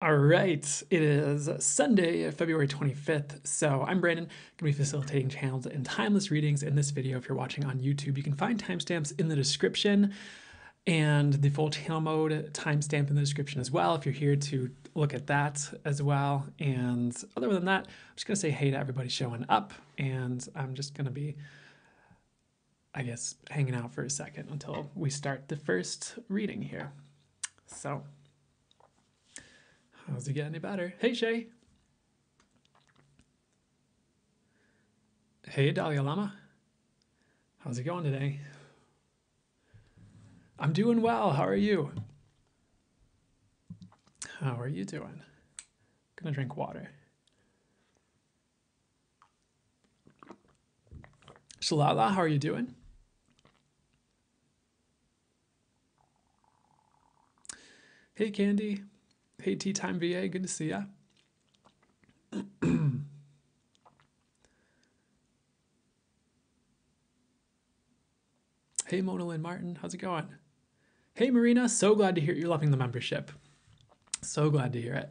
All right, it is Sunday, February 25th. So I'm Brandon, going to be facilitating channels and timeless readings in this video. If you're watching on YouTube, you can find timestamps in the description and the full channel mode timestamp in the description as well if you're here to look at that as well. And other than that, I'm just going to say hey to everybody showing up, and I'm just going to be, I guess, hanging out for a second until we start the first reading here. So how's it get any better? Hey, Shay. Hey, Dahlia Lama. How's it going today? I'm doing well. How are you? How are you doing? Gonna drink water. Shalala, how are you doing? Hey, Candy. Hey, Tea Time VA. Good to see ya. Hey, Mona Lynn Martin. How's it going? Hey, Marina. So glad to hear you're loving the membership. So glad to hear it.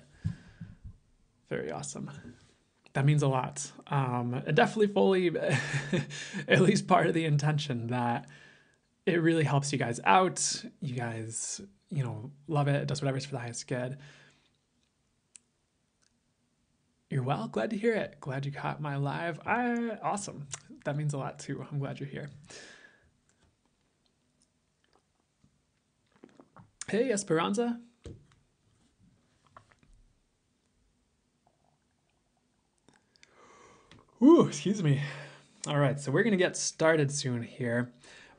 Very awesome. That means a lot. And definitely fully, at least part of the intention that it really helps you guys out. You guys, love it. It does whatever's for the highest good. You're well. Glad to hear it. Glad you caught my live. Awesome. That means a lot too. I'm glad you're here. Hey, Esperanza. Ooh, excuse me. All right, so we're going to get started soon here.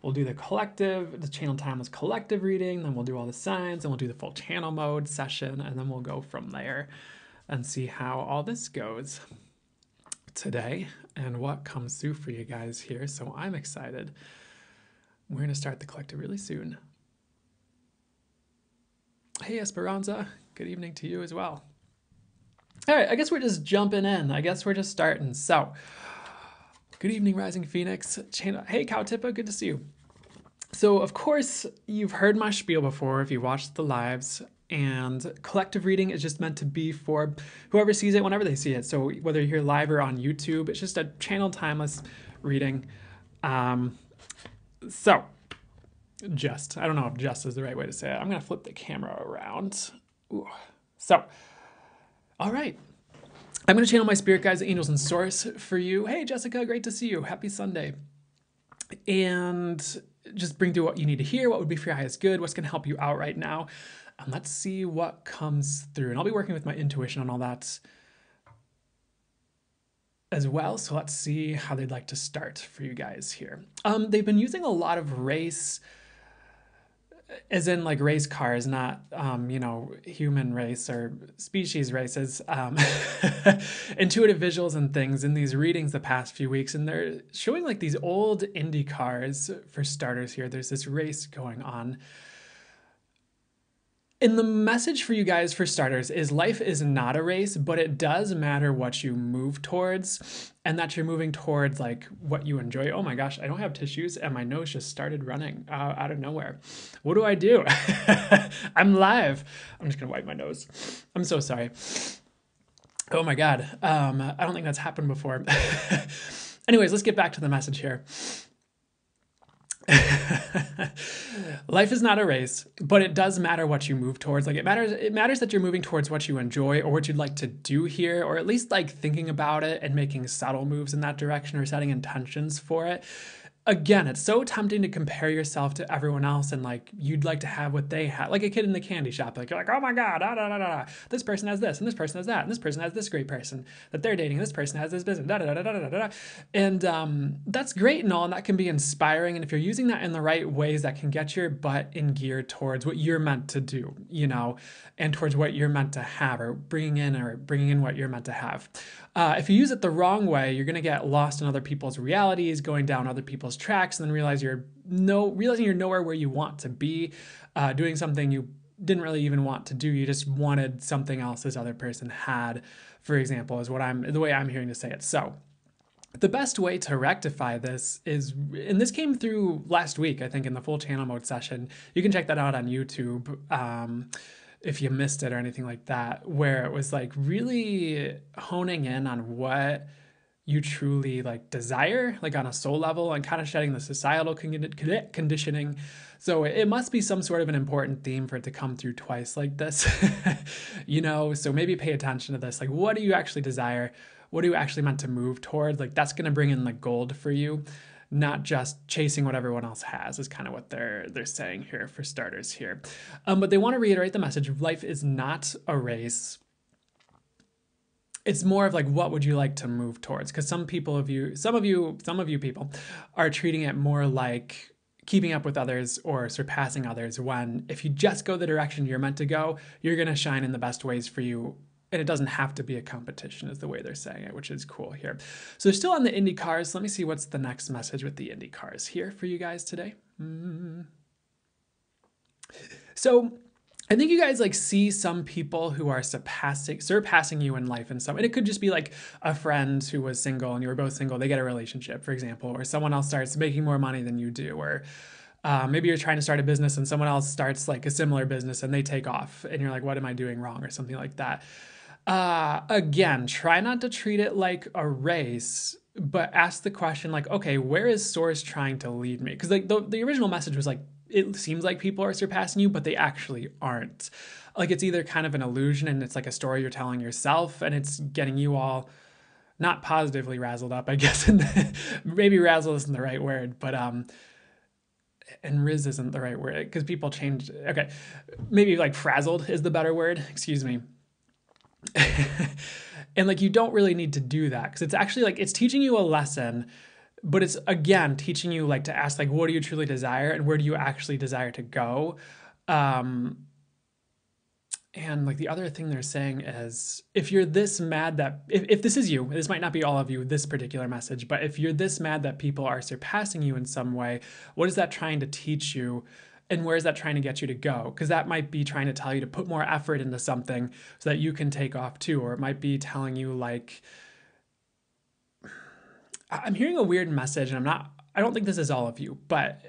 We'll do the channel timeless collective reading, then we'll do all the signs, and we'll do the full channel mode session, and then we'll go from there and see how all this goes today and what comes through for you guys here. So I'm excited. We're going to start the collective really soon. Hey, Esperanza. Good evening to you as well. All right, I guess we're just jumping in. I guess we're just starting. So, good evening, Rising Phoenix. Hey, Cowtippa, good to see you. So, of course, you've heard my spiel before if you watched the lives, and collective reading is just meant to be for whoever sees it whenever they see it. So, whether you're here live or on YouTube, it's just a channel timeless reading. I don't know if just is the right way to say it. I'm going to flip the camera around. Ooh. So, all right. I'm going to channel my spirit guides, angels, and source for you. Hey, Jessica, great to see you. Happy Sunday. And just bring through what you need to hear, what would be for your highest good, what's going to help you out right now. And let's see what comes through. And I'll be working with my intuition on all that as well. So let's see how they'd like to start for you guys here. They've been using a lot of race, as in like race cars, not, human race or species races, intuitive visuals and things in these readings the past few weeks. And they're showing like these old Indy cars for starters here. There's this race going on. And the message for you guys, for starters, is life is not a race, but it does matter what you move towards, and that you're moving towards like what you enjoy. Oh my gosh, I don't have tissues and my nose just started running out of nowhere. What do I do? I'm live. I'm just gonna wipe my nose. I'm so sorry. Oh my God. I don't think that's happened before. Anyways, let's get back to the message here. Life is not a race, but it does matter what you move towards. Like it matters that you're moving towards what you enjoy or what you'd like to do here, or at least like thinking about it and making subtle moves in that direction or setting intentions for it. Again, it's so tempting to compare yourself to everyone else and like you'd like to have what they have, like a kid in the candy shop. Like you're like, oh my God, this person has this and this person has that and this person has this great person that they're dating and this person has this business, and that's great and all, and that can be inspiring. And if you're using that in the right ways, that can get your butt in gear towards what you're meant to do, and towards what you're meant to have, or bringing in what you're meant to have. If you use it the wrong way, you're going to get lost in other people's realities, going down other people's tracks, and then realizing you're nowhere where you want to be, doing something you didn't really even want to do. You just wanted something else this other person had, for example, is the way I'm hearing to say it. So the best way to rectify this is, and this came through last week, I think, in the full channel mode session. You can check that out on YouTube. if you missed it or anything like that, where it was like really honing in on what you truly like desire, like on a soul level, and kind of shedding the societal conditioning. So it must be some sort of an important theme for it to come through twice like this. So maybe pay attention to this. Like, what do you actually desire? What are you actually meant to move towards? Like, that's going to bring in like gold for you, not just chasing what everyone else has, is kind of what they're saying here for starters here. But they want to reiterate the message: life is not a race. It's more of like, what would you like to move towards? Because some of you people are treating it more like keeping up with others or surpassing others, when if you just go the direction you're meant to go, you're going to shine in the best ways for you. And it doesn't have to be a competition, is the way they're saying it, which is cool here. So they're still on the Indy cars. Let me see what's the next message with the Indy cars here for you guys today. So I think you guys like see some people who are surpassing you in life, and it could just be like a friend who was single and you were both single, they get a relationship, for example, or someone else starts making more money than you do, or maybe you're trying to start a business and someone else starts like a similar business and they take off and you're like, what am I doing wrong, or something like that. Again, try not to treat it like a race, but ask the question like, okay, where is Source trying to lead me? Because like the original message was like, it seems like people are surpassing you, but they actually aren't. Like, it's either kind of an illusion and it's like a story you're telling yourself, and it's getting you all not positively razzled up, I guess. And maybe razzle isn't the right word, but and riz isn't the right word because people change. Okay, maybe like frazzled is the better word. Excuse me. And like, you don't really need to do that, because it's actually like, it's teaching you a lesson, but it's again teaching you like to ask like, what do you truly desire and where do you actually desire to go. And like, the other thing they're saying is, if you're this mad that if this is you, this might not be all of you, this particular message, but if you're this mad that people are surpassing you in some way, what is that trying to teach you? And where is that trying to get you to go? Because that might be trying to tell you to put more effort into something so that you can take off too. Or it might be telling you like, I'm hearing a weird message, and I don't think this is all of you, but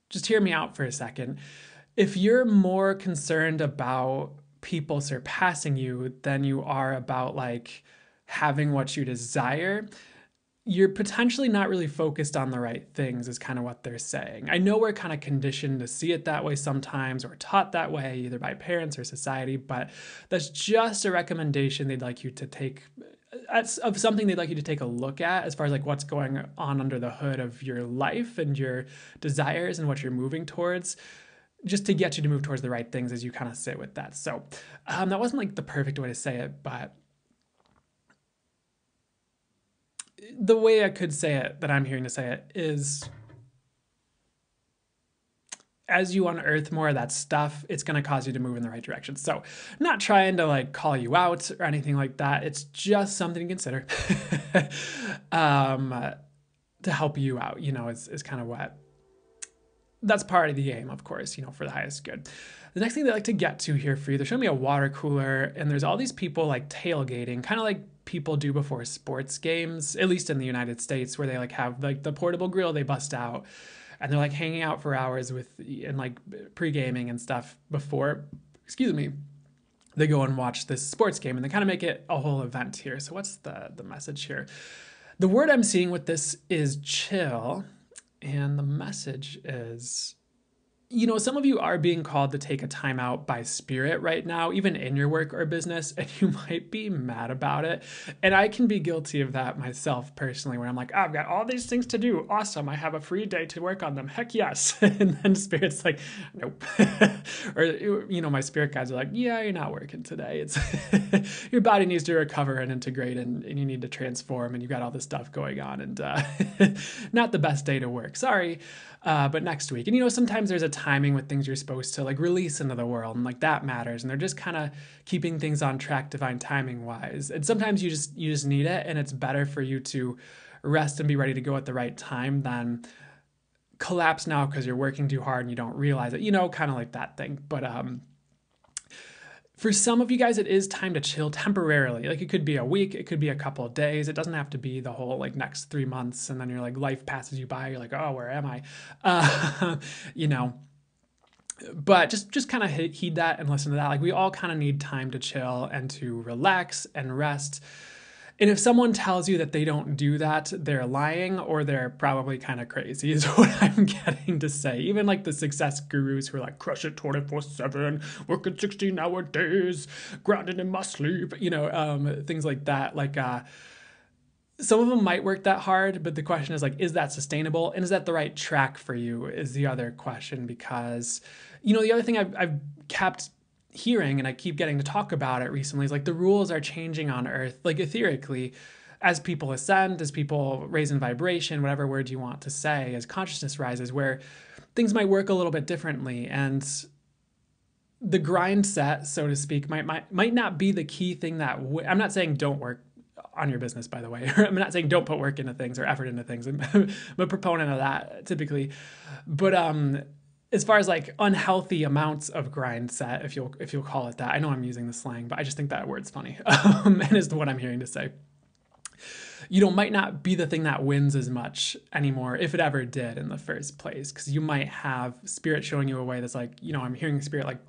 just hear me out for a second. If you're more concerned about people surpassing you than you are about like having what you desire, you're potentially not really focused on the right things, is kind of what they're saying. I know we're kind of conditioned to see it that way sometimes, or taught that way either by parents or society, but that's just a recommendation they'd like you to take, of something they'd like you to take a look at, as far as like what's going on under the hood of your life and your desires and what you're moving towards, just to get you to move towards the right things as you kind of sit with that. So that wasn't like the perfect way to say it, but the way I could say it, that I'm hearing to say it, is as you unearth more of that stuff, it's going to cause you to move in the right direction. So not trying to like call you out or anything like that. It's just something to consider to help you out, is kind of what, that's part of the game, of course, for the highest good. The next thing they like to get to here for you, they're showing me a water cooler, and there's all these people like tailgating, kind of like people do before sports games, at least in the United States, where they like have like the portable grill they bust out, and they're like hanging out for hours and like pre-gaming and stuff before, they go and watch this sports game, and they kind of make it a whole event here. So what's the message here? The word I'm seeing with this is chill, and the message is, some of you are being called to take a time out by spirit right now, even in your work or business, and you might be mad about it. And I can be guilty of that myself personally, where I'm like, oh, I've got all these things to do. Awesome. I have a free day to work on them. Heck yes. And then spirit's like, nope. Or, my spirit guides are like, yeah, you're not working today. It's your body needs to recover and integrate, and you need to transform, and you've got all this stuff going on, and not the best day to work. Sorry. But next week. And sometimes there's a timing with things you're supposed to like release into the world, and like that matters, and they're just kind of keeping things on track divine timing wise. And sometimes you just need it, and it's better for you to rest and be ready to go at the right time than collapse now because you're working too hard and you don't realize it, kind of like that thing. But for some of you guys, it is time to chill temporarily. Like, it could be a week, it could be a couple of days. It doesn't have to be the whole like next 3 months, and then you're like, life passes you by. You're like, oh, where am I? But just kind of heed that and listen to that. Like, we all kind of need time to chill and to relax and rest. And if someone tells you that they don't do that, they're lying, or they're probably kind of crazy, is what I'm getting to say. Even like the success gurus who are like, crush it 24/7, working 16-hour days, grounded in my sleep, things like that. Like, some of them might work that hard, but the question is like, is that sustainable? And is that the right track for you is the other question. Because, the other thing I've kept hearing, and I keep getting to talk about it recently, is like the rules are changing on Earth, like etherically, as people ascend, as people raise in vibration, whatever word you want to say, as consciousness rises, where things might work a little bit differently. And the grind set, so to speak, might not be the key thing that I'm not saying don't work on your business, by the way. I'm not saying don't put work into things or effort into things. I'm a proponent of that typically. But as far as like unhealthy amounts of grind set, if you'll call it that, I know I'm using the slang, but I just think that word's funny, and is what I'm hearing to say. Might not be the thing that wins as much anymore, if it ever did in the first place, because you might have spirit showing you a way that's like, I'm hearing spirit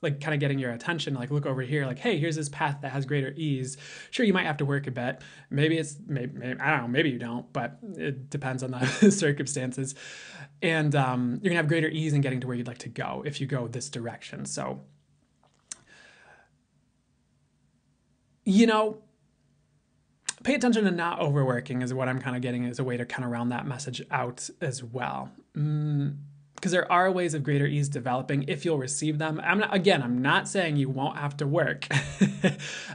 like kind of getting your attention, like, look over here, like, hey, here's this path that has greater ease. Sure, you might have to work a bit. Maybe I don't know, maybe you don't, but it depends on the circumstances. And you're gonna have greater ease in getting to where you'd like to go if you go this direction. So, pay attention to not overworking is what I'm kind of getting as a way to kind of round that message out as well. Because there are ways of greater ease developing if you'll receive them. I'm not saying you won't have to work.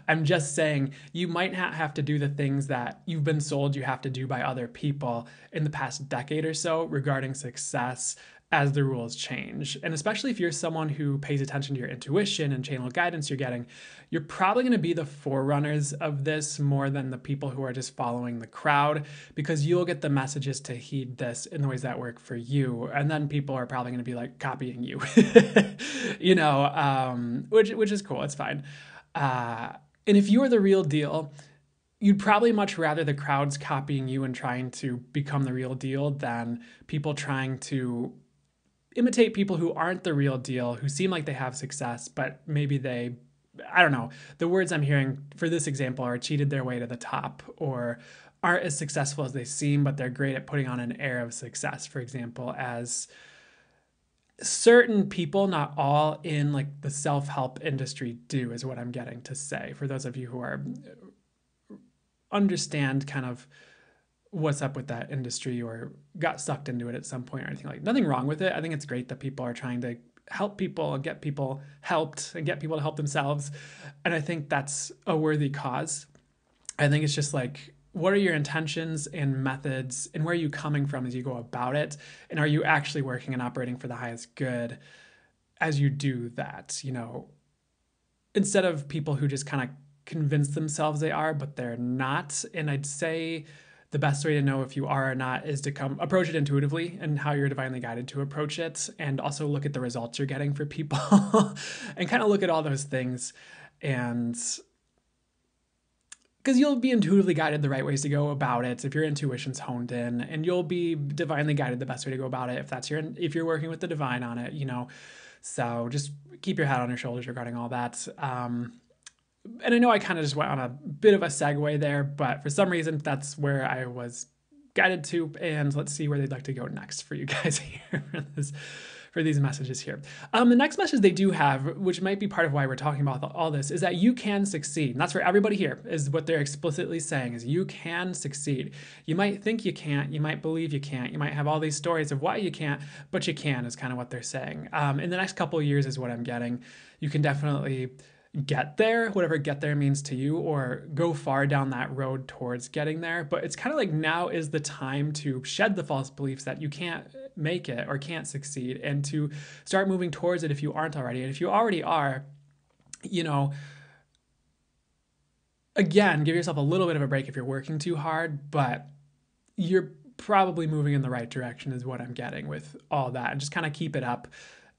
I'm just saying you might not have to do the things that you've been sold you have to do by other people in the past decade or so regarding success as the rules change. And especially if you're someone who pays attention to your intuition and channel guidance you're getting, you're probably going to be the forerunners of this more than the people who are just following the crowd, because you'll get the messages to heed this in the ways that work for you. And then people are probably going to be like copying you, which is cool. It's fine. And if you are the real deal, you'd probably much rather the crowds copying you and trying to become the real deal than people trying to imitate people who aren't the real deal, who seem like they have success, but maybe I don't know, the words I'm hearing for this example are cheated their way to the top, or aren't as successful as they seem, but they're great at putting on an air of success, for example, as certain people, not all, in like the self-help industry do, is what I'm getting to say. For those of you who are understand kind of what's up with that industry or got sucked into it at some point or anything, like, nothing wrong with it. I think it's great that people are trying to help people and get people helped and get people to help themselves. And I think that's a worthy cause. I think it's just like, what are your intentions and methods, and where are you coming from as you go about it? And are you actually working and operating for the highest good as you do that, instead of people who just kind of convince themselves they are, but they're not. And I'd say the best way to know if you are or not is to approach it intuitively and how you're divinely guided to approach it, and also look at the results you're getting for people and kind of look at all those things. And because you'll be intuitively guided the right ways to go about it if your intuition's honed in, and you'll be divinely guided the best way to go about it if you're working with the divine on it, So just keep your head on your shoulders regarding all that. And I know I kind of just went on a bit of a segue there, but for some reason that's where I was guided to, and let's see where they'd like to go next for you guys here for these messages here. The next message they do have, which might be part of why we're talking about all this, is that you can succeed. And that's for everybody here, is what they're explicitly saying, is you can succeed. You might think you can't, you might believe you can't, you might have all these stories of why you can't, but you can, is kind of what they're saying. In the next couple of years is what I'm getting. You can definitely get there, whatever get there means to you, or go far down that road towards getting there. But it's kind of like, now is the time to shed the false beliefs that you can't make it or can't succeed, and to start moving towards it if you aren't already. And if you already are, again, give yourself a little bit of a break if you're working too hard, but you're probably moving in the right direction is what I'm getting with all that. And just kind of keep it up,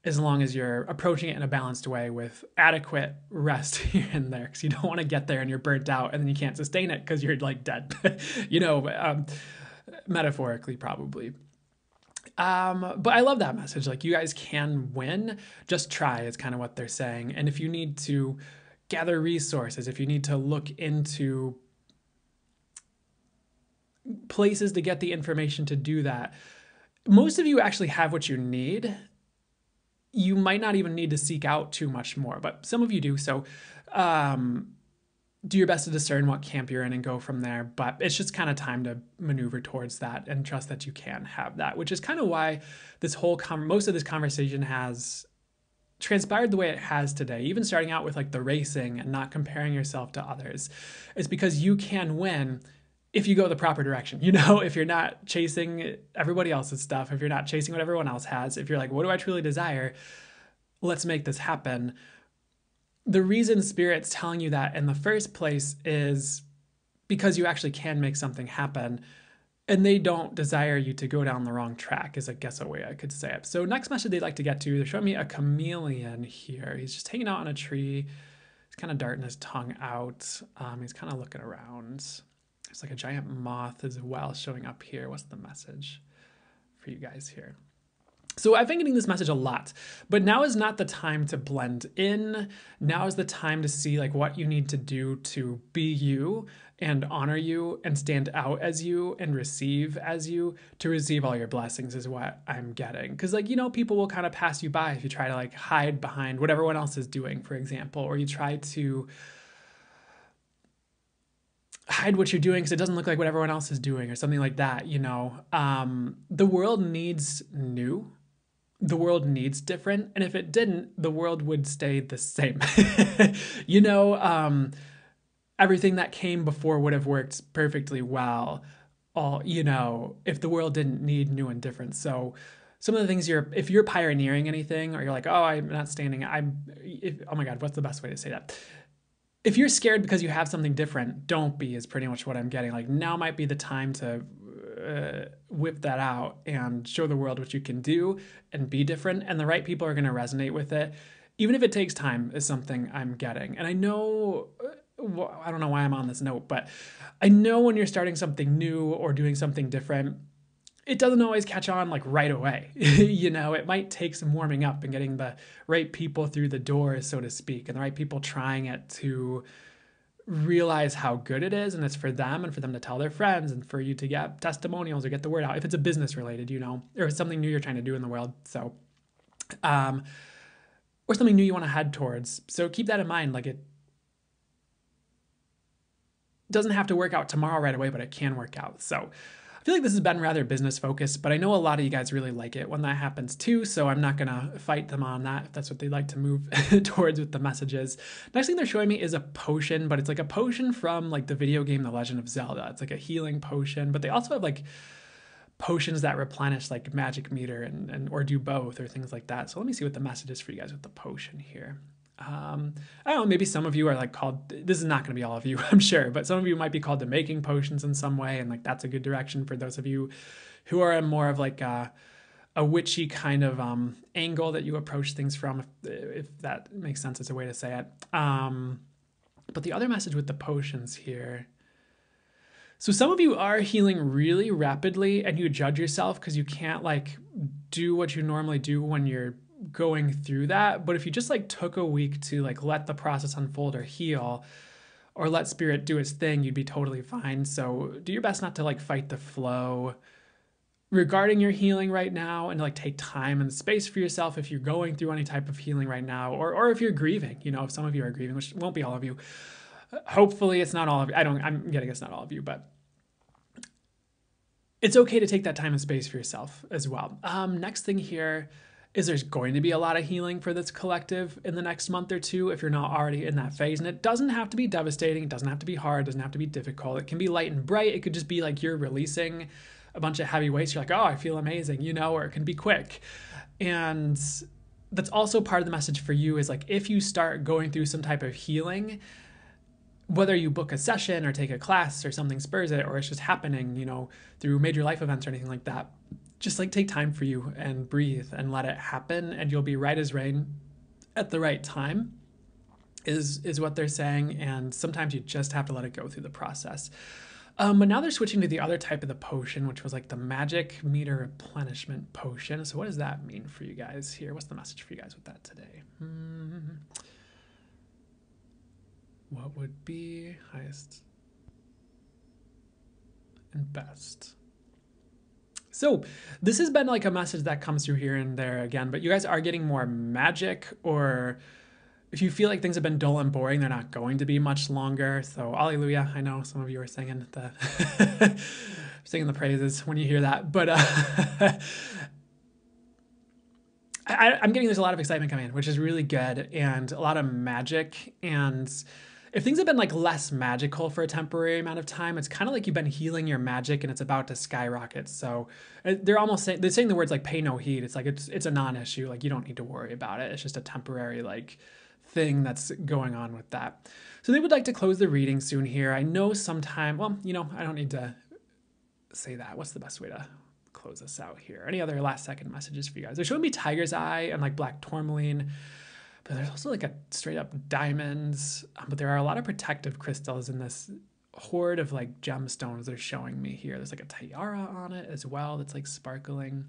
as long as you're approaching it in a balanced way with adequate rest here and there, because you don't want to get there and you're burnt out and then you can't sustain it because you're like dead, metaphorically probably. But I love that message. Like, you guys can win. Just try is kind of what they're saying. And if you need to gather resources, if you need to look into places to get the information to do that, most of you actually have what you need. You might not even need to seek out too much more, but some of you do. So do your best to discern what camp you're in and go from there. But it's just kind of time to maneuver towards that and trust that you can have that, which is kind of why this whole most of this conversation has transpired the way it has today, even starting out with like the racing and not comparing yourself to others. It's because you can win if you go the proper direction. You know, if you're not chasing everybody else's stuff, if you're not chasing what everyone else has, if you're like, what do I truly desire? Let's make this happen. The reason Spirit's telling you that in the first place is because you actually can make something happen, and they don't desire you to go down the wrong track, is I guess a way I could say it. So next message they'd like to get to, they're showing me a chameleon here. He's just hanging out on a tree. He's kind of darting his tongue out. He's kind of looking around. There's like a giant moth as well showing up here. What's the message for you guys here? So I've been getting this message a lot, but now is not the time to blend in. Now is the time to see like what you need to do to be you and honor you and stand out as you and receive as you, to receive all your blessings is what I'm getting. Because like, you know, people will kind of pass you by if you try to like hide behind what everyone else is doing, for example, or you try to hide what you're doing because it doesn't look like what everyone else is doing or something like that, you know. The world needs new. The world needs different. And if it didn't, the world would stay the same. You know, everything that came before would have worked perfectly well. All, you know, if the world didn't need new and different. So some of the things if you're pioneering anything, or you're like, oh, I'm not standing, oh my God, what's the best way to say that? If you're scared because you have something different, don't be, is pretty much what I'm getting. Like, now might be the time to whip that out and show the world what you can do and be different. And the right people are going to resonate with it. Even if it takes time, is something I'm getting. And I know, I don't know why I'm on this note, but I know when you're starting something new or doing something different, it doesn't always catch on like right away. You know, it might take some warming up and getting the right people through the door, so to speak, and the right people trying it to realize how good it is, and it's for them and for them to tell their friends and for you to get testimonials or get the word out if it's a business related, you know, or it's something new you're trying to do in the world. So, or something new you want to head towards. So keep that in mind. Like, it doesn't have to work out tomorrow right away, but it can work out. So I feel like this has been rather business focused, but I know a lot of you guys really like it when that happens too, so I'm not gonna fight them on that if that's what they'd like to move towards with the messages. Next thing they're showing me is a potion, but it's like a potion from like the video game The Legend of Zelda. It's like a healing potion, but they also have like potions that replenish like magic meter and or do both or things like that. So let me see what the message is for you guys with the potion here. I don't know, maybe some of you are like called, this is not going to be all of you, I'm sure, but some of you might be called to making potions in some way. And like, that's a good direction for those of you who are in more of like a witchy kind of angle that you approach things from, if that makes sense as a way to say it. But the other message with the potions here. So some of you are healing really rapidly and you judge yourself because you can't like do what you normally do when you're going through that. But if you just like took a week to like let the process unfold or heal or let spirit do its thing, you'd be totally fine. So do your best not to like fight the flow regarding your healing right now, and like take time and space for yourself if you're going through any type of healing right now, or if you're grieving, you know, if some of you are grieving, which won't be all of you. Hopefully it's not all of you. I'm getting it's not all of you, but it's okay to take that time and space for yourself as well. Next thing here is there's going to be a lot of healing for this collective in the next month or two if you're not already in that phase. And it doesn't have to be devastating. It doesn't have to be hard. It doesn't have to be difficult. It can be light and bright. It could just be like you're releasing a bunch of heavy weights. You're like, oh, I feel amazing, you know, or it can be quick. And that's also part of the message for you is like, if you start going through some type of healing, whether you book a session or take a class or something spurs it, or it's just happening, you know, through major life events or anything like that, just like take time for you and breathe and let it happen, and you'll be right as rain at the right time is what they're saying. And sometimes you just have to let it go through the process. But now they're switching to the other type of the potion, which was like the magic meter replenishment potion. So what does that mean for you guys here? What's the message for you guys with that today? What would be highest and best? So this has been like a message that comes through here and there again, but you guys are getting more magic, or if you feel like things have been dull and boring, they're not going to be much longer. So alleluia. I know some of you are singing the singing the praises when you hear that, but I'm getting there's a lot of excitement coming in, which is really good, and a lot of magic. And if things have been like less magical for a temporary amount of time, it's kind of like you've been healing your magic and it's about to skyrocket. So they're almost saying, they're saying the words like pay no heed. It's like it's a non-issue. Like you don't need to worry about it. It's just a temporary like thing that's going on with that. So they would like to close the reading soon here. I know sometime, well, I don't need to say that. What's the best way to close this out here? Any other last second messages for you guys? They're showing me tiger's eye and like black tourmaline, but there's also like a straight up diamonds, but there are a lot of protective crystals in this horde of like gemstones they're showing me here. There's like a tiara on it as well that's like sparkling,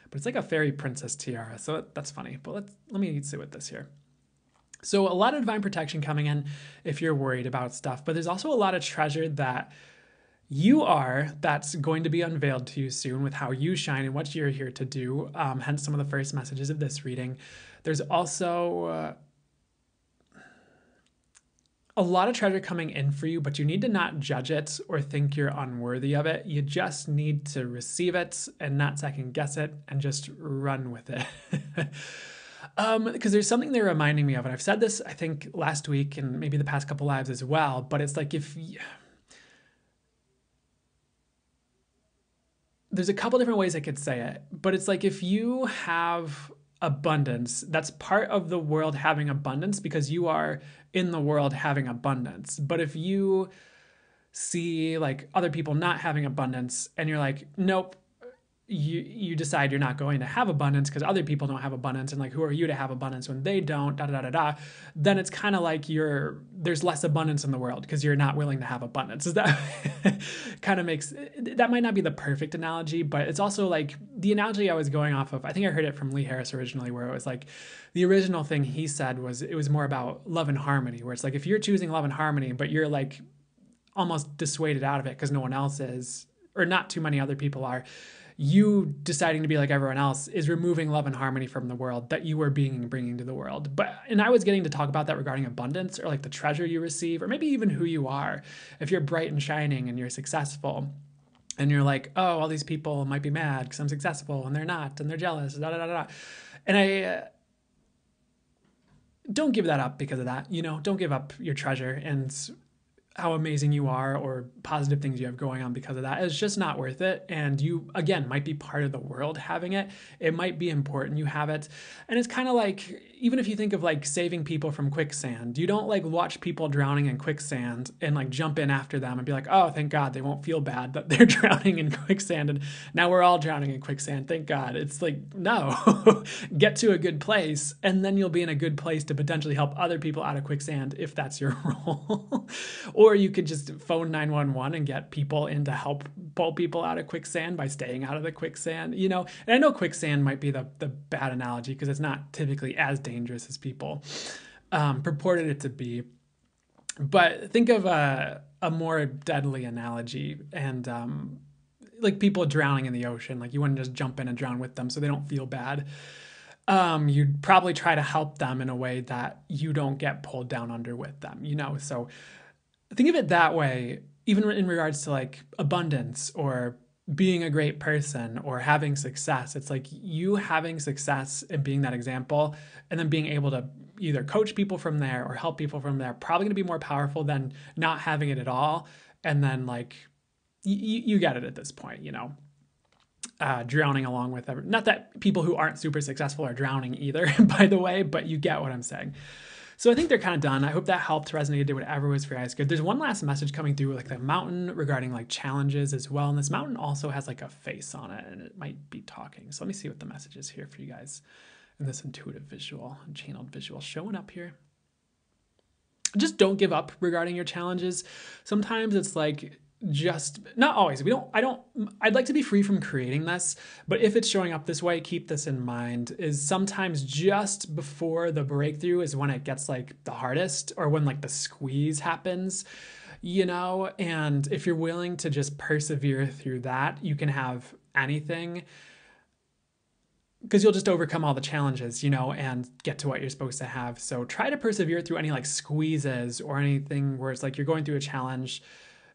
but it's like a fairy princess tiara, so that's funny. But let me sit with this here. So a lot of divine protection coming in if you're worried about stuff, but there's also a lot of treasure that you are that's going to be unveiled to you soon with how you shine and what you're here to do. Hence some of the first messages of this reading. There's also a lot of treasure coming in for you, but you need to not judge it or think you're unworthy of it. You just need to receive it and not second guess it and just run with it. Because there's something they're reminding me of, and I've said this, I think, last week and maybe the past couple lives as well, but it's like there's a couple different ways I could say it, but it's like if you have abundance, that's part of the world having abundance because you are in the world having abundance. But if you see like other people not having abundance and you're like, nope, you decide you're not going to have abundance because other people don't have abundance, and like who are you to have abundance when they don't, then it's kind of like there's less abundance in the world because you're not willing to have abundance. Is that kind of makes, that might not be the perfect analogy, but it's also like the analogy I was going off of, I think I heard it from Lee Harris originally, where it was like the original thing he said was it was more about love and harmony, where it's like if you're choosing love and harmony but you're like almost dissuaded out of it because no one else is, or not too many other people are, you deciding to be like everyone else is removing love and harmony from the world that you were bringing to the world. And I was getting to talk about that regarding abundance, or like the treasure you receive, or maybe even who you are. If you're bright and shining and you're successful and you're like, oh, all these people might be mad because I'm successful and they're not, and they're jealous, And I don't give that up because of that, don't give up your treasure and how amazing you are or positive things you have going on because of that. It's just not worth it. And you, again, might be part of the world having it. It might be important you have it. And it's kind of like, even if you think of like saving people from quicksand, you don't like watch people drowning in quicksand and like jump in after them and be like, oh, thank God they won't feel bad that they're drowning in quicksand. And now we're all drowning in quicksand. Thank God. It's like, no, get to a good place and then you'll be in a good place to potentially help other people out of quicksand if that's your role. Or you could just phone 911 and get people in to help pull people out of quicksand by staying out of the quicksand, And I know quicksand might be the bad analogy because it's not typically as dangerous as people purported it to be. But think of a more deadly analogy, and like people drowning in the ocean. Like you wouldn't just jump in and drown with them so they don't feel bad. You'd probably try to help them in a way that you don't get pulled down under with them, So think of it that way, even in regards to like abundance or being a great person or having success. It's like you having success and being that example and then being able to either coach people from there or help people from there, probably going to be more powerful than not having it at all. And then like, you get it at this point, drowning along with everyone. Not that people who aren't super successful are drowning either, by the way, but you get what I'm saying. So I think they're kind of done. I hope that helped, resonated, did whatever was for you guys good. There's one last message coming through, like the mountain regarding like challenges as well. And this mountain also has like a face on it and it might be talking. So let me see what the message is here for you guys in this intuitive visual and channeled visual showing up here. Just don't give up regarding your challenges. Sometimes it's like just not always. I'd like to be free from creating this, but if it's showing up this way, keep this in mind, is sometimes just before the breakthrough is when it gets like the hardest, or when like the squeeze happens, and if you're willing to just persevere through that, you can have anything, because you'll just overcome all the challenges, and get to what you're supposed to have. So try to persevere through any like squeezes or anything where it's like you're going through a challenge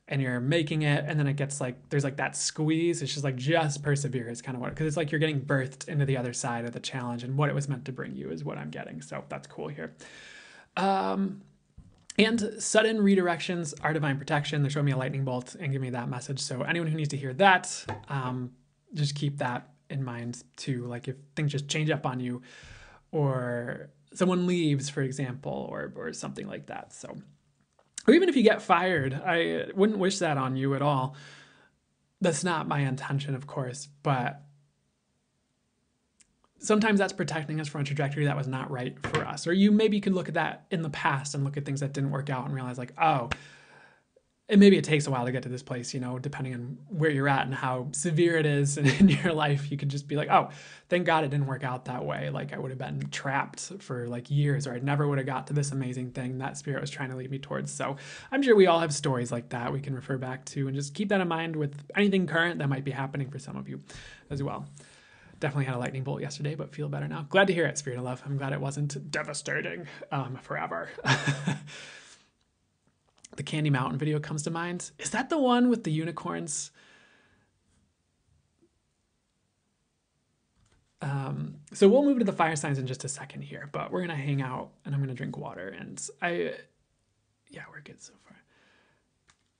and you're making it, and then it gets like there's like that squeeze. It's just persevere is kind of what, because it's like you're getting birthed into the other side of the challenge, and what it was meant to bring you is what I'm getting. So that's cool here. And sudden redirections are divine protection. They're showing me a lightning bolt and give me that message. So anyone who needs to hear that, just keep that in mind too. Like if things just change up on you, or someone leaves, for example, or something like that. So, or even if you get fired, I wouldn't wish that on you at all. That's not my intention, of course, but sometimes that's protecting us from a trajectory that was not right for us. Or you maybe could look at that in the past and look at things that didn't work out and realize like, oh, and maybe it takes a while to get to this place, depending on where you're at and how severe it is in your life. You could just be like, oh, thank God it didn't work out that way. Like I would have been trapped for like years, or I never would have got to this amazing thing that spirit was trying to lead me towards. So I'm sure we all have stories like that we can refer back to, and just keep that in mind with anything current that might be happening for some of you as well. Definitely had a lightning bolt yesterday, but feel better now. Glad to hear it, Spirit of Love. I'm glad it wasn't devastating forever. The Candy Mountain video comes to mind. Is that the one with the unicorns? So we'll move to the fire signs in just a second here, but we're going to hang out and I'm going to drink water. And yeah, we're good so far.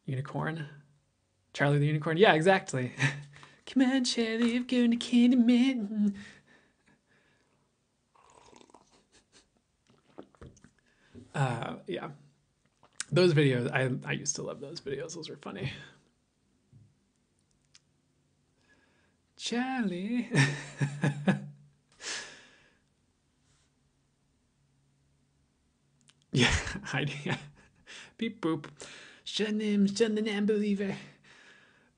Unicorn. Charlie the Unicorn. Yeah, exactly. Come on, Charlie, I'm going to Candy Mountain. Yeah. Those videos, I used to love those videos. Those were funny. Charlie. Yeah, Heidi. Beep boop. Shun the non-believer.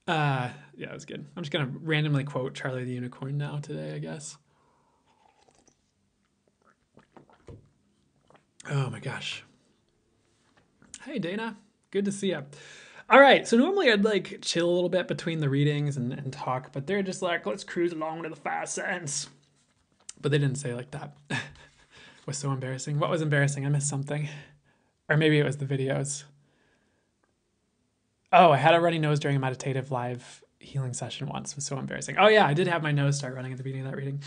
Yeah, it was good. I'm just gonna randomly quote Charlie the Unicorn now today, I guess. Oh my gosh. Hey Dana, good to see you. All right, so normally I'd like chill a little bit between the readings and talk, but they're just like, let's cruise along to the fire signs. But they didn't say it like that. It was so embarrassing. What was embarrassing? I missed something. Or maybe it was the videos. Oh, I had a runny nose during a meditative live healing session once. It was so embarrassing. Oh yeah, I did have my nose start running at the beginning of that reading.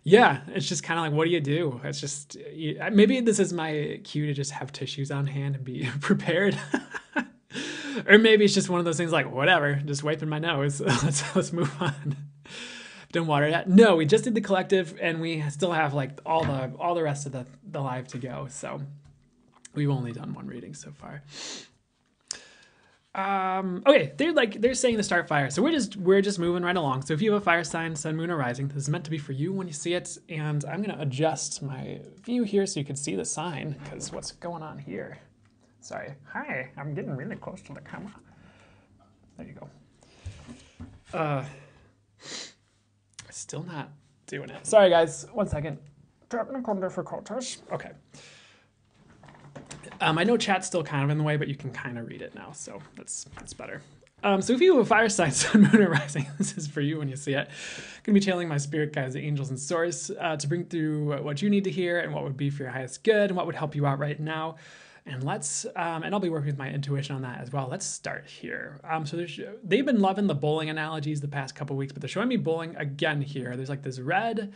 Yeah, it's just kind of like, what do you do? It's just, maybe this is my cue to just have tissues on hand and be prepared. Or maybe it's just one of those things like, whatever, just wiping my nose. Let's move on. Didn't water that. No, we just did the collective and we still have like all the rest of the live to go. So we've only done one reading so far. Okay, they're saying to start fire. So we're just moving right along. So if you have a fire sign, sun, moon, or rising, this is meant to be for you when you see it. And I'm gonna adjust my view here so you can see the sign, because what's going on here? Sorry. Hi, I'm getting really close to the camera. There you go. Still not doing it. Sorry guys, 1 second. Technical difficulties. Okay. I know chat's still kind of in the way, but you can kind of read it now, so that's better. So if you have a fire sign, sun, moon, or rising, this is for you when you see it. I'm going to be channeling my spirit guides, the angels, and source to bring through what you need to hear and what would be for your highest good and what would help you out right now. And and I'll be working with my intuition on that as well. Let's start here. So they've been loving the bowling analogies the past couple weeks, but they're showing me bowling again here. There's like this red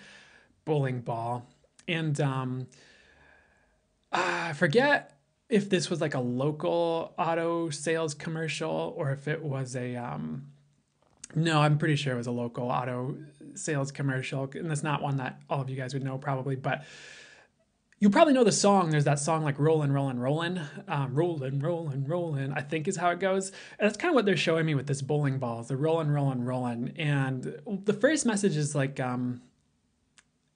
bowling ball, and I forget if this was like a local auto sales commercial or if it was a, no, I'm pretty sure it was a local auto sales commercial. And that's not one that all of you guys would know probably, but you probably know the song. There's that song like Rollin', Rollin', Rollin', Rollin', Rollin', Rollin', I think is how it goes. And that's kind of what they're showing me with this bowling ball, is the Rollin', Rollin', Rollin'. And the first message is like,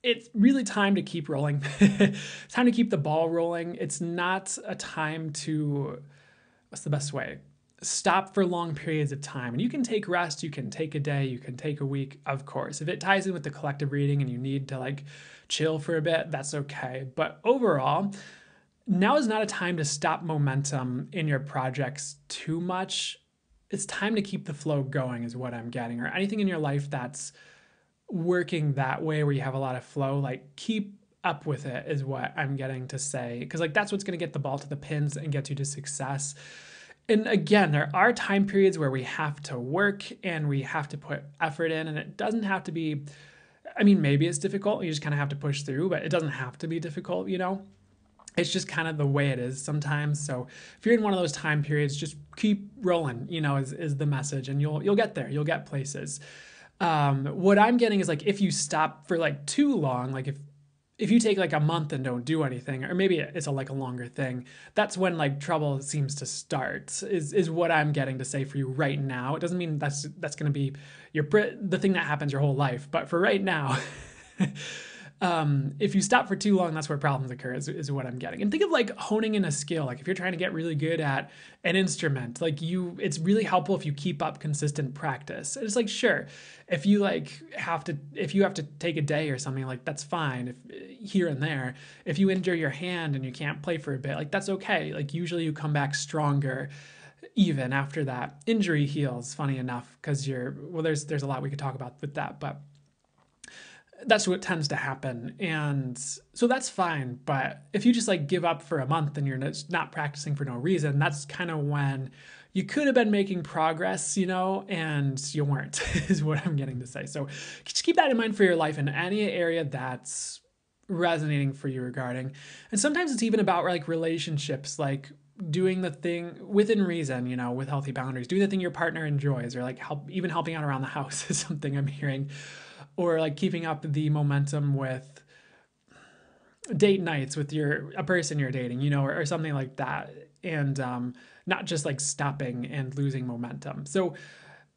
it's really time to keep rolling. It's time to keep the ball rolling. It's not a time to, what's the best way? stop for long periods of time. And you can take rest, you can take a day, you can take a week, of course. If it ties in with the collective reading and you need to like chill for a bit, that's okay. But overall, now is not a time to stop momentum in your projects too much. It's time to keep the flow going, is what I'm getting. Or anything in your life that's working that way where you have a lot of flow, like keep up with it, is what I'm getting to say. Because like that's what's going to get the ball to the pins and get you to success. And again, there are time periods where we have to work and we have to put effort in, and it doesn't have to be, I mean, maybe it's difficult, you just kind of have to push through, but it doesn't have to be difficult, you know? It's just kind of the way it is sometimes. So if you're in one of those time periods, just keep rolling, you know, is the message, and you'll get there, you'll get places. What I'm getting is like, if you stop for like too long, like if you take like a month and don't do anything, or maybe it's like a longer thing, that's when like trouble seems to start, is what I'm getting to say for you right now. It doesn't mean that's going to be the thing that happens your whole life, but for right now, if you stop for too long, that's where problems occur, is what I'm getting. And think of like honing in a skill. Like if you're trying to get really good at an instrument, like it's really helpful if you keep up consistent practice. It's like, sure, if you have to take a day or something, like that's fine, if here and there. If you injure your hand and you can't play for a bit, like that's okay. Like usually you come back stronger even after that injury heals, funny enough, because there's a lot we could talk about with that, but that's what tends to happen. And so that's fine. But if you just like give up for a month and you're not practicing for no reason, that's kind of when you could have been making progress, you know, and you weren't, is what I'm getting to say. So just keep that in mind for your life in any area that's resonating for you regarding. And sometimes it's even about like relationships, like doing the thing within reason, you know, with healthy boundaries, doing the thing your partner enjoys, or like even helping out around the house is something I'm hearing. Or like keeping up the momentum with date nights with a person you're dating, you know, or something like that. And not just like stopping and losing momentum. So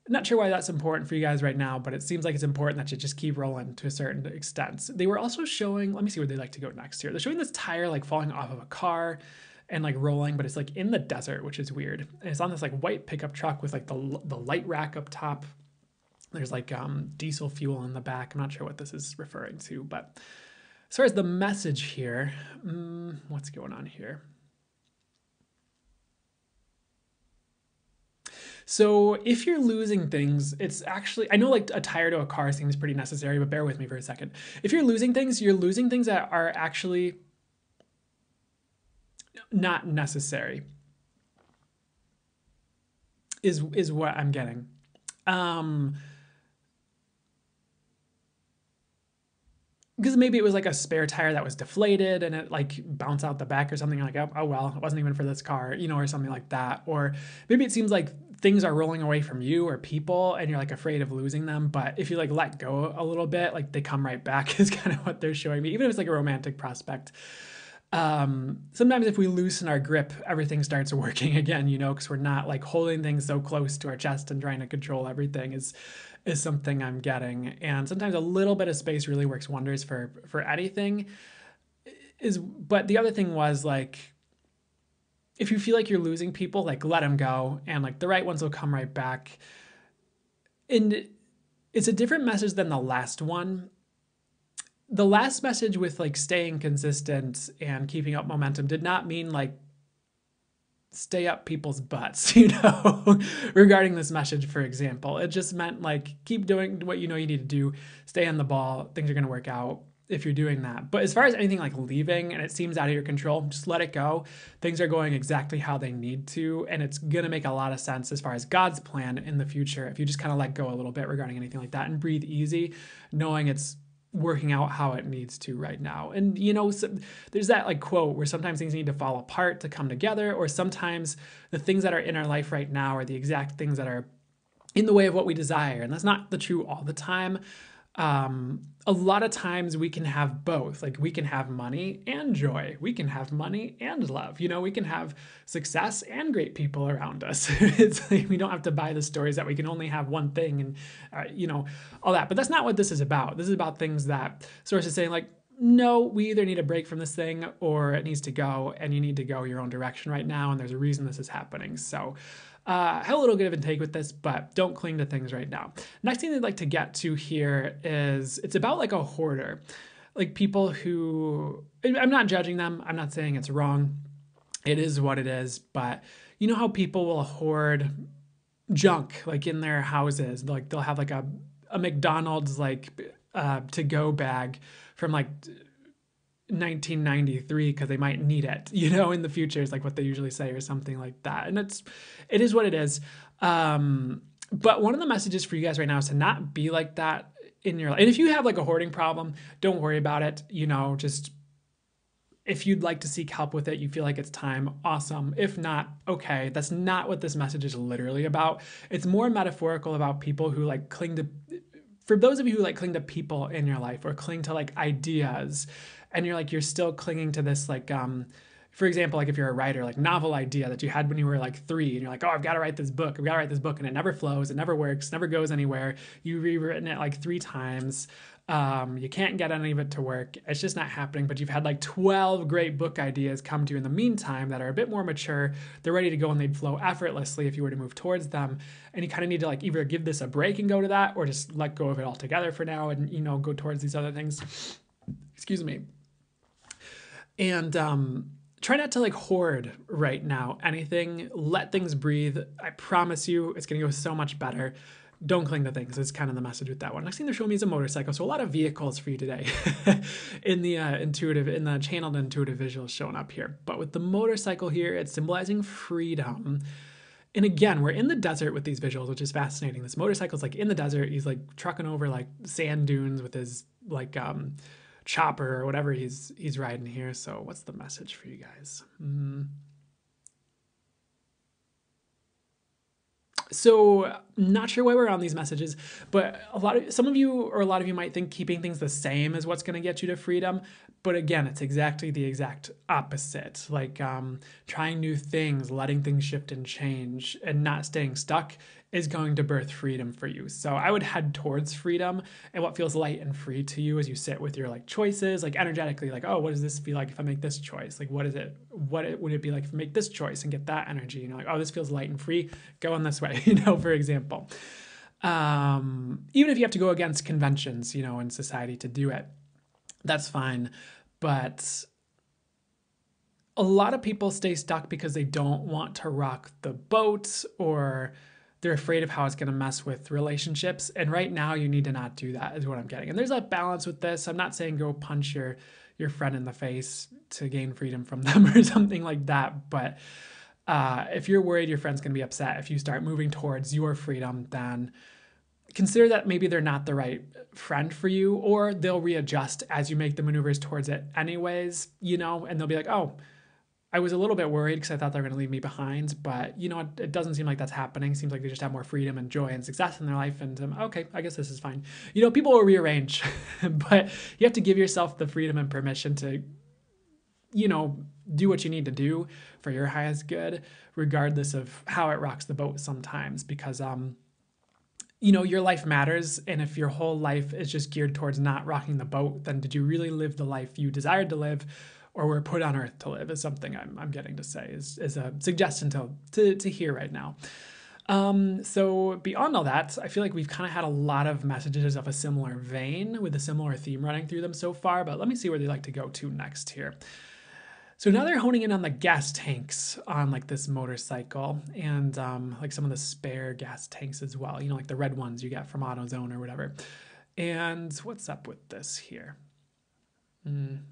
not sure why that's important for you guys right now, but it seems like it's important that you just keep rolling to a certain extent. They were also showing, let me see where they like to go next here. They're showing this tire like falling off of a car and like rolling, but it's like in the desert, which is weird. And it's on this like white pickup truck with like the light rack up top. There's like diesel fuel in the back. I'm not sure what this is referring to, but as far as the message here, what's going on here? So if you're losing things, it's actually, I know like a tire to a car seems pretty necessary, but bear with me for a second. If you're losing things that are actually not necessary, is what I'm getting. Because maybe it was like a spare tire that was deflated and it like bounced out the back or something, like, oh well, it wasn't even for this car, you know, or something like that. Or maybe it seems like things are rolling away from you or people and you're like afraid of losing them. But if you like let go a little bit, like they come right back is kind of what they're showing me, even if it's like a romantic prospect. Sometimes if we loosen our grip, everything starts working again, you know, because we're not like holding things so close to our chest and trying to control everything is something I'm getting. And sometimes a little bit of space really works wonders for anything. But the other thing was like, if you feel like you're losing people, like let them go, and like the right ones will come right back. And it's a different message than the last one. The last message with like staying consistent and keeping up momentum did not mean like stay up people's butts, you know, regarding this message, for example. It just meant like keep doing what you know you need to do, stay on the ball, things are going to work out if you're doing that. But as far as anything like leaving and it seems out of your control, just let it go. Things are going exactly how they need to, and it's going to make a lot of sense as far as God's plan in the future if you just kind of let go a little bit regarding anything like that and breathe easy, knowing it's working out how it needs to right now. And you know, so there's that like quote where sometimes things need to fall apart to come together, or sometimes the things that are in our life right now are the exact things that are in the way of what we desire. And that's not the true all the time. A lot of times we can have both. Like we can have money and joy. We can have money and love. You know, we can have success and great people around us. It's like we don't have to buy the stories that we can only have one thing and, you know, all that. But that's not what this is about. This is about things that Source is saying, like, no, we either need a break from this thing or it needs to go, and you need to go your own direction right now, and there's a reason this is happening. So, have a little give and take with this, but don't cling to things right now. Next thing I'd like to get to here is it's about like a hoarder, like people who, I'm not judging them, I'm not saying it's wrong. It is what it is, but you know how people will hoard junk like in their houses, like they'll have like a McDonald's like to go bag from like 1993 because they might need it, in the future is like what they usually say or something like that. And it is what it is. But one of the messages for you guys right now is to not be like that in your life. And if you have like a hoarding problem, don't worry about it. Just if you'd like to seek help with it, you feel like it's time, awesome. If not, okay. That's not what this message is literally about. It's more metaphorical about people who like cling to, for those of you who like cling to people in your life or cling to like ideas, and you're still clinging to this like, for example, like if you're a writer, like novel idea that you had when you were like 3 and you're like, oh, I've got to write this book. And it never flows. It never works, never goes anywhere. You've rewritten it like 3 times. You can't get any of it to work. It's just not happening, but you've had like 12 great book ideas come to you in the meantime that are a bit more mature. They're ready to go and they'd flow effortlessly if you were to move towards them. And you kind of need to like either give this a break and go to that, or just let go of it altogether for now and, go towards these other things. Excuse me. And, try not to like hoard right now anything. Let things breathe. I promise you it's going to go so much better. Don't cling to things. It's kind of the message with that one. Next thing they're showing me is a motorcycle. So a lot of vehicles for you today in the channeled intuitive visuals showing up here. But with the motorcycle here, it's symbolizing freedom. And again, we're in the desert with these visuals, which is fascinating. This motorcycle's like in the desert. He's like trucking over like sand dunes with his like chopper or whatever he's riding here. So what's the message for you guys? So not sure why we're on these messages, but a lot of you might think keeping things the same is what's going to get you to freedom. But again, it's exactly the exact opposite. Like trying new things, letting things shift and change, and not staying stuck is going to birth freedom for you. So I would head towards freedom and what feels light and free to you as you sit with your like choices, like energetically, like, oh, what does this feel like if I make this choice? Like, what would it be like if I make this choice and get that energy? Like, oh, this feels light and free, go on this way, for example. Even if you have to go against conventions, in society to do it, that's fine. But a lot of people stay stuck because they don't want to rock the boat, or they're afraid of how it's going to mess with relationships. And right now you need to not do that is what I'm getting. And there's a balance with this. I'm not saying go punch your friend in the face to gain freedom from them or something like that. But if you're worried your friend's going to be upset if you start moving towards your freedom, then consider that maybe they're not the right friend for you, or they'll readjust as you make the maneuvers towards it anyways, and they'll be like, oh, I was a little bit worried because I thought they were going to leave me behind, but it doesn't seem like that's happening. It seems like they just have more freedom and joy and success in their life. And okay, I guess this is fine. People will rearrange, but you have to give yourself the freedom and permission to, do what you need to do for your highest good, regardless of how it rocks the boat sometimes, because, your life matters. And if your whole life is just geared towards not rocking the boat, then did you really live the life you desired to live, or were put on earth to live, is something I'm getting to say, is a suggestion to hear right now. So beyond all that, I feel like we've kind of had a lot of messages of a similar vein with a similar theme running through them so far, but let me see where they like to go to next here. So now they're honing in on the gas tanks on like this motorcycle, and like some of the spare gas tanks as well, like the red ones you get from AutoZone or whatever. And what's up with this here? Time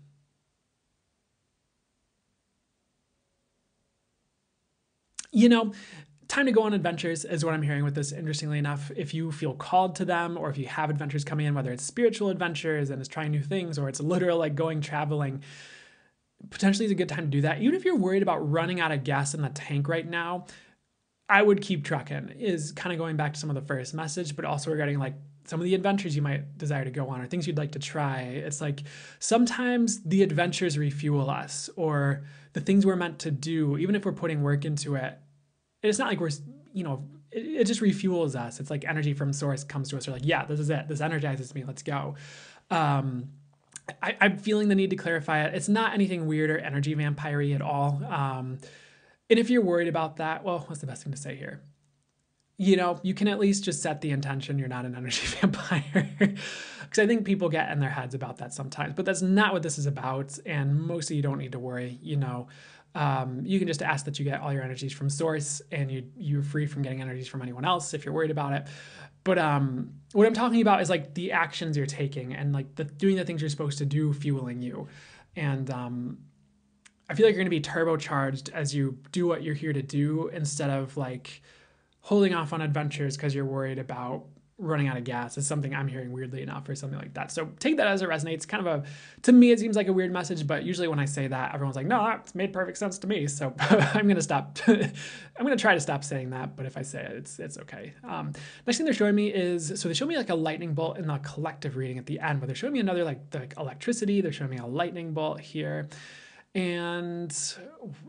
to go on adventures is what I'm hearing with this, interestingly enough. If you feel called to them, or if you have adventures coming in, whether it's spiritual adventures and it's trying new things, or it's literal like going traveling, potentially is a good time to do that. Even if you're worried about running out of gas in the tank right now, I would keep trucking, is kind of going back to some of the first message, but also regarding like some of the adventures you might desire to go on or things you'd like to try. It's like sometimes the adventures refuel us, or the things we're meant to do, even if we're putting work into it. It's not like we're, it just refuels us. It's like energy from source comes to us. We're like, yeah, this is it. This energizes me. Let's go. I'm feeling the need to clarify it. It's not anything weird or energy vampire-y at all. And if you're worried about that, well, what's the best thing to say here? You can at least just set the intention you're not an energy vampire. Because I think people get in their heads about that sometimes, but that's not what this is about. And most of you don't need to worry. You can just ask that you get all your energies from source, and you're free from getting energies from anyone else if you're worried about it. But what I'm talking about is like the actions you're taking and like doing the things you're supposed to do, fueling you. And I feel like you're going to be turbocharged as you do what you're here to do, instead of like holding off on adventures because you're worried about running out of gas is something I'm hearing weirdly enough, or something like that. So take that as it resonates. Kind of to me, it seems like a weird message, but usually when I say that, everyone's like, no, that's made perfect sense to me. So I'm going to stop. I'm going to try to stop saying that, but if I say it, it's okay. Next thing they're showing me is, so they show me like a lightning bolt in the collective reading at the end, but they're showing me another like electricity. They're showing me a lightning bolt here. And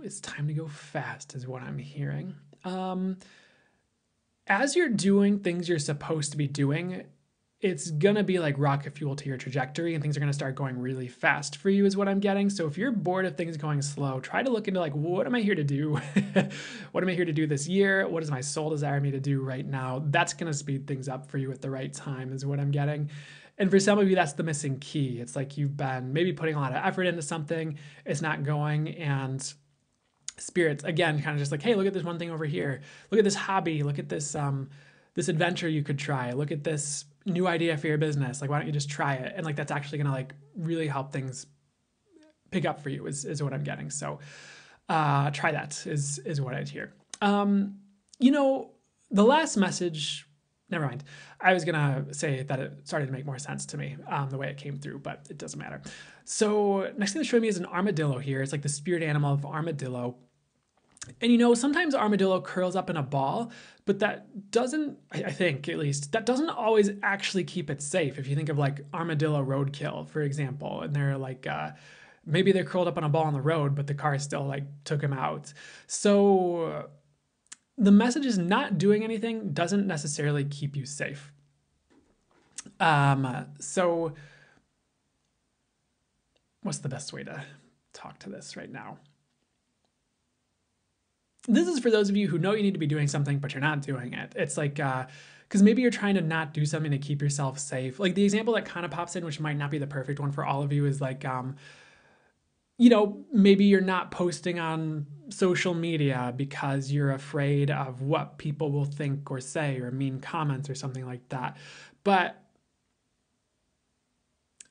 it's time to go fast is what I'm hearing. As you're doing things you're supposed to be doing, it's going to be like rocket fuel to your trajectory, and things are going to start going really fast for you is what I'm getting. So if you're bored of things going slow, try to look into like, what am I here to do? What am I here to do this year? What does my soul desire me to do right now? That's going to speed things up for you at the right time is what I'm getting. And for some of you, that's the missing key. It's like you've been maybe putting a lot of effort into something, it's not going, and spirits again kind of just like, hey, look at this one thing over here, look at this hobby, look at this this adventure you could try, look at this new idea for your business, like why don't you just try it? And like that's actually gonna like really help things pick up for you is what I'm getting. So try that is what I'd hear. The last message, never mind, I was gonna say that it started to make more sense to me the way it came through, but it doesn't matter. So next thing they're showing me is an armadillo here. It's like the spirit animal of armadillo. And sometimes armadillo curls up in a ball, but that doesn't, I think at least, that doesn't always actually keep it safe. If you think of like armadillo roadkill, for example, and they're like, maybe they're curled up on a ball on the road, but the car still like took him out. So the message is not doing anything doesn't necessarily keep you safe. So what's the best way to talk to this right now? This is for those of you who know you need to be doing something, but you're not doing it. It's like, because maybe you're trying to not do something to keep yourself safe. Like the example that kind of pops in, which might not be the perfect one for all of you, is like, maybe you're not posting on social media because you're afraid of what people will think or say, or mean comments or something like that. But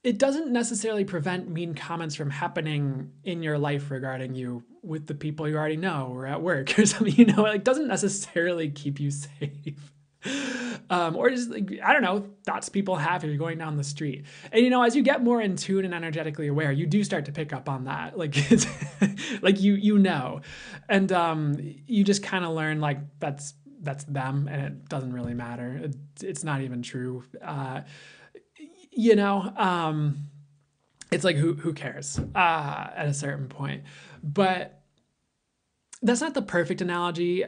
it doesn't necessarily prevent mean comments from happening in your life regarding you with the people you already know or at work or something, it doesn't necessarily keep you safe. Or just like, I don't know, thoughts people have if you're going down the street. And as you get more in tune and energetically aware, you do start to pick up on that. Like it's like and you just kind of learn like that's them and it doesn't really matter. It's not even true. It's like who cares at a certain point. But that's not the perfect analogy.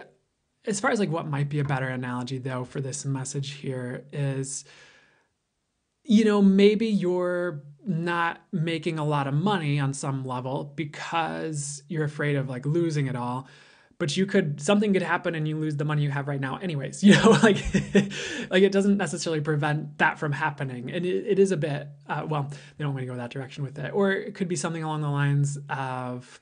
As far as like what might be a better analogy though for this message here is, maybe you're not making a lot of money on some level because you're afraid of like losing it all. But something could happen and you lose the money you have right now anyways, like it doesn't necessarily prevent that from happening. And it is a bit, they don't want to go that direction with it. Or it could be something along the lines of,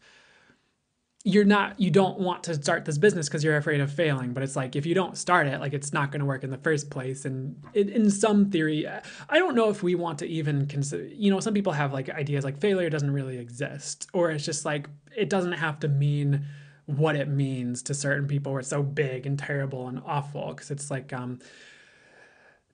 you don't want to start this business because you're afraid of failing, but it's like, if you don't start it, like it's not going to work in the first place. And in some theory, I don't know if we want to even consider, some people have like ideas like failure doesn't really exist, or it's just like, it doesn't have to mean what it means to certain people where it's so big and terrible and awful. Because it's like,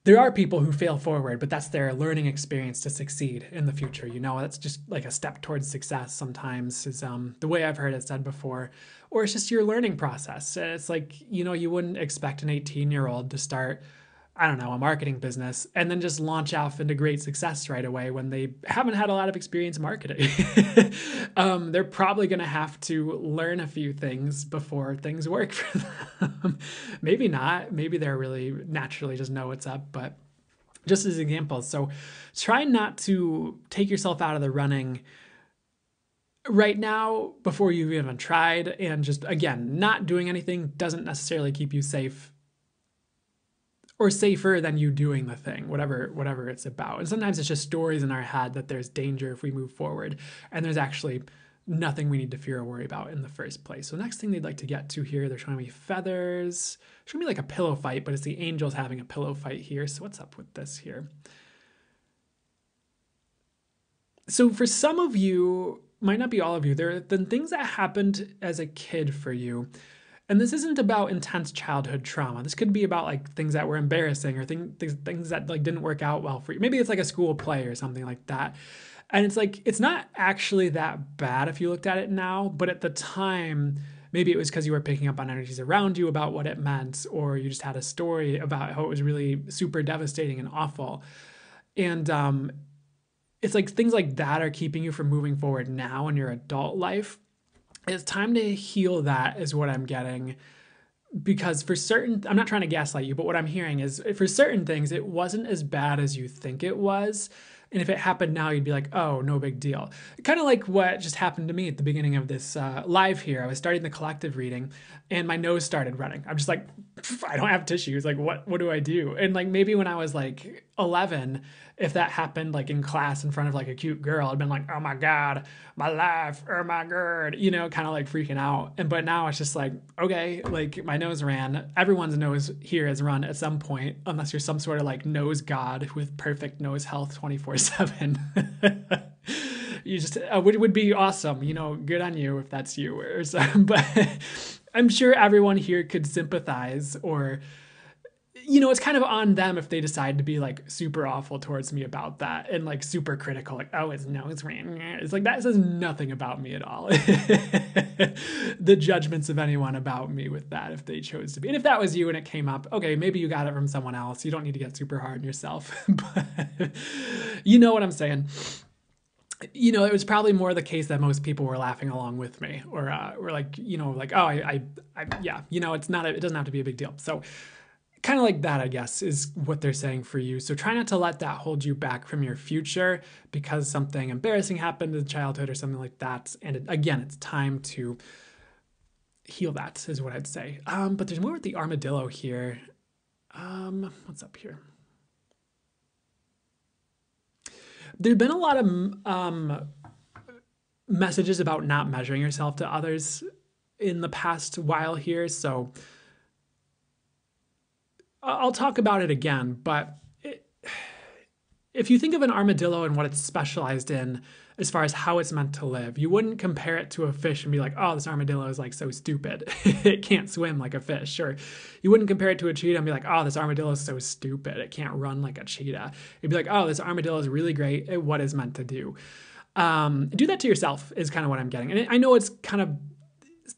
there are people who fail forward, but that's their learning experience to succeed in the future. That's just like a step towards success sometimes is the way I've heard it said before. Or it's just your learning process. It's like, you wouldn't expect an 18-year-old to start, I don't know, a marketing business and then just launch off into great success right away when they haven't had a lot of experience marketing. They're probably going to have to learn a few things before things work for them. Maybe not. Maybe they're really naturally just know what's up. But just as examples. So try not to take yourself out of the running right now before you've even tried. And just, again, not doing anything doesn't necessarily keep you safe or safer than you doing the thing, whatever it's about. And sometimes it's just stories in our head that there's danger if we move forward, and there's actually nothing we need to fear or worry about in the first place. So next thing they'd like to get to here, they're showing me feathers, showing me like a pillow fight, but it's the angels having a pillow fight here. So what's up with this here? So for some of you, might not be all of you, there have been things that happened as a kid for you. And this isn't about intense childhood trauma. This could be about like things that were embarrassing or things that like didn't work out well for you. Maybe it's like a school play or something like that. And it's like, it's not actually that bad if you looked at it now, but at the time, maybe it was because you were picking up on energies around you about what it meant, or you just had a story about how it was really super devastating and awful. And it's like things like that are keeping you from moving forward now in your adult life. It's time to heal that, is what I'm getting. Because for certain, I'm not trying to gaslight you, but what I'm hearing is for certain things, it wasn't as bad as you think it was. And if it happened now, you'd be like, oh, no big deal. Kind of like what just happened to me at the beginning of this live here. I was starting the collective reading and my nose started running. I'm just like, I don't have tissues. Like, what do I do? And like, maybe when I was like 11, if that happened like in class in front of like a cute girl, I'd been like, oh my God, my life, oh my God, you know, kind of like freaking out. But now it's just like, okay, like my nose ran. Everyone's nose here has run at some point, unless you're some sort of like nose god with perfect nose health 24/7. You just would be awesome, you know, good on you if that's you. Or some, but I'm sure everyone here could sympathize, or you know, it's kind of on them if they decide to be like super awful towards me about that and like super critical, like, oh, his nose ran. It's like, that says nothing about me at all. The judgments of anyone about me with that, if they chose to be. And if that was you and it came up, okay, maybe you got it from someone else. You don't need to get super hard on yourself. But you know what I'm saying? You know, it was probably more the case that most people were laughing along with me, or were like, you know, like, oh, yeah, you know, it's not, it doesn't have to be a big deal. So kind of like that, I guess, is what they're saying for you. So try not to let that hold you back from your future because something embarrassing happened in childhood or something like that. And again, it's time to heal that, is what I'd say. But there's more with the armadillo here. What's up here? There've been a lot of messages about not measuring yourself to others in the past while here. So I'll talk about it again, but if you think of an armadillo and what it's specialized in as far as how it's meant to live, you wouldn't compare it to a fish and be like, oh, this armadillo is like so stupid. It can't swim like a fish. Or you wouldn't compare it to a cheetah and be like, oh, this armadillo is so stupid. It can't run like a cheetah. You'd be like, oh, this armadillo is really great at what it's meant to do. Do that to yourself is kind of what I'm getting. And I know it's kind of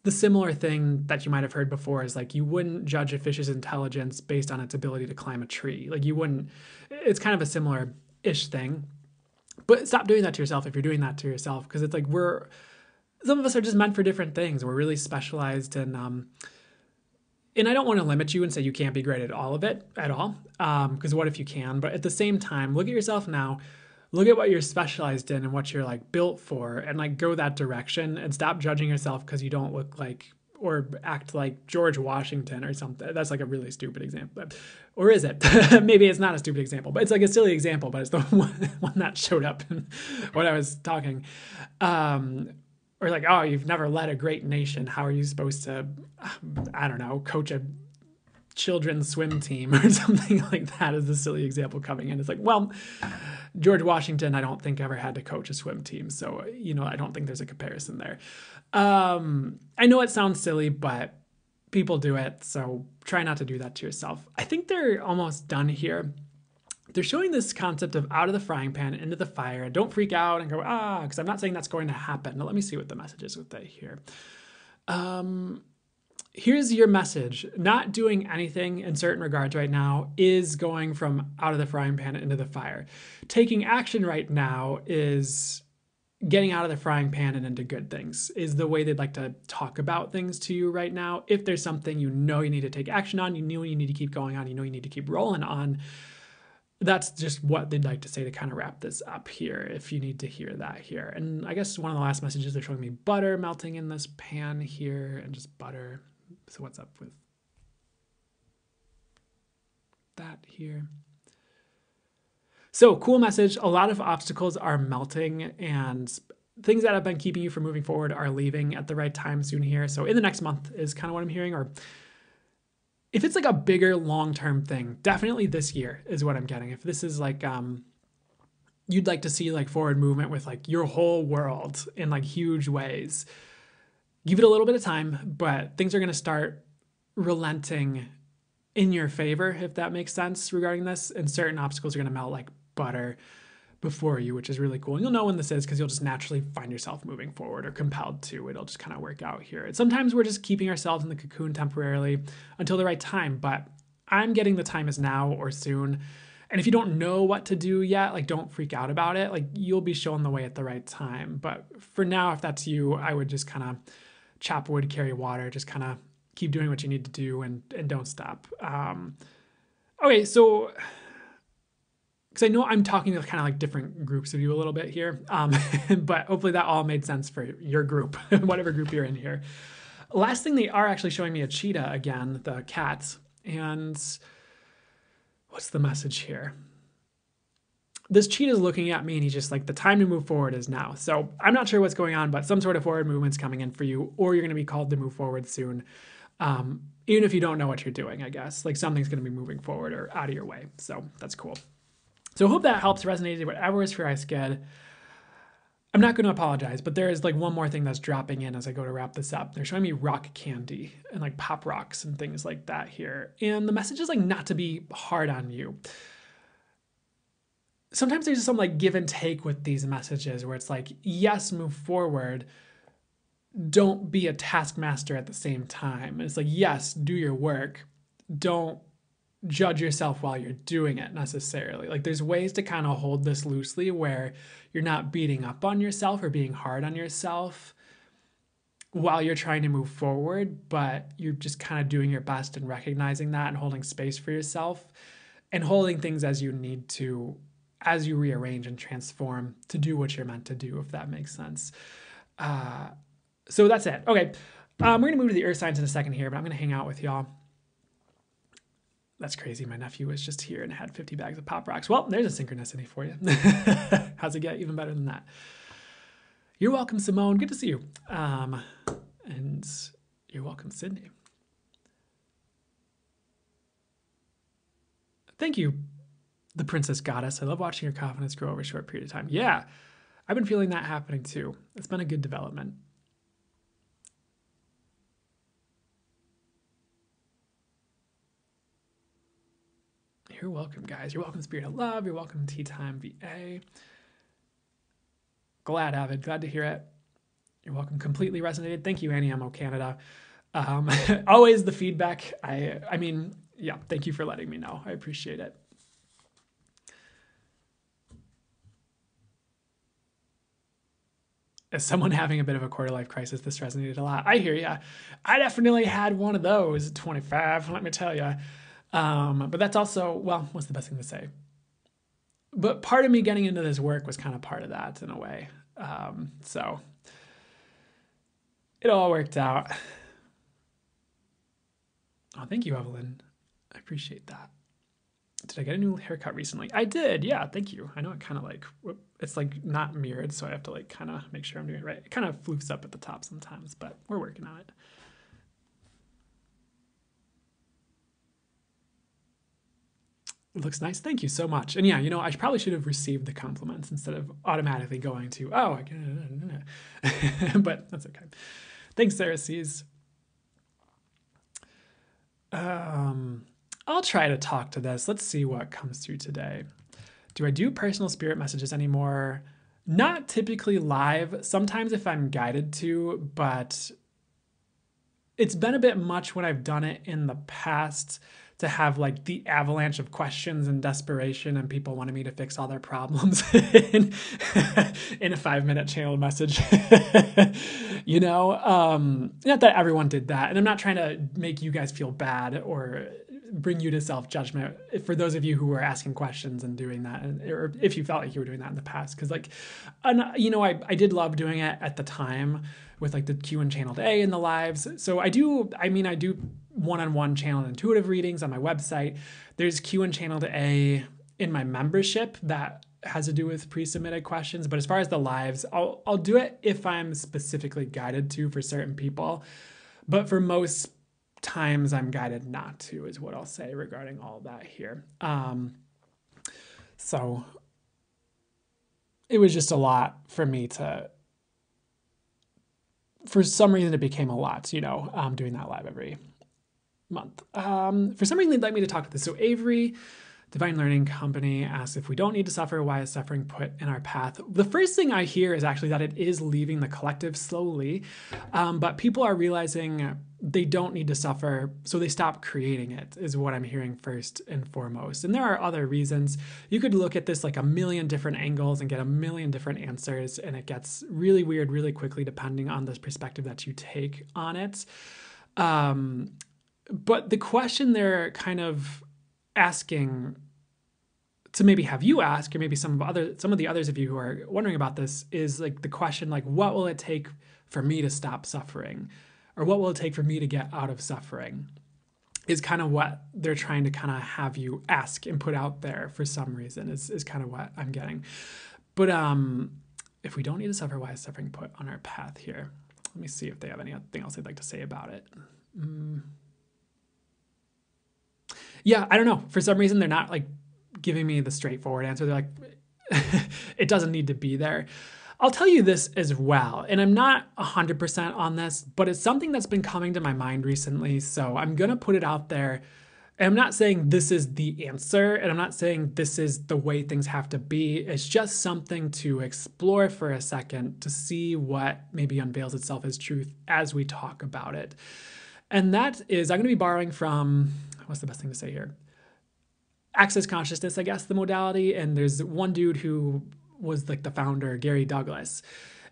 the similar thing that you might have heard before is like, you wouldn't judge a fish's intelligence based on its ability to climb a tree. Like you wouldn't, it's kind of a similar-ish thing, but stop doing that to yourself if you're doing that to yourself. Cause it's like, some of us are just meant for different things. We're really specialized in, and I don't want to limit you and say you can't be great at all of it at all. Cause what if you can, but at the same time, look at yourself now. Look at what you're specialized in and what you're like built for, and like go that direction, and stop judging yourself because you don't look like or act like George Washington or something. That's like a really stupid example. Or is it? Maybe it's not a stupid example, but it's like a silly example, but it's the one that showed up when I was talking. Or like, oh, you've never led a great nation. How are you supposed to, I don't know, coach a children's swim team or something like that, is the silly example coming in. It's like, well, George Washington, I don't think ever had to coach a swim team. So, you know, I don't think there's a comparison there. I know it sounds silly, but people do it. So try not to do that to yourself. I think they're almost done here. They're showing this concept of out of the frying pan into the fire. Don't freak out and go, because I'm not saying that's going to happen. Now, let me see what the message is with that here. Here's your message. Not doing anything in certain regards right now is going from out of the frying pan into the fire. Taking action right now is getting out of the frying pan and into good things, is the way they'd like to talk about things to you right now. If there's something you know you need to take action on, you know you need to keep going on, you know you need to keep rolling on, that's just what they'd like to say to kind of wrap this up here, if you need to hear that here. And I guess one of the last messages, they're showing me butter melting in this pan here, and just butter. So what's up with that here? So cool message. A lot of obstacles are melting, and things that have been keeping you from moving forward are leaving at the right time soon here. So in the next month is kind of what I'm hearing. Or if it's like a bigger long-term thing, definitely this year is what I'm getting. If this is like, you'd like to see like forward movement with like your whole world in like huge ways, give it a little bit of time, but things are going to start relenting in your favor, if that makes sense regarding this. And certain obstacles are going to melt like butter before you, which is really cool. And you'll know when this is because you'll just naturally find yourself moving forward, or compelled to. It'll just kind of work out here. And sometimes we're just keeping ourselves in the cocoon temporarily until the right time, but I'm getting the time is now or soon. And if you don't know what to do yet, like don't freak out about it. Like you'll be shown the way at the right time. But for now, if that's you, I would just kind of chop wood, carry water, just kind of keep doing what you need to do, and don't stop. Okay, so because I know I'm talking to kind of like different groups of you a little bit here, but hopefully that all made sense for your group, whatever group you're in here. Last thing, they are actually showing me a cheetah again, the cat. And what's the message here? This cheetah is looking at me, and he's just like, the time to move forward is now. So I'm not sure what's going on, but some sort of forward movement's coming in for you, or you're going to be called to move forward soon. Even if you don't know what you're doing, I guess, like something's going to be moving forward or out of your way. So that's cool. So I hope that helps, resonated, whatever is for your skid. I'm not going to apologize, but there is like one more thing that's dropping in as I go to wrap this up. They're showing me rock candy and like pop rocks and things like that here. And the message is like not to be hard on you. Sometimes there's some like give and take with these messages where it's like, yes, move forward. Don't be a taskmaster at the same time. And it's like, yes, do your work. Don't judge yourself while you're doing it necessarily. Like there's ways to kind of hold this loosely where you're not beating up on yourself or being hard on yourself while you're trying to move forward, but you're just kind of doing your best and recognizing that and holding space for yourself and holding things as you need to, as you rearrange and transform to do what you're meant to do, if that makes sense. So that's it. Okay. We're going to move to the earth signs in a second here, but I'm going to hang out with y'all. That's crazy. My nephew was just here and had 50 bags of Pop Rocks. Well, there's a synchronicity for you. How's it get even better than that? You're welcome, Simone. Good to see you. And you're welcome, Sydney. Thank you, the Princess Goddess. I love watching your confidence grow over a short period of time. Yeah, I've been feeling that happening too. It's been a good development. You're welcome, guys. You're welcome, Spirit of Love. You're welcome, Tea Time VA. Glad, Avid. Glad to hear it. You're welcome. Completely resonated. Thank you, Annie Mo Canada. Always the feedback. I mean, yeah, thank you for letting me know. I appreciate it. As someone having a bit of a quarter life crisis, this resonated a lot. I hear ya. I definitely had one of those at 25, let me tell you. But that's also, well, what's the best thing to say? But part of me getting into this work was kind of part of that in a way. So it all worked out. Oh, thank you, Evelyn. I appreciate that. Did I get a new haircut recently? I did. Yeah, thank you. I know it kind of like, it's like not mirrored, so I have to like kind of make sure I'm doing it right. It kind of floofs up at the top sometimes, but we're working on it. It looks nice. Thank you so much. And yeah, you know, I probably should have received the compliments instead of automatically going to, oh, I can, but that's okay. Thanks, Sarah C's. I'll try to talk to this. Let's see what comes through today. Do I do personal spirit messages anymore? Not typically live. Sometimes if I'm guided to, but it's been a bit much when I've done it in the past to have like the avalanche of questions and desperation and people wanting me to fix all their problems in a 5-minute channel message. You know, not that everyone did that. And I'm not trying to make you guys feel bad or bring you to self-judgment for those of you who were asking questions and doing that, or if you felt like you were doing that in the past. Because like, I did love doing it at the time with like the Q and Channeled A in the lives. So I do one-on-one channeled intuitive readings on my website. There's Q and Channeled A in my membership that has to do with pre-submitted questions. But as far as the lives, I'll do it if I'm specifically guided to for certain people. But for most times I'm guided not to, is what I'll say regarding all of that here. So it was just a lot for me for some reason it became a lot, doing that live every month. For some reason they'd like me to talk about this. So Avery, Divine Learning Company, asks if we don't need to suffer, why is suffering put in our path? The first thing I hear is actually that it is leaving the collective slowly, but people are realizing they don't need to suffer, so they stop creating it, is what I'm hearing first and foremost. And there are other reasons. You could look at this like a million different angles and get a million different answers, and it gets really weird really quickly depending on the perspective that you take on it. But the question they're kind of asking to maybe have you ask, or maybe some of the others of you who are wondering about this, is like the question, like, what will it take for me to stop suffering? Or what will it take for me to get out of suffering? Is kind of what they're trying to kind of have you ask and put out there for some reason, is kind of what I'm getting. But if we don't need to suffer, why is suffering put on our path here? Let me see if they have anything else they'd like to say about it. Yeah, I don't know. For some reason, they're not like giving me the straightforward answer. They're like, it doesn't need to be there. I'll tell you this as well, and I'm not 100% on this, but it's something that's been coming to my mind recently, so I'm going to put it out there. And I'm not saying this is the answer, and I'm not saying this is the way things have to be. It's just something to explore for a second to see what maybe unveils itself as truth as we talk about it. And that is, I'm going to be borrowing from, what's the best thing to say here? Access consciousness, I guess, the modality. And there's one dude who was like the founder, Gary Douglas.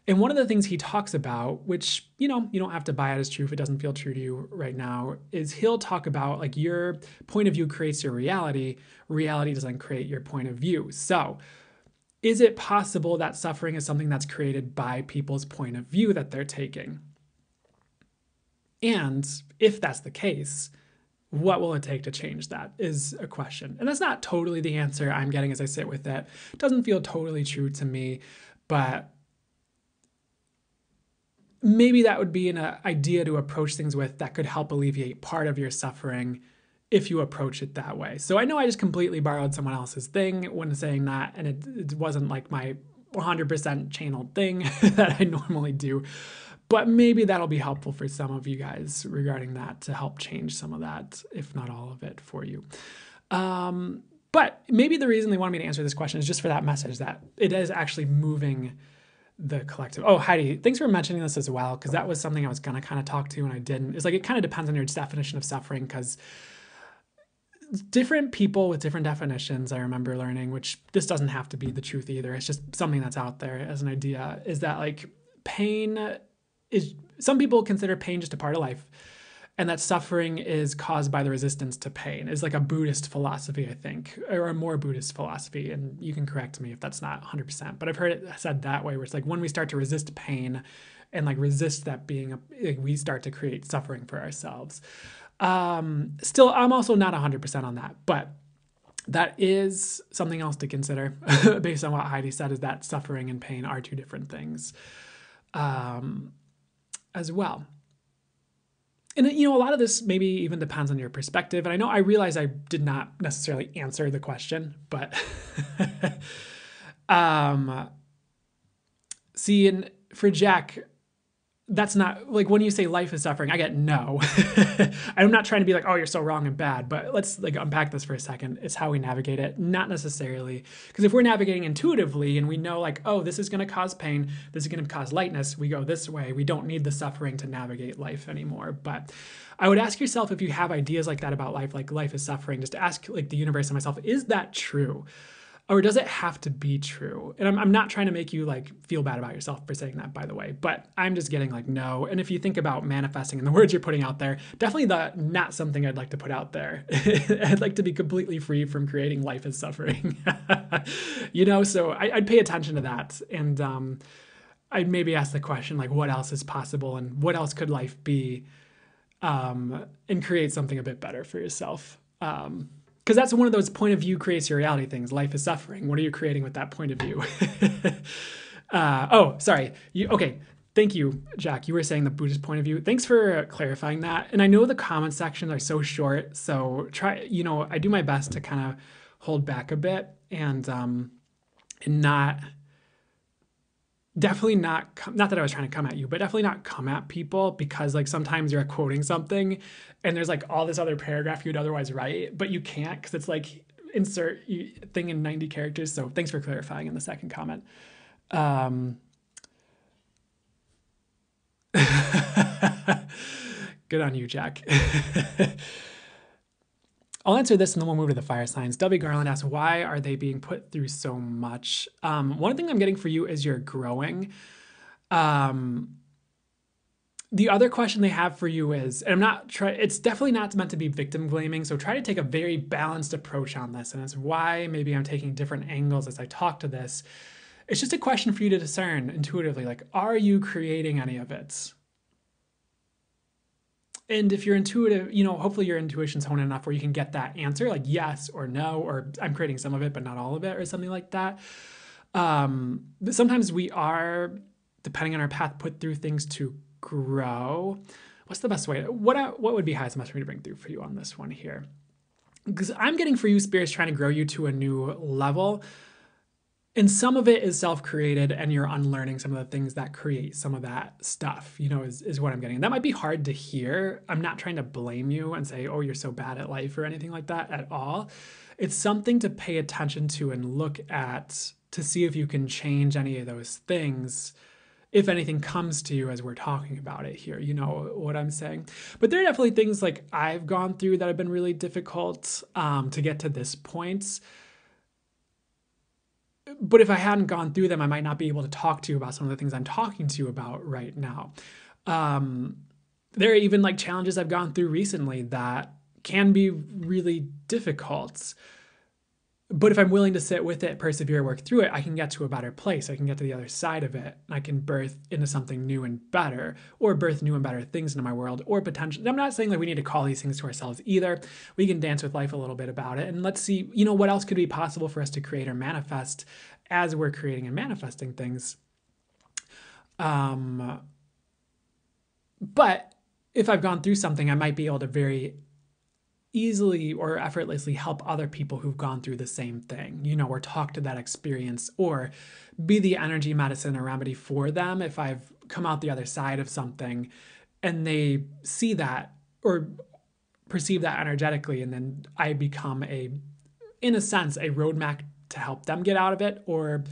And one of the things he talks about, which, you don't have to buy it as true if it doesn't feel true to you right now, is he'll talk about like your point of view creates your reality. Reality doesn't create your point of view. So is it possible that suffering is something that's created by people's point of view that they're taking? And if that's the case, what will it take to change that is a question. And that's not totally the answer I'm getting as I sit with it. It doesn't feel totally true to me, but maybe that would be an idea to approach things with that could help alleviate part of your suffering if you approach it that way. So I know I just completely borrowed someone else's thing when saying that, and it wasn't like my 100% channeled thing that I normally do. But maybe that'll be helpful for some of you guys regarding that to help change some of that, if not all of it for you. But maybe the reason they wanted me to answer this question is just for that message that it is actually moving the collective. Oh, Heidi, thanks for mentioning this as well, because that was something I was going to kind of talk to and I didn't. It's like it kind of depends on your definition of suffering, because different people with different definitions, I remember learning, which this doesn't have to be the truth either. It's just something that's out there as an idea, is that like pain is, some people consider pain just a part of life, and that suffering is caused by the resistance to pain, is like a Buddhist philosophy, I think, or a more Buddhist philosophy. And you can correct me if that's not 100%, but I've heard it said that way, where it's like when we start to resist pain and like resist that being, we start to create suffering for ourselves. Still, I'm also not 100% on that, but that is something else to consider based on what Heidi said, is that suffering and pain are two different things. As well. And, a lot of this maybe even depends on your perspective. And I realize I did not necessarily answer the question, but see, and for Jack, that's not, like when you say life is suffering, I get no. I'm not trying to be like, oh, you're so wrong and bad, but let's like unpack this for a second. It's how we navigate it, not necessarily. Because if we're navigating intuitively and we know like, oh, this is going to cause pain, this is going to cause lightness, we go this way. We don't need the suffering to navigate life anymore. But I would ask yourself, if you have ideas like that about life, like life is suffering, just ask like the universe and myself, is that true? Or does it have to be true? And I'm not trying to make you like feel bad about yourself for saying that, by the way, but I'm just getting like, no. And if you think about manifesting and the words you're putting out there, definitely not something I'd like to put out there. I'd like to be completely free from creating life as suffering. So I'd pay attention to that. And I'd maybe ask the question, like, what else is possible and what else could life be, and create something a bit better for yourself. Because that's one of those point of view creates your reality things. Life is suffering. What are you creating with that point of view? Oh, sorry. Okay. Thank you, Jack. You were saying the Buddhist point of view. Thanks for clarifying that. And I know the comment sections are so short, so I do my best to kind of hold back a bit and not, definitely not that I was trying to come at you, but definitely not come at people, because like sometimes you're quoting something and there's like all this other paragraph you'd otherwise write, but you can't because it's like insert thing in 90 characters. So thanks for clarifying in the second comment. Good on you, Jack. I'll answer this and then we'll move to the fire signs. W. Garland asks, why are they being put through so much? One thing I'm getting for you is you're growing. The other question they have for you is, and it's definitely not meant to be victim blaming, so try to take a very balanced approach on this, and it's why maybe I'm taking different angles as I talk to this. It's just a question for you to discern intuitively, like, are you creating any of it? And if you're intuitive, hopefully your intuition's honed enough where you can get that answer, like yes or no, or I'm creating some of it, but not all of it, or something like that. But sometimes we are, depending on our path, put through things to grow. What's the best way? What would be highest message for me to bring through for you on this one here? Because I'm getting for you, Spirit's trying to grow you to a new level. And some of it is self-created, and you're unlearning some of the things that create some of that stuff, is what I'm getting. And that might be hard to hear. I'm not trying to blame you and say, oh, you're so bad at life or anything like that at all. It's something to pay attention to and look at to see if you can change any of those things, if anything comes to you as we're talking about it here, you know what I'm saying? But there are definitely things like I've gone through that have been really difficult to get to this point. But if I hadn't gone through them, I might not be able to talk to you about some of the things I'm talking to you about right now. There are even like challenges I've gone through recently that can be really difficult. But if I'm willing to sit with it, persevere, work through it, I can get to a better place. I can get to the other side of it. I can birth into something new and better, or birth new and better things into my world, or potentially, I'm not saying that we need to call these things to ourselves either. We can dance with life a little bit about it. And let's see, what else could be possible for us to create or manifest as we're creating and manifesting things. But if I've gone through something, I might be able to very easily or effortlessly help other people who've gone through the same thing, or talk to that experience, or be the energy medicine or remedy for them if I've come out the other side of something and they see that or perceive that energetically, and then I become in a sense, a roadmap to help them get out of it, or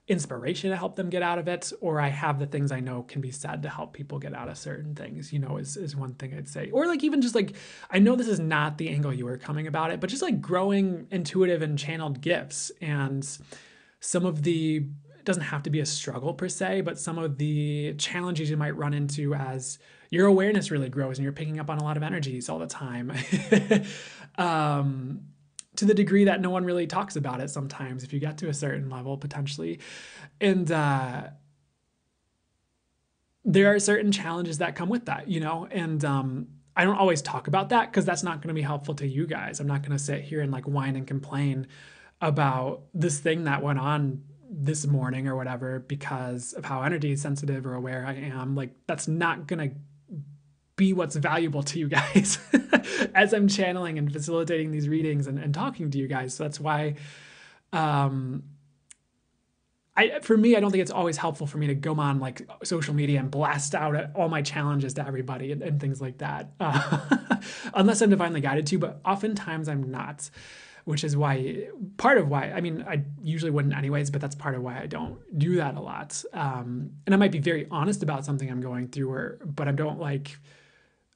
inspiration to help them get out of it, or I have the things I know can be said to help people get out of certain things, is one thing I'd say. Or like even just like, I know this is not the angle you were coming about it, but just like growing intuitive and channeled gifts, and some of it doesn't have to be a struggle per se, but some of the challenges you might run into as your awareness really grows and you're picking up on a lot of energies all the time. To the degree that no one really talks about it sometimes if you get to a certain level potentially. And there are certain challenges that come with that, and I don't always talk about that because that's not going to be helpful to you guys. I'm not going to sit here and like whine and complain about this thing that went on this morning or whatever because of how energy sensitive or aware I am. Like that's not going to be what's valuable to you guys as I'm channeling and facilitating these readings and talking to you guys. So that's why for me, I don't think it's always helpful for me to go on like social media and blast out all my challenges to everybody and things like that, unless I'm divinely guided to, but oftentimes I'm not, which is part of why, I mean, I usually wouldn't anyways, but that's part of why I don't do that a lot. And I might be very honest about something I'm going through, but I don't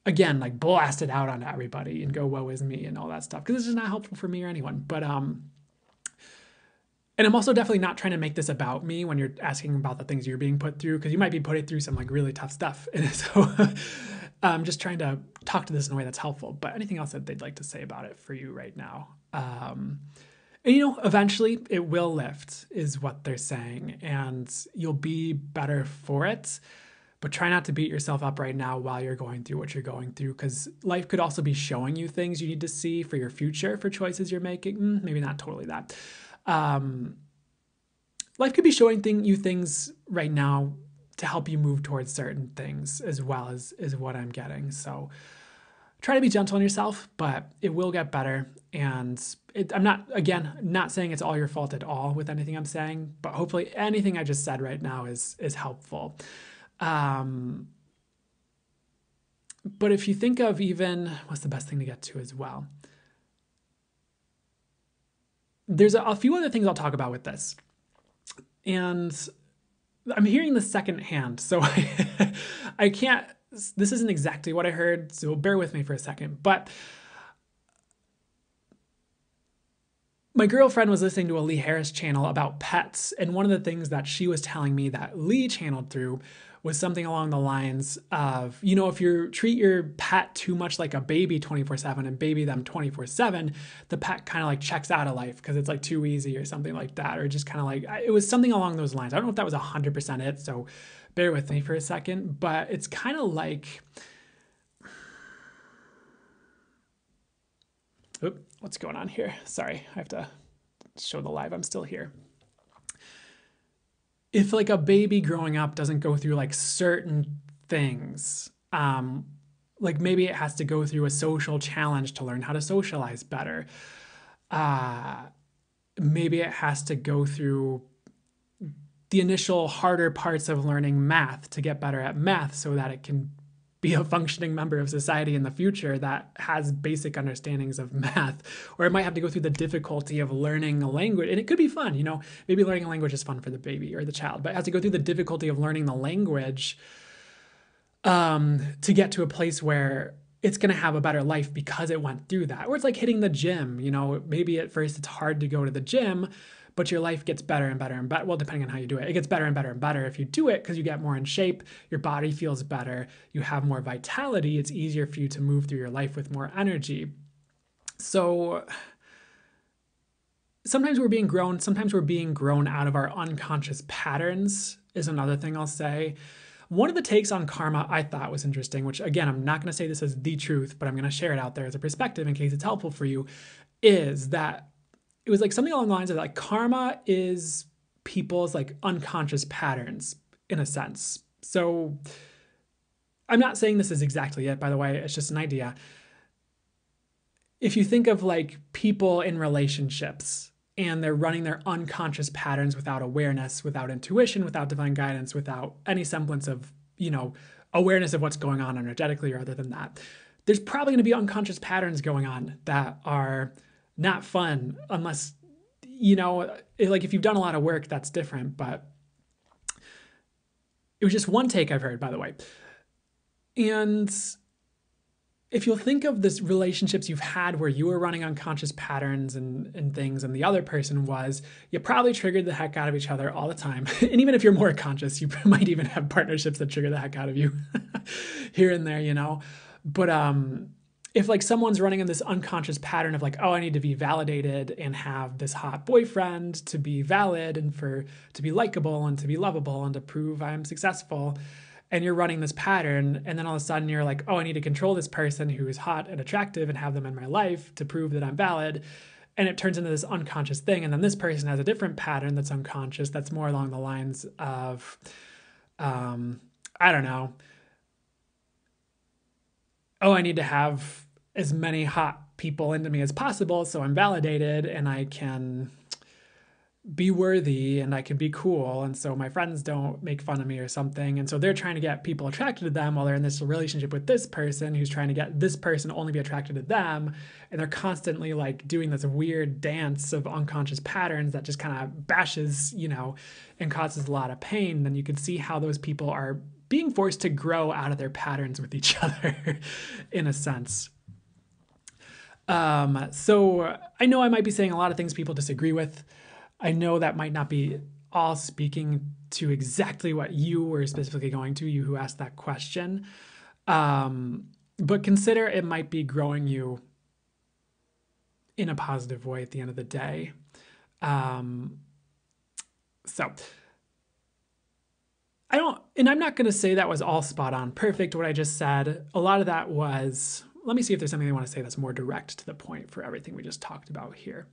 again, blast it out onto everybody and go, woe is me and all that stuff. Because it's just not helpful for me or anyone. But And I'm also definitely not trying to make this about me when you're asking about the things you're being put through, because you might be putting through some like really tough stuff. And so I'm just trying to talk to this in a way that's helpful. But anything else that they'd like to say about it for you right now? And eventually it will lift, is what they're saying, and you'll be better for it. But try not to beat yourself up right now while you're going through what you're going through, because life could also be showing you things you need to see for your future, for choices you're making. Maybe not totally that. Life could be showing you things right now to help you move towards certain things, as well as is what I'm getting. So try to be gentle on yourself, but it will get better. And I'm not saying it's all your fault at all with anything I'm saying, but hopefully anything I just said right now is helpful. But if you think of even, what's the best thing to get to as well? There's a few other things I'll talk about with this. And I'm hearing this secondhand, so I can't, this isn't exactly what I heard, so bear with me for a second. But my girlfriend was listening to a Lee Harris channel about pets, and one of the things that she was telling me that Lee channeled through was something along the lines of, if you treat your pet too much like a baby 24/7 and baby them 24/7, the pet kind of like checks out of life because it's like too easy or something like that, or just kind of like, it was something along those lines. I don't know if that was 100% it, so bear with me for a second, but it's kind of like, what's going on here? Sorry, I have to show the live. I'm still here. If like a baby growing up doesn't go through like certain things, like maybe it has to go through a social challenge to learn how to socialize better. Maybe it has to go through the initial harder parts of learning math to get better at math so that it can be a functioning member of society in the future that has basic understandings of math. Or it might have to go through the difficulty of learning a language. And it could be fun, maybe learning a language is fun for the baby or the child, but it has to go through the difficulty of learning the language to get to a place where it's going to have a better life because it went through that. Or it's like hitting the gym, maybe at first it's hard to go to the gym, but your life gets better and better and better. Well, depending on how you do it, it gets better and better and better if you do it, because you get more in shape, your body feels better, you have more vitality, it's easier for you to move through your life with more energy. So sometimes we're being grown out of our unconscious patterns is another thing I'll say. One of the takes on karma I thought was interesting, which again, I'm not going to say this as the truth, but I'm going to share it out there as a perspective in case it's helpful for you, is that it was like something along the lines of like karma is people's like unconscious patterns in a sense. So I'm not saying this is exactly it, by the way, it's just an idea. If you think of like people in relationships and they're running their unconscious patterns without awareness, without intuition, without divine guidance, without any semblance of, awareness of what's going on energetically or other than that, there's probably going to be unconscious patterns going on that are not fun unless, like if you've done a lot of work, that's different. But it was just one take I've heard, by the way. And if you'll think of this relationships you've had where you were running unconscious patterns and things, and the other person was, you probably triggered the heck out of each other all the time. And even if you're more conscious, you might even have partnerships that trigger the heck out of you here and there, But if like someone's running in this unconscious pattern of like, oh, I need to be validated and have this hot boyfriend to be valid and to be likable and to be lovable and to prove I'm successful, and you're running this pattern, and then all of a sudden you're like, oh, I need to control this person who is hot and attractive and have them in my life to prove that I'm valid. And it turns into this unconscious thing. And then this person has a different pattern that's unconscious, that's more along the lines of, I don't know, oh, I need to have as many hot people into me as possible so I'm validated and I can be worthy and I can be cool, and so my friends don't make fun of me or something. And so they're trying to get people attracted to them while they're in this relationship with this person who's trying to get this person only be attracted to them. And they're constantly like doing this weird dance of unconscious patterns that just kind of bashes, and causes a lot of pain. Then you can see how those people are being forced to grow out of their patterns with each other in a sense. So I know I might be saying a lot of things people disagree with. I know that might not be all speaking to exactly what you were specifically going to, you who asked that question. But consider it might be growing you in a positive way at the end of the day. Um, so and I'm not going to say that was all spot on perfect, what I just said. A lot of that was, let me see if there's something I want to say that's more direct to the point for everything we just talked about here.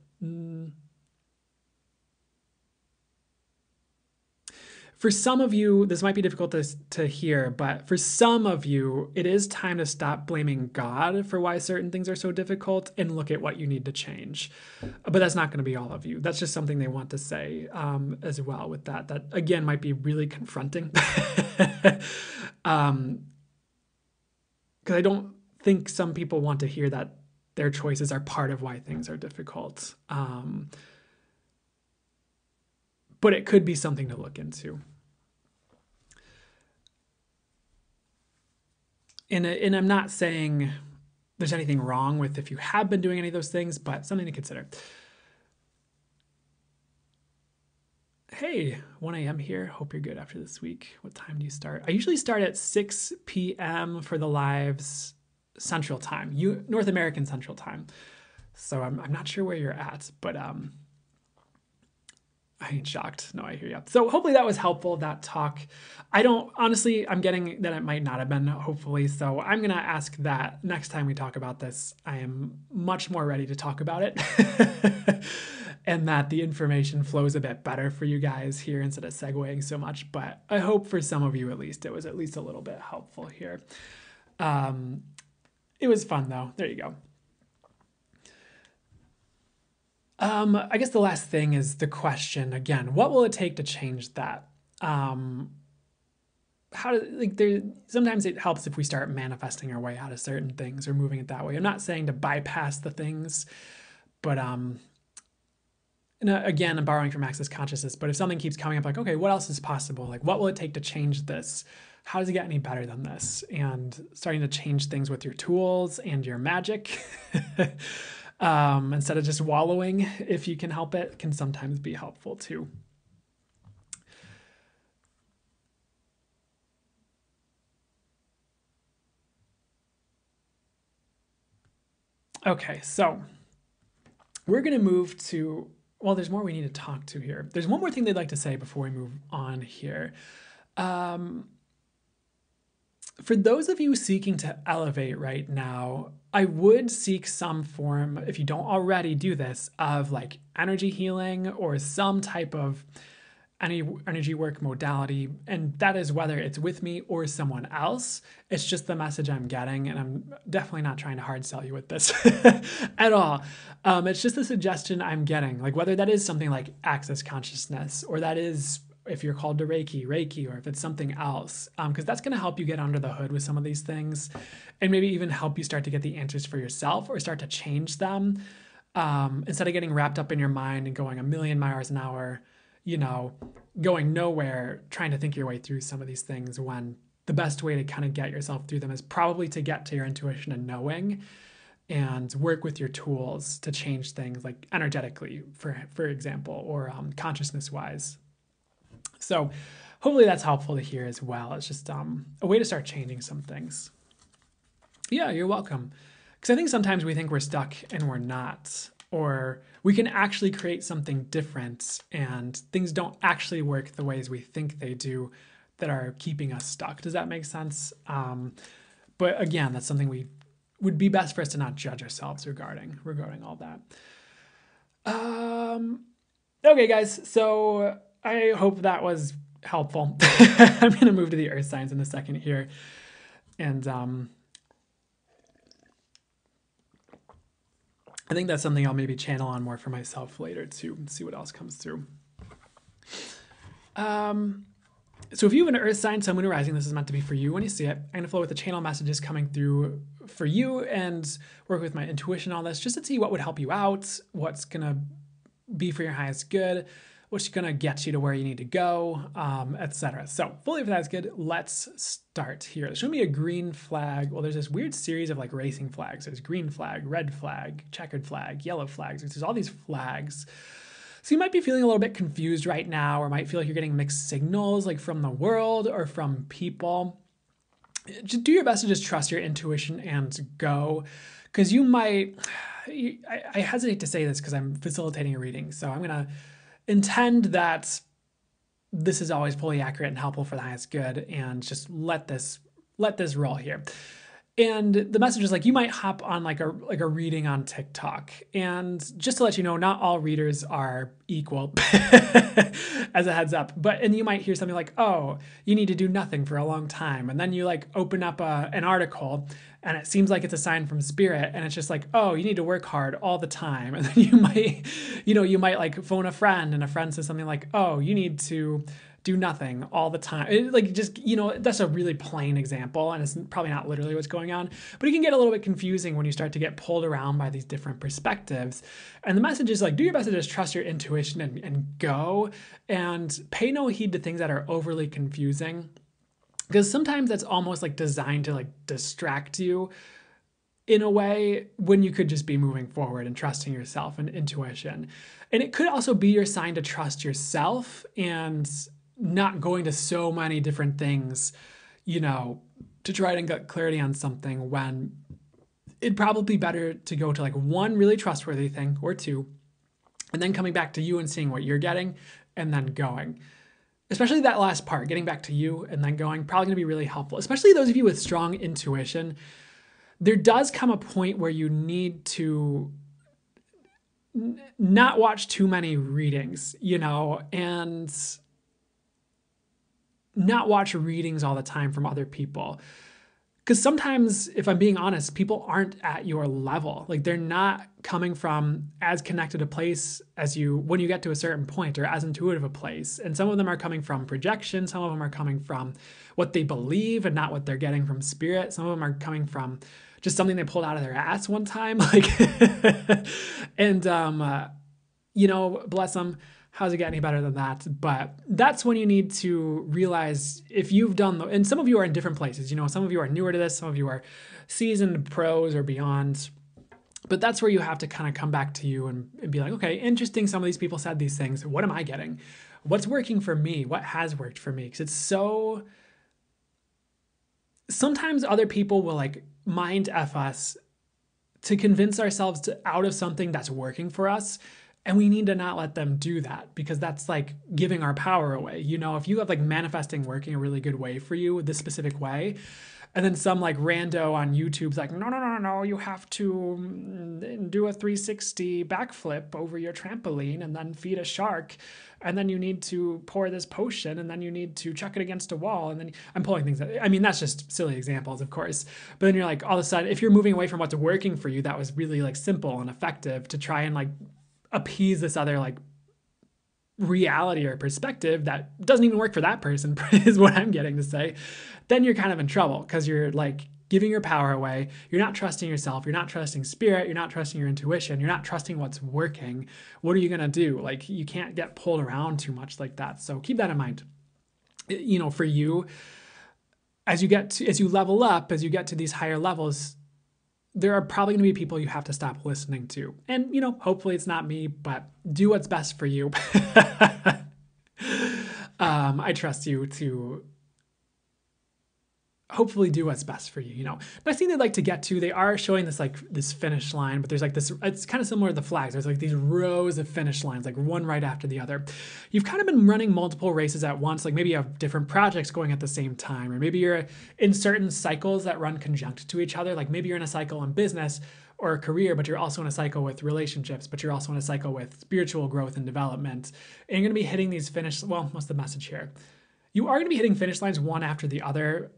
For some of you, this might be difficult to hear, but for some of you, it is time to stop blaming God for why certain things are so difficult and look at what you need to change. But that's not going to be all of you. That's just something they want to say as well with that. That, again, might be really confronting. Because I don't think some people want to hear that their choices are part of why things are difficult. But it could be something to look into. And I'm not saying there's anything wrong with if you have been doing any of those things, but something to consider. Hey, 1 a.m. here. Hope you're good after this week. What time do you start? I usually start at 6 p.m. for the lives Central Time, North American Central Time. So I'm not sure where you're at, but I ain't shocked. No, I hear you. So hopefully that was helpful, that talk. Honestly, I'm getting that it might not have been, hopefully. So I'm going to ask that next time we talk about this, I am much more ready to talk about it and that the information flows a bit better for you guys here instead of segueing so much. But I hope for some of you, at least, it was at least a little bit helpful here. It was fun though. There you go. I guess the last thing is the question again, what will it take to change that? Sometimes it helps if we start manifesting our way out of certain things or moving it that way. I'm not saying to bypass the things, but again, I'm borrowing from Access Consciousness, but if something keeps coming up like, okay, what else is possible? Like, what will it take to change this? How does it get any better than this? And starting to change things with your tools and your magic instead of just wallowing, if you can help it, can sometimes be helpful too. Okay, so we're going to move to, well, there's more we need to talk to here. There's one more thing they'd like to say before we move on here. For those of you seeking to elevate right now, I would seek some form, if you don't already do this, of like energy healing or some type of energy work modality. And that is whether it's with me or someone else. It's just the message I'm getting. And I'm definitely not trying to hard sell you with this at all. It's just the suggestion I'm getting, like whether that is something like Access Consciousness or that is if you're called to Reiki, or if it's something else, because that's going to help you get under the hood with some of these things and maybe even help you start to get the answers for yourself or start to change them instead of getting wrapped up in your mind and going a million miles an hour, going nowhere, trying to think your way through some of these things when the best way to kind of get yourself through them is probably to get to your intuition and knowing and work with your tools to change things like energetically, for example, or consciousness wise. So hopefully that's helpful to hear as well. It's just a way to start changing some things. Yeah, you're welcome. Because I think sometimes we think we're stuck and we're not, or we can actually create something different and things don't actually work the ways we think they do that are keeping us stuck. Does that make sense? But again, that's something we would be best for us to not judge ourselves regarding all that. Okay, guys, so I hope that was helpful. I'm going to move to the earth signs in a second here. And I think that's something I'll maybe channel on more for myself later too, and see what else comes through. So if you have an earth sign, sun, moon, or rising, this is meant to be for you when you see it. I'm going to flow with the channel messages coming through for you and work with my intuition on this just to see what would help you out, what's going to be for your highest good, what's going to get you to where you need to go, etc. So fully if that's good, let's start here. There's going to be a green flag. Well, there's this weird series of like racing flags. There's green flag, red flag, checkered flag, yellow flags. There's all these flags. So you might be feeling a little bit confused right now, or might feel like you're getting mixed signals, like from the world or from people. Just do your best to just trust your intuition and go, because you might. I hesitate to say this because I'm facilitating a reading, so I'm gonna intend that this is always fully accurate and helpful for the highest good, and just let this roll here. And the message is like, you might hop on like a reading on TikTok, and just to let you know, not all readers are equal, as a heads up. And you might hear something like, oh, you need to do nothing for a long time, and then you like open up an article, and it seems like it's a sign from spirit, and it's just like, oh, you need to work hard all the time. And then you might like phone a friend, and a friend says something like, oh, you need to do nothing all the time. That's a really plain example, and it's probably not literally what's going on, but it can get a little bit confusing when you start to get pulled around by these different perspectives. And the message is like, do your best to just trust your intuition and go, and pay no heed to things that are overly confusing, because sometimes that's almost like designed to like distract you in a way, when you could just be moving forward and trusting yourself and intuition. And it could also be your sign to trust yourself and not going to so many different things, to try and get clarity on something, when it'd probably be better to go to like one really trustworthy thing or two, and then coming back to you and seeing what you're getting, and then going. Especially that last part, getting back to you and then going, probably gonna be really helpful. Especially those of you with strong intuition, there does come a point where you need to not watch too many readings, and not watch readings all the time from other people. Because sometimes, if I'm being honest, people aren't at your level. Like, they're not coming from as connected a place as you when you get to a certain point, or as intuitive a place. And some of them are coming from projection. Some of them are coming from what they believe and not what they're getting from spirit. Some of them are coming from just something they pulled out of their ass one time. And bless them. How's it get any better than that? But that's when you need to realize, if you've done, and some of you are in different places, some of you are newer to this, some of you are seasoned pros or beyond, but that's where you have to kind of come back to you and be like, okay, interesting. Some of these people said these things. What am I getting? What's working for me? What has worked for me? Because sometimes other people will like mind F us to convince ourselves out of something that's working for us. And we need to not let them do that, because that's like giving our power away. If you have like manifesting working a really good way for you, this specific way, and then some like rando on YouTube's like, no, you have to do a 360 backflip over your trampoline and then feed a shark. And then you need to pour this potion, and then you need to chuck it against a wall. And then I'm pulling things. I mean, that's just silly examples, of course. But then you're like, all of a sudden, if you're moving away from what's working for you, that was really like simple and effective, to try and like appease this other like reality or perspective that doesn't even work for that person, is what I'm getting to say, then you're kind of in trouble, because you're like giving your power away. You're not trusting yourself. You're not trusting spirit. You're not trusting your intuition. You're not trusting what's working. What are you going to do? Like, you can't get pulled around too much like that. So keep that in mind. For you, as you level up, as you get to these higher levels, there are probably going to be people you have to stop listening to. And, hopefully it's not me, but do what's best for you. I trust you to hopefully do what's best for you. Next thing they'd like to get to, they are showing this finish line, but there's like this, it's kind of similar to the flags. There's like these rows of finish lines, like one right after the other. You've kind of been running multiple races at once. Like, maybe you have different projects going at the same time, or maybe you're in certain cycles that run conjunct to each other. Like, maybe you're in a cycle in business or a career, but you're also in a cycle with relationships, but you're also in a cycle with spiritual growth and development. And you're going to be hitting these what's the message here? You are going to be hitting finish lines one after the other.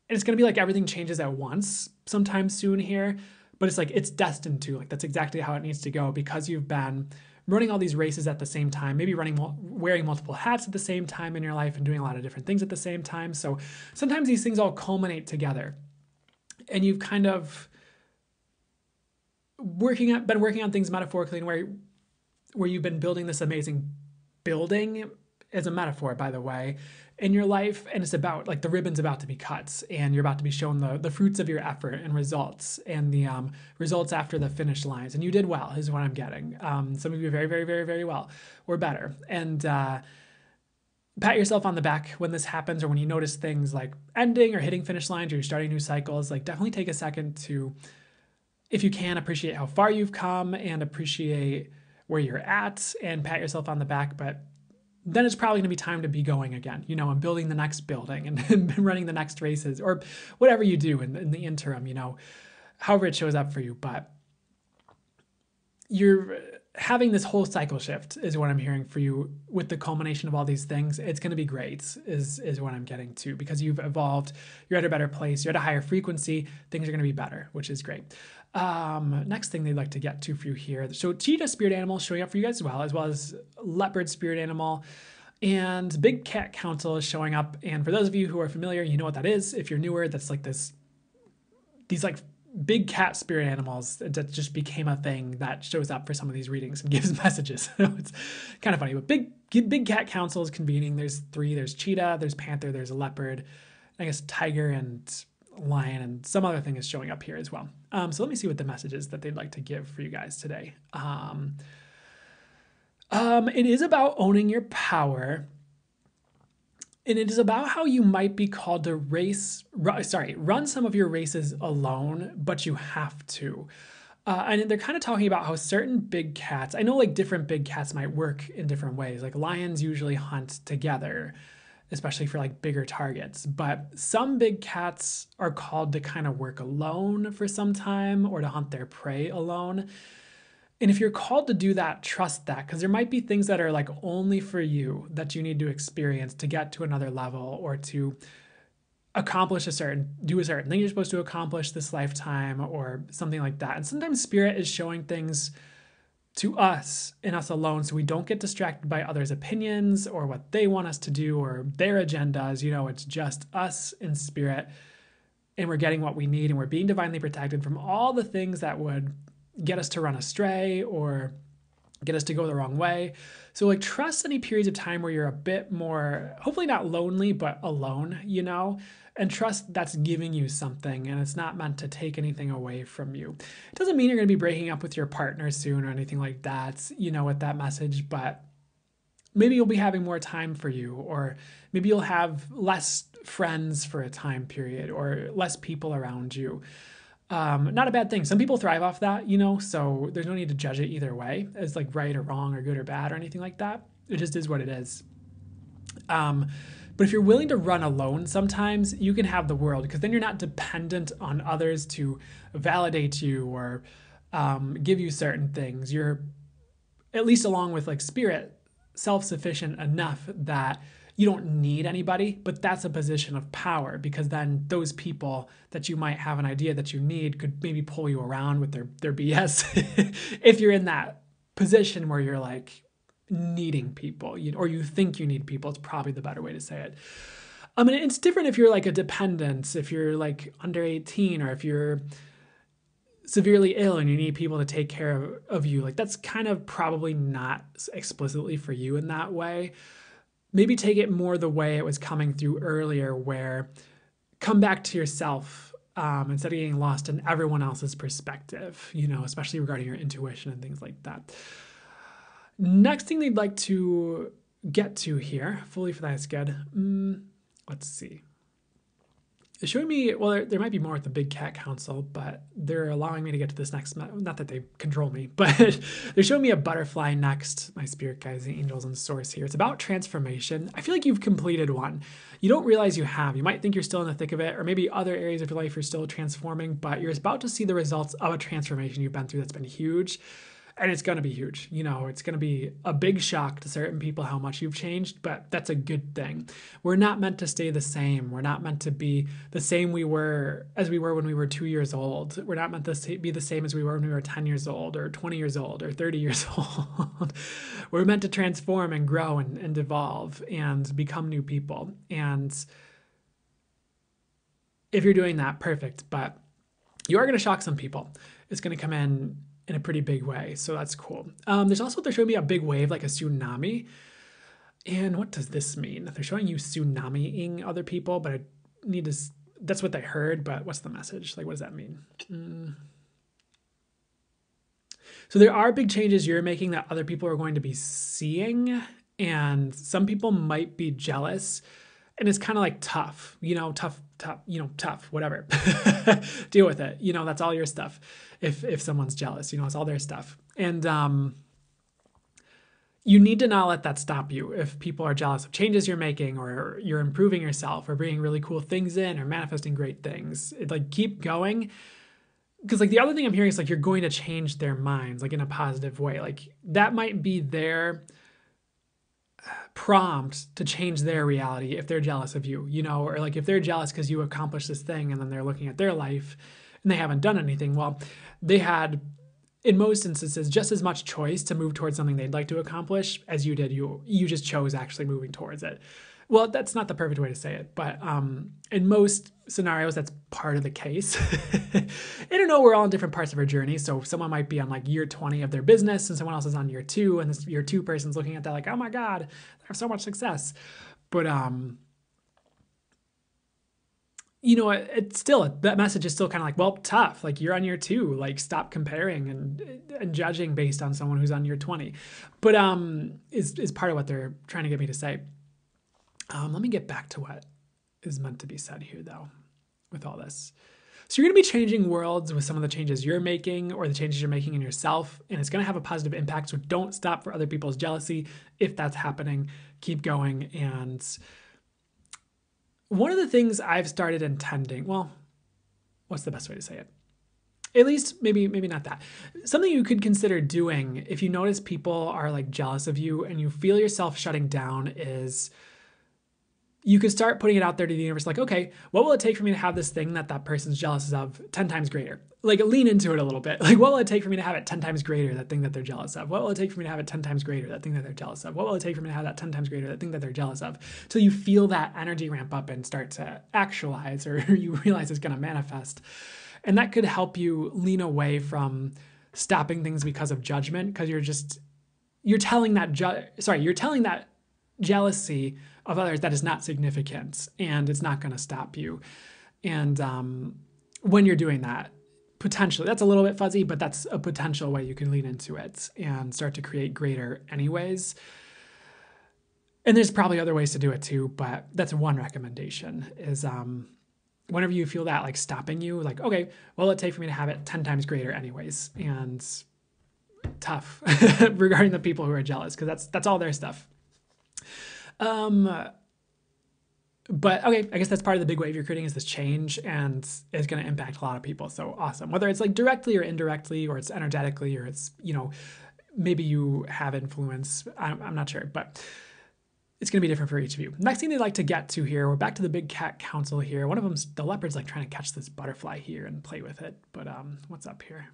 And it's going to be like everything changes at once sometime soon here, but it's like it's destined to. Like, that's exactly how it needs to go, because you've been running all these races at the same time, maybe wearing multiple hats at the same time in your life and doing a lot of different things at the same time. So sometimes these things all culminate together, and you've kind of been working on things metaphorically, and where you've been building this amazing building as a metaphor, by the way, in your life. And it's about like the ribbon's about to be cut and you're about to be shown the fruits of your effort and results and the results after the finish lines. And you did well, is what I'm getting. Some of you very, very, very, very well or better. And pat yourself on the back when this happens, or when you notice things like ending or hitting finish lines, or you're starting new cycles. Like, definitely take a second to, if you can, appreciate how far you've come and appreciate where you're at and pat yourself on the back. But then it's probably going to be time to be going again, and building the next building and running the next races, or whatever you do in the interim, however it shows up for you. But you're having this whole cycle shift is what I'm hearing for you with the culmination of all these things. It's going to be great is what I'm getting to, because you've evolved, you're at a better place, you're at a higher frequency, things are going to be better, which is great. Next thing they'd like to get to for you here. So cheetah spirit animal showing up for you guys as well as leopard spirit animal, and big cat council is showing up. And for those of you who are familiar, you know what that is. If you're newer, that's like these like big cat spirit animals that just became a thing that shows up for some of these readings and gives messages. It's kind of funny, but big cat council is convening. There's 3, there's cheetah, there's panther, there's a leopard, I guess tiger and lion, and some other thing is showing up here as well. So let me see what the message is that they'd like to give for you guys today. It is about owning your power. And it is about how you might be called to run some of your races alone, but you have to. And they're kind of talking about how certain big cats, I know like different big cats might work in different ways. Like lions usually hunt together, especially for like bigger targets. But some big cats are called to kind of work alone for some time, or to hunt their prey alone. And if you're called to do that, trust that, because there might be things that are like only for you that you need to experience to get to another level, or to accomplish do a certain thing you're supposed to accomplish this lifetime, or something like that. And sometimes spirit is showing things to us and us alone, so we don't get distracted by others' opinions or what they want us to do or their agendas. It's just us in spirit, and we're getting what we need, and we're being divinely protected from all the things that would get us to run astray or get us to go the wrong way. So like, trust any periods of time where you're a bit more, hopefully not lonely, but alone, and trust that's giving you something, and it's not meant to take anything away from you. It doesn't mean you're going to be breaking up with your partner soon or anything like that, with that message, but maybe you'll be having more time for you, or maybe you'll have less friends for a time period, or less people around you. Not a bad thing. Some people thrive off that, so there's no need to judge it either way as like right or wrong or good or bad or anything like that. It just is what it is. But if you're willing to run alone, sometimes you can have the world, because then you're not dependent on others to validate you or give you certain things. You're, at least along with like spirit, self-sufficient enough that you don't need anybody, but that's a position of power, because then those people that you might have an idea that you need could maybe pull you around with their BS if you're in that position where you're like needing people, or you think you need people. It's probably the better way to say it. I mean, it's different if you're like a dependent, if you're like under 18, or if you're severely ill and you need people to take care of you. Like, that's kind of probably not explicitly for you in that way. Maybe take it more the way it was coming through earlier, where come back to yourself instead of getting lost in everyone else's perspective, especially regarding your intuition and things like that. Next thing they'd like to get to here, fully for that is good. Let's see. It's showing me, well, there might be more at the Big Cat Council, but they're allowing me to get to this next, not that they control me, but they're showing me a butterfly next, my spirit guides, the angels, and source here. It's about transformation. I feel like you've completed one. You don't realize you have. You might think you're still in the thick of it, or maybe other areas of your life you're still transforming, but you're about to see the results of a transformation you've been through that's been huge. And it's going to be huge. It's going to be a big shock to certain people how much you've changed, but that's a good thing. We're not meant to stay the same. We're not meant to be the same as we were when we were 2 years old. We're not meant to be the same as we were when we were 10 years old, or 20 years old, or 30 years old. We're meant to transform and grow and evolve and become new people. And if you're doing that, perfect. But you are going to shock some people. It's going to come in a pretty big way. So that's cool. There's also, they're showing me a big wave, like a tsunami. And what does this mean? They're showing you tsunamiing other people, but I need to, that's what they heard, but what's the message? Like, what does that mean? So there are big changes you're making that other people are going to be seeing, and some people might be jealous. And it's kind of like tough, tough, whatever. Deal with it. That's all your stuff. If someone's jealous, it's all their stuff. And you need to not let that stop you. If people are jealous of changes you're making, or you're improving yourself, or bringing really cool things in, or manifesting great things, keep going. Because the other thing I'm hearing is you're going to change their minds, in a positive way. That might be their prompt to change their reality if they're jealous of you, or if they're jealous because you accomplished this thing, and then they're looking at their life and they haven't done anything. Well, they had, in most instances, just as much choice to move towards something they'd like to accomplish as you did. You just chose actually moving towards it. Well, that's not the perfect way to say it, but in most scenarios, that's part of the case. We're all in different parts of our journey. So someone might be on year 20 of their business, and someone else is on year 2, and this year 2 person's looking at that oh my God, they have so much success. But it's still, that message is still kind of well, tough. You're on year 2, stop comparing and judging based on someone who's on year 20. But is part of what they're trying to get me to say. Let me get back to what is meant to be said here, though, with all this. So you're going to be changing worlds with some of the changes you're making, or the changes you're making in yourself, and it's going to have a positive impact. So don't stop for other people's jealousy. If that's happening, keep going. And one of the things I've started intending, well, what's the best way to say it? At least maybe not that. Something you could consider doing if you notice people are jealous of you and you feel yourself shutting down is, you could start putting it out there to the universe, okay, what will it take for me to have this thing that person's jealous of 10 times greater? Lean into it a little bit. What will it take for me to have it 10 times greater, that thing that they're jealous of? What will it take for me to have it 10 times greater, that thing that they're jealous of? What will it take for me to have that 10 times greater, that thing that they're jealous of? Till you feel that energy ramp up and start to actualize, or you realize it's going to manifest. And that could help you lean away from stopping things because of judgment, because you're telling that jealousy of others that is not significant, and it's not going to stop you. And when you're doing that, potentially, that's a little bit fuzzy, but that's a potential way you can lean into it and start to create greater anyways. And there's probably other ways to do it too, but that's one recommendation is whenever you feel that stopping you, okay, well, it'll take for me to have it 10 times greater anyways. And tough regarding the people who are jealous, because that's all their stuff. But okay, I guess that's part of the big wave you're creating, is this change, and it's going to impact a lot of people. So awesome. Whether it's directly or indirectly, or it's energetically, or it's, maybe you have influence. I'm not sure, but it's going to be different for each of you. Next thing they'd like to get to here, we're back to the big cat council here. One of them's, the leopard's trying to catch this butterfly here and play with it. But what's up here?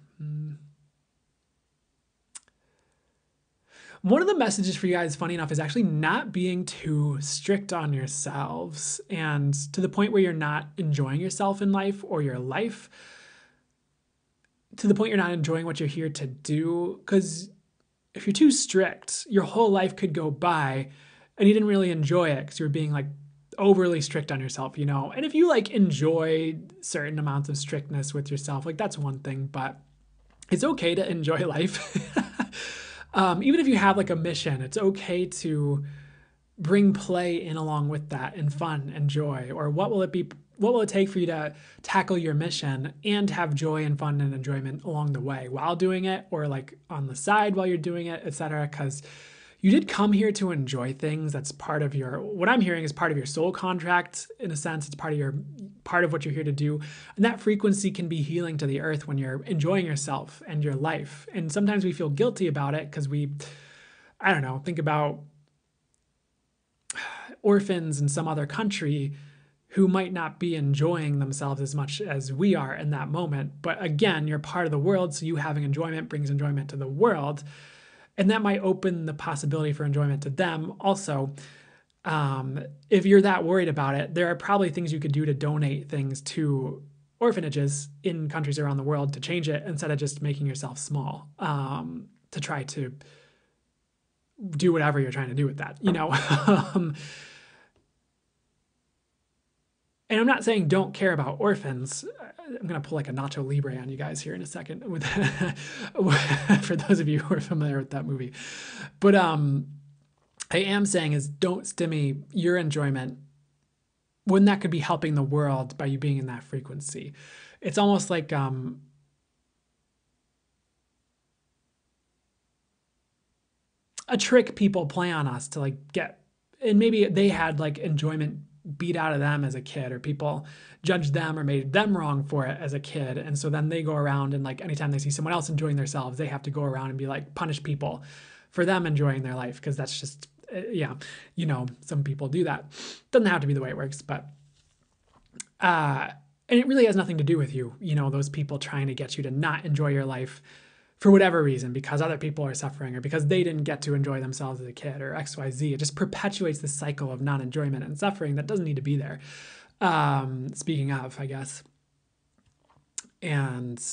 One of the messages for you guys, funny enough, is actually not being too strict on yourselves, and to the point where you're not enjoying yourself in life, or your life, to the point you're not enjoying what you're here to do. Because if you're too strict, your whole life could go by and you didn't really enjoy it because you were being overly strict on yourself, And if you enjoy certain amounts of strictness with yourself, that's one thing, but it's okay to enjoy life. Even if you have a mission, it's okay to bring play in along with that, and fun and joy. Or what will it take for you to tackle your mission and have joy and fun and enjoyment along the way while doing it, or on the side while you're doing it, etc. Because you did come here to enjoy things. That's part of what I'm hearing is part of your soul contract. In a sense, it's part of what you're here to do. And that frequency can be healing to the earth when you're enjoying yourself and your life. And sometimes we feel guilty about it because think about orphans in some other country who might not be enjoying themselves as much as we are in that moment. But again, you're part of the world, so you having enjoyment brings enjoyment to the world. And that might open the possibility for enjoyment to them also. If you're that worried about it, there are probably things you could do to donate things to orphanages in countries around the world to change it, instead of just making yourself small, to try to do whatever you're trying to do with that, you know? And I'm not saying don't care about orphans. I'm going to pull like a Nacho Libre on you guys here in a second with for those of you who are familiar with that movie. But I am saying is don't stymie your enjoyment when that could be helping the world by you being in that frequency. It's almost like a trick people play on us to like get, and maybe they had like enjoyment beat out of them as a kid, or people judged them or made them wrong for it as a kid. And so then they go around and like anytime they see someone else enjoying themselves, they have to go around and be like, punish people for them enjoying their life. Cause that's just, yeah, you know, some people do that. Doesn't have to be the way it works, but, and it really has nothing to do with you, you know, those people trying to get you to not enjoy your life for whatever reason, because other people are suffering or because they didn't get to enjoy themselves as a kid or XYZ. It just perpetuates the cycle of non-enjoyment and suffering that doesn't need to be there. Speaking of, I guess. And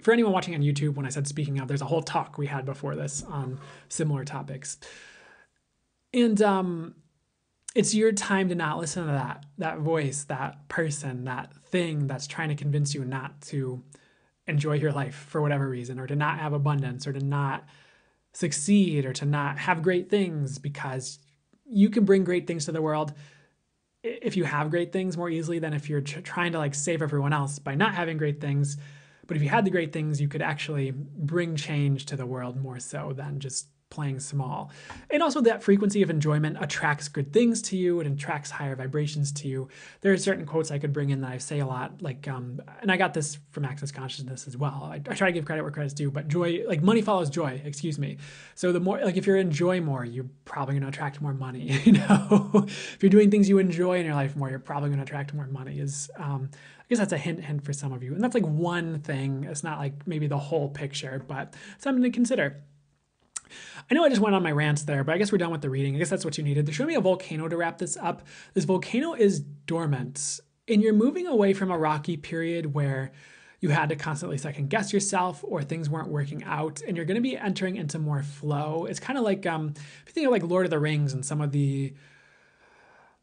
for anyone watching on YouTube, when I said speaking of, there's a whole talk we had before this on similar topics. And it's your time to not listen to that voice, that person, that thing that's trying to convince you not to enjoy your life for whatever reason, or to not have abundance, or to not succeed, or to not have great things, because you can bring great things to the world if you have great things more easily than if you're trying to like save everyone else by not having great things. But if you had the great things, you could actually bring change to the world more so than just playing small. And also that frequency of enjoyment attracts good things to you. It attracts higher vibrations to you. There are certain quotes I could bring in that I say a lot, like, and I got this from Access Consciousness as well. I try to give credit where credit's due, but joy, like money follows joy, excuse me. So the more, like if you enjoy more, you're probably going to attract more money, you know? If you're doing things you enjoy in your life more, you're probably going to attract more money I guess that's a hint for some of you. And that's like one thing. It's not like maybe the whole picture, but something to consider. I know I just went on my rants there, but I guess we're done with the reading. I guess that's what you needed. They're showing me a volcano to wrap this up. This volcano is dormant, and you're moving away from a rocky period where you had to constantly second guess yourself or things weren't working out, and you're going to be entering into more flow. It's kind of like, if you think of like Lord of the Rings and some of the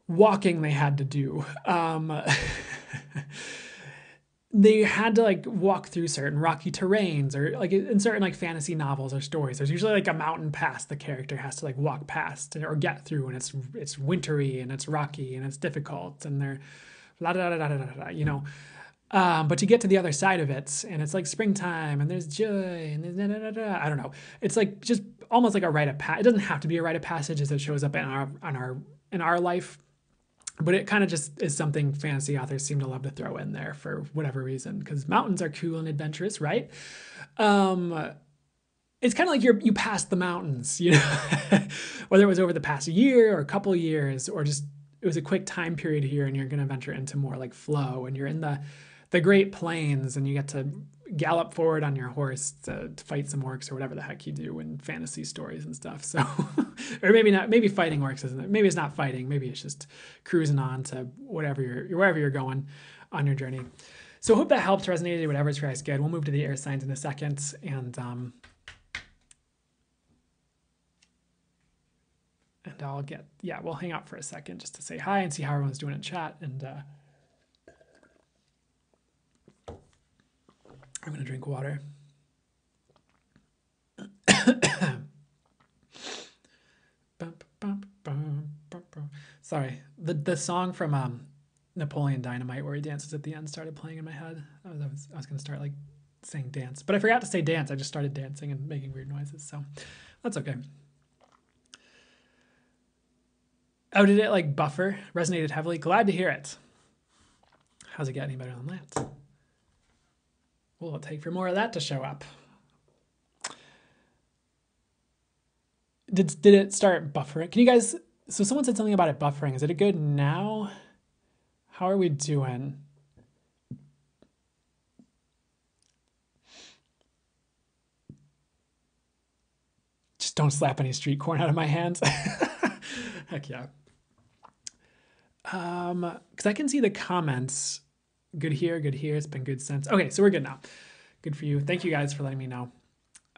walking they had to do, they had to like walk through certain rocky terrains, or like in certain like fantasy novels or stories, there's usually like a mountain pass the character has to like walk past or get through, and it's wintry and it's rocky and it's difficult and they're la da da da da da, you know. But to get to the other side of it, and it's like springtime and there's joy and there's da, da, da, da, I don't know. It's like just almost like a rite of passage. It doesn't have to be a rite of passage as it shows up in our life. But it kind of just is something fantasy authors seem to love to throw in there for whatever reason, because mountains are cool and adventurous, right? It's kind of like you passed the mountains, you know, whether it was over the past year or a couple of years, or just it was a quick time period here, and you're going to venture into more like flow, and you're in the Great Plains, and you get to gallop forward on your horse to fight some orcs or whatever the heck you do in fantasy stories and stuff. So, or maybe not, maybe fighting orcs isn't it? Maybe it's not fighting. Maybe it's just cruising on to wherever you're going on your journey. So I hope that helped, resonated, whatever's for you guys good. We'll move to the air signs in a second, and I'll we'll hang out for a second just to say hi and see how everyone's doing in chat. And I'm going to drink water. Sorry, the song from Napoleon Dynamite where he dances at the end started playing in my head. I was going to start like saying dance, but I forgot to say dance. I just started dancing and making weird noises, so that's okay. Oh, did it like buffer? Resonated heavily? Glad to hear it. How's it get any better than that? What will it take for more of that to show up? Did it start buffering? Can you guys, so someone said something about it buffering. Is it good now? How are we doing? Just don't slap any street corn out of my hands. Heck yeah. Because I can see the comments. Good here, good here. It's been good since. Okay, so we're good now. Good for you. Thank you guys for letting me know.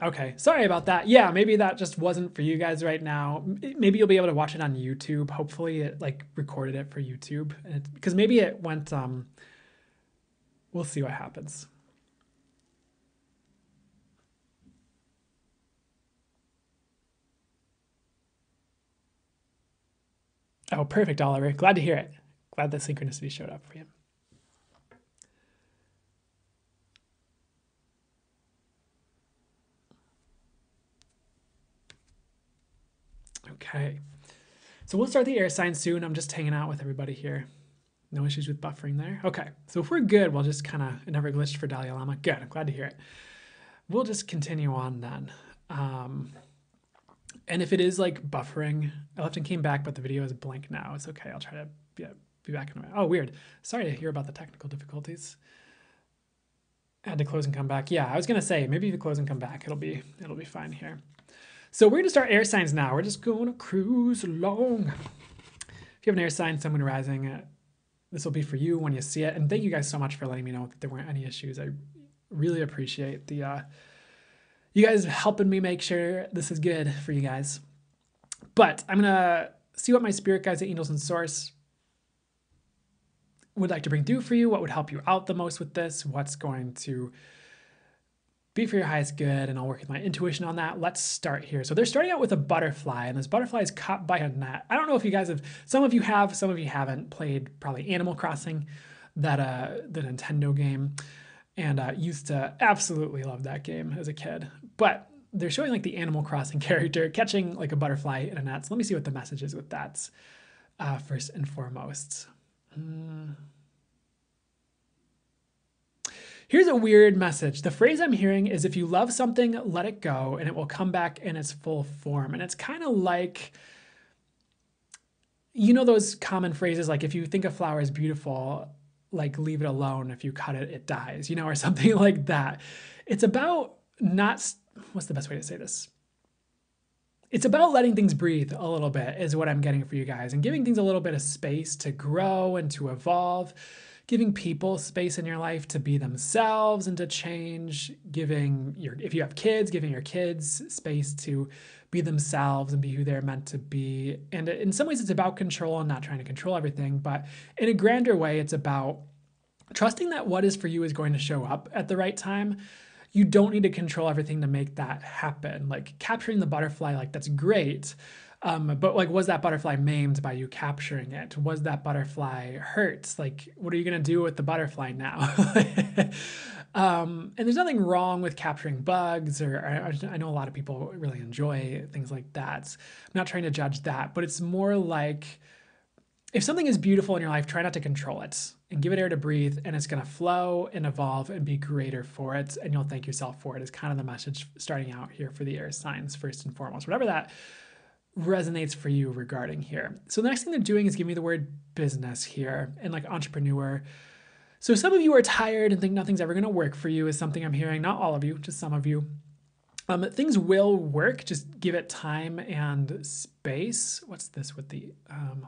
Okay, sorry about that. Yeah, maybe that just wasn't for you guys right now. Maybe you'll be able to watch it on YouTube. Hopefully it like recorded it for YouTube. Because maybe it went, we'll see what happens. Oh, perfect, Oliver. Glad to hear it. Glad that synchronicity showed up for you. Okay. So we'll start the air signs soon. I'm just hanging out with everybody here. No issues with buffering there. Okay. So if we're good, we'll just kind of, it never glitched for Dalai Lama. Good. I'm glad to hear it. We'll just continue on then. And if it is like buffering, I left and came back, but the video is blank now. It's okay. I'll try to be back in a minute. Oh, weird. Sorry to hear about the technical difficulties. I had to close and come back. Yeah, I was gonna say maybe if you close and come back, it'll be fine here. So we're gonna start air signs now. We're just going to cruise along. If you have an air sign, Sun, Moon, Rising, this will be for you when you see it. And thank you guys so much for letting me know that there weren't any issues. I really appreciate the you guys helping me make sure this is good for you guys. But I'm gonna see what my spirit guides, the angels, and source would like to bring through for you. What would help you out the most with this? What's going to be for your highest good? And I'll work with my intuition on that. Let's start here. So they're starting out with a butterfly, and this butterfly is caught by a net. I don't know if you guys have, some of you have, some of you haven't played probably Animal Crossing, that the Nintendo game, and used to absolutely love that game as a kid. But they're showing like the Animal Crossing character catching like a butterfly in a net. So let me see what the message is with that first and foremost. Here's a weird message. The phrase I'm hearing is, if you love something, let it go and it will come back in its full form. And it's kind of like, you know, those common phrases like, if you think a flower is beautiful, like leave it alone. If you cut it, it dies, you know, or something like that. It's about not, what's the best way to say this? It's about letting things breathe a little bit is what I'm getting for you guys, and giving things a little bit of space to grow and to evolve, giving people space in your life to be themselves and to change, if you have kids, giving your kids space to be themselves and be who they're meant to be. And in some ways it's about control and not trying to control everything, but in a grander way, it's about trusting that what is for you is going to show up at the right time. You don't need to control everything to make that happen. Like capturing the butterfly, like that's great. But like, was that butterfly maimed by you capturing it? Was that butterfly hurt? Like, what are you gonna do with the butterfly now? And there's nothing wrong with capturing bugs, or I know a lot of people really enjoy things like that. I'm not trying to judge that, but it's more like, if something is beautiful in your life, try not to control it and give it air to breathe, and it's going to flow and evolve and be greater for it, and you'll thank yourself for it, is kind of the message starting out here for the air signs first and foremost, whatever that resonates for you regarding here. So the next thing they're doing is giving me the word business here and like entrepreneur. So some of you are tired and think nothing's ever going to work for you, is something I'm hearing. Not all of you, just some of you. Things will work, just give it time and space. What's this with the,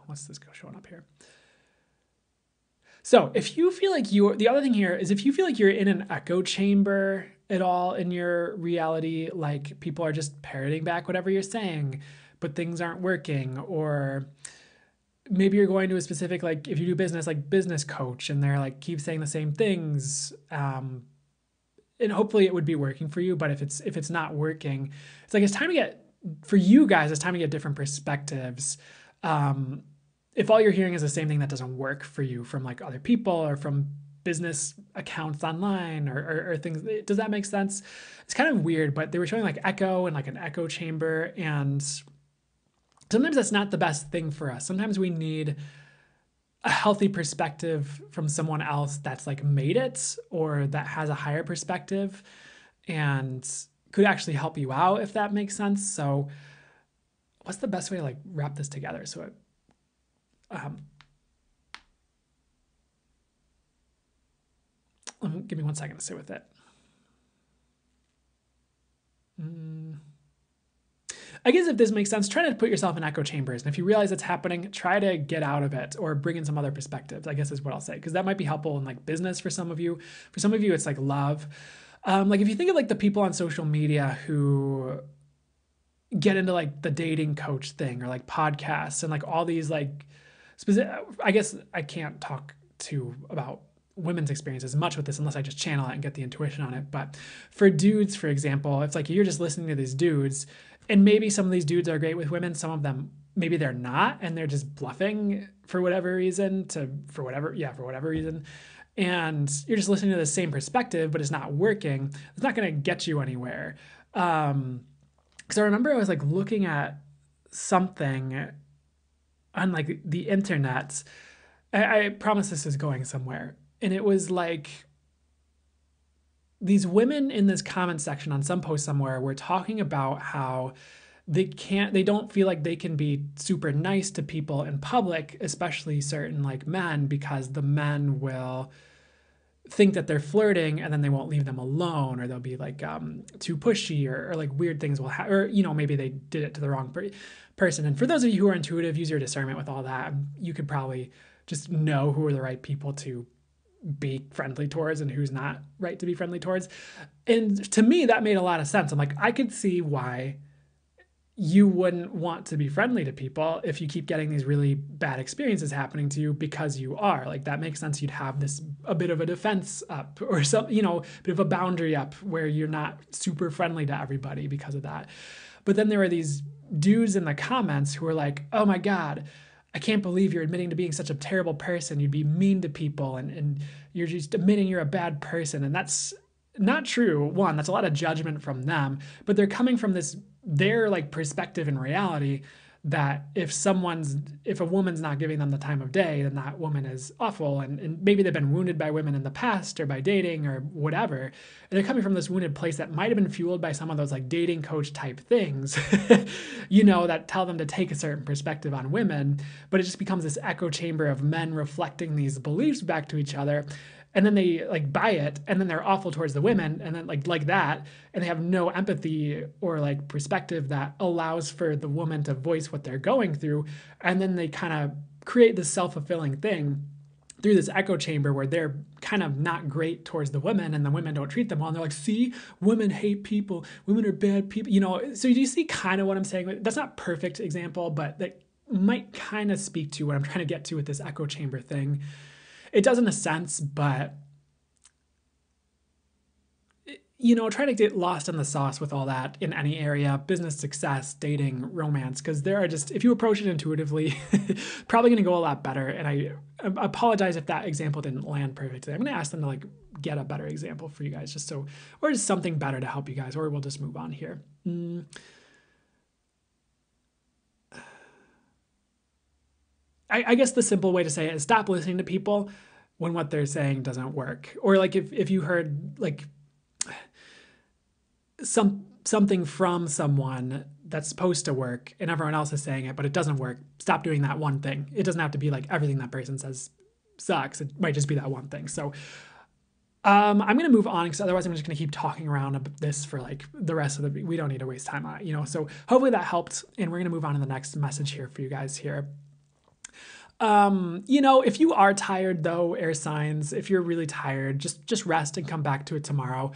what's this showing up here? So if you feel like the other thing here is, if you feel like you're in an echo chamber at all in your reality, like people are just parroting back whatever you're saying, but things aren't working, or maybe you're going to a specific, like if you do business, like business coach, and they're like, keep saying the same things, and hopefully it would be working for you. But if it's not working, it's like, it's time to get, for you guys, it's time to get different perspectives. If all you're hearing is the same thing, that doesn't work for you from like other people or from business accounts online or things, does that make sense? It's kind of weird, but they were showing like echo and like an echo chamber, and sometimes that's not the best thing for us. Sometimes we need a healthy perspective from someone else that's like made it, or that has a higher perspective and could actually help you out, if that makes sense. So what's the best way to like wrap this together? So it, give me 1 second to sit with it. I guess if this makes sense, try to put yourself in echo chambers. And if you realize it's happening, try to get out of it or bring in some other perspectives, I guess is what I'll say. Because that might be helpful in like business for some of you. For some of you, it's like love. Like if you think of like the people on social media who get into like the dating coach thing or like podcasts and like all these like specific, I guess I can't talk to about women's experiences much with this unless I just channel it and get the intuition on it. But for dudes, for example, it's like you're just listening to these dudes, and maybe some of these dudes are great with women, some of them maybe they're not, and they're just bluffing for whatever reason for whatever reason. And you're just listening to the same perspective, but it's not working. It's not going to get you anywhere. Because I remember I was like looking at something on like the internet. I promise this is going somewhere. And it was like these women in this comment section on some post somewhere were talking about how they don't feel like they can be super nice to people in public, especially certain like men, because the men will think that they're flirting and then they won't leave them alone, or they'll be like too pushy, or like weird things will happen, or maybe they did it to the wrong person. And for those of you who are intuitive, use your discernment with all that. You could probably just know who are the right people to be friendly towards and who's not right to be friendly towards. And to me, that made a lot of sense. I'm like, I could see why you wouldn't want to be friendly to people if you keep getting these really bad experiences happening to you, because you are like, that makes sense. You'd have a bit of a defense up, or some, a bit of a boundary up where you're not super friendly to everybody because of that. But then there were these dudes in the comments who were like, oh my God, I can't believe you're admitting to being such a terrible person. You'd be mean to people, and you're just admitting you're a bad person. And that's not true. One, that's a lot of judgment from them, but they're coming from their like perspective and reality that if a woman's not giving them the time of day, then that woman is awful. And maybe they've been wounded by women in the past or by dating or whatever. And they're coming from this wounded place that might have been fueled by some of those like dating coach type things, that tell them to take a certain perspective on women. But it just becomes this echo chamber of men reflecting these beliefs back to each other. And then they like buy it, and then they're awful towards the women, and then like that, and they have no empathy or like perspective that allows for the woman to voice what they're going through. And then they kind of create this self-fulfilling thing through this echo chamber where they're kind of not great towards the women, and the women don't treat them well. And they're like, see, women hate people, women are bad people, So do you see kind of what I'm saying? That's not a perfect example, but that might kind of speak to what I'm trying to get to with this echo chamber thing. It does in a sense, but try to get lost in the sauce with all that in any area: business, success, dating, romance, because there are just, if you approach it intuitively, probably going to go a lot better. And I apologize if that example didn't land perfectly. I'm going to ask them to like get a better example for you guys, or just something better to help you guys, or we'll just move on here. I guess the simple way to say it is stop listening to people when what they're saying doesn't work. Or like if you heard like something from someone that's supposed to work and everyone else is saying it, but it doesn't work, stop doing that one thing. It doesn't have to be like everything that person says sucks. It might just be that one thing. So I'm going to move on, because otherwise I'm just going to keep talking around this for like the rest of we don't need to waste time on it, So hopefully that helped. And we're going to move on to the next message here for you guys here. If you are tired though, air signs, if you're really tired, just rest and come back to it tomorrow.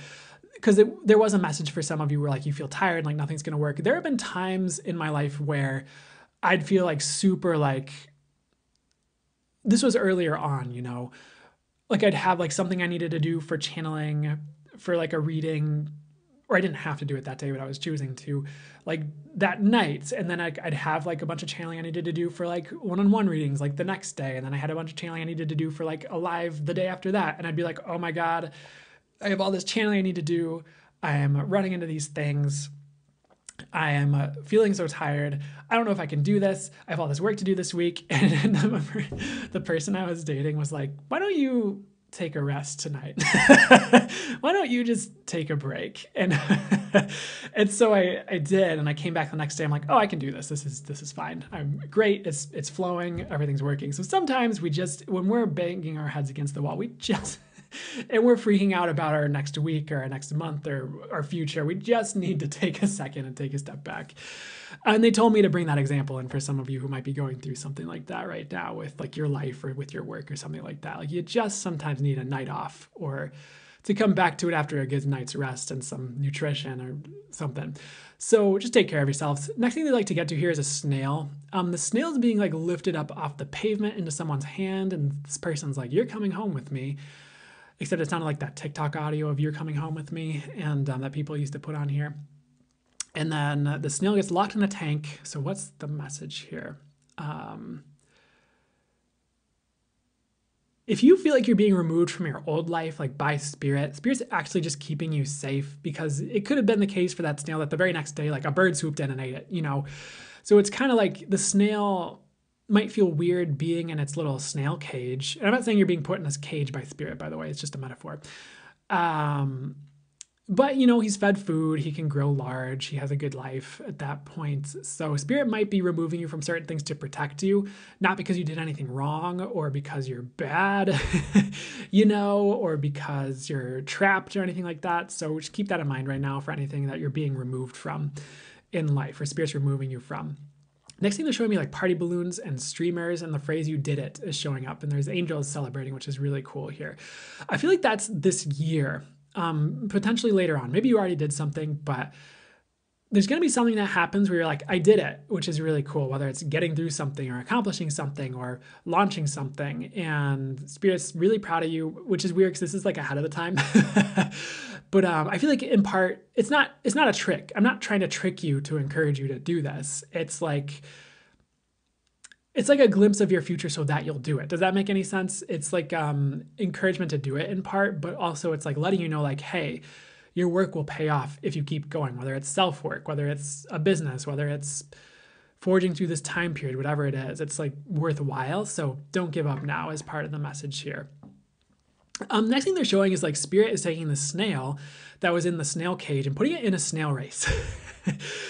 Because there was a message for some of you where like you feel tired and like nothing's going to work. There have been times in my life where I'd feel like super like, this was earlier on, like I'd have like something I needed to do for channeling, for like a reading, or I didn't have to do it that day, but I was choosing to, like that night. And then I'd have like a bunch of channeling I needed to do for like one-on-one readings like the next day. And then I had a bunch of channeling I needed to do for like a live the day after that. And I'd be like, oh my God, I have all this channeling I need to do. I am running into these things. I am feeling so tired. I don't know if I can do this. I have all this work to do this week. And the person I was dating was like, why don't you take a rest tonight? Why don't you just take a break? And so I did, and I came back the next day. I'm like, oh, I can do this. This is fine. I'm great. It's flowing. Everything's working. So sometimes when we're banging our heads against the wall, and we're freaking out about our next week or our next month or our future, we just need to take a second and take a step back. And they told me to bring that example in for some of you who might be going through something like that right now with like your life or with your work or something like that. Like you just sometimes need a night off or to come back to it after a good night's rest and some nutrition or something. So just take care of yourselves. Next thing they like to get to here is a snail. The snail is being like lifted up off the pavement into someone's hand, and this person's like, "You're coming home with me." Except it sounded like that TikTok audio of "You're coming home with me," and that people used to put on here. And then the snail gets locked in a tank. So what's the message here? If you feel like you're being removed from your old life, like by spirit's actually just keeping you safe, because it could have been the case for that snail that the very next day, like a bird swooped in and ate it, you know? So it's kind of like the snail might feel weird being in its little snail cage. And I'm not saying you're being put in this cage by spirit, by the way, it's just a metaphor. But, you know, he's fed food, he can grow large, he has a good life at that point. So spirit might be removing you from certain things to protect you, not because you did anything wrong or because you're bad, you know, or because you're trapped or anything like that. So just keep that in mind right now for anything that you're being removed from in life, or spirit's removing you from. Next thing they're showing me like party balloons and streamers, and the phrase "you did it" is showing up, and there's angels celebrating, which is really cool here. I feel like that's this year. Potentially later on. Maybe you already did something, but there's going to be something that happens where you're like, "I did it," which is really cool, whether it's getting through something or accomplishing something or launching something. And Spirit's really proud of you, which is weird because this is like ahead of the time. But I feel like in part, it's not a trick. I'm not trying to trick you to encourage you to do this. It's like a glimpse of your future so that you'll do it. Does that make any sense? It's like encouragement to do it in part, but also it's like letting you know like, hey, your work will pay off if you keep going, whether it's self-work, whether it's a business, whether it's forging through this time period, whatever it is, it's like worthwhile. So don't give up now as part of the message here. Next thing they're showing is like spirit is taking the snail that was in the snail cage and putting it in a snail race.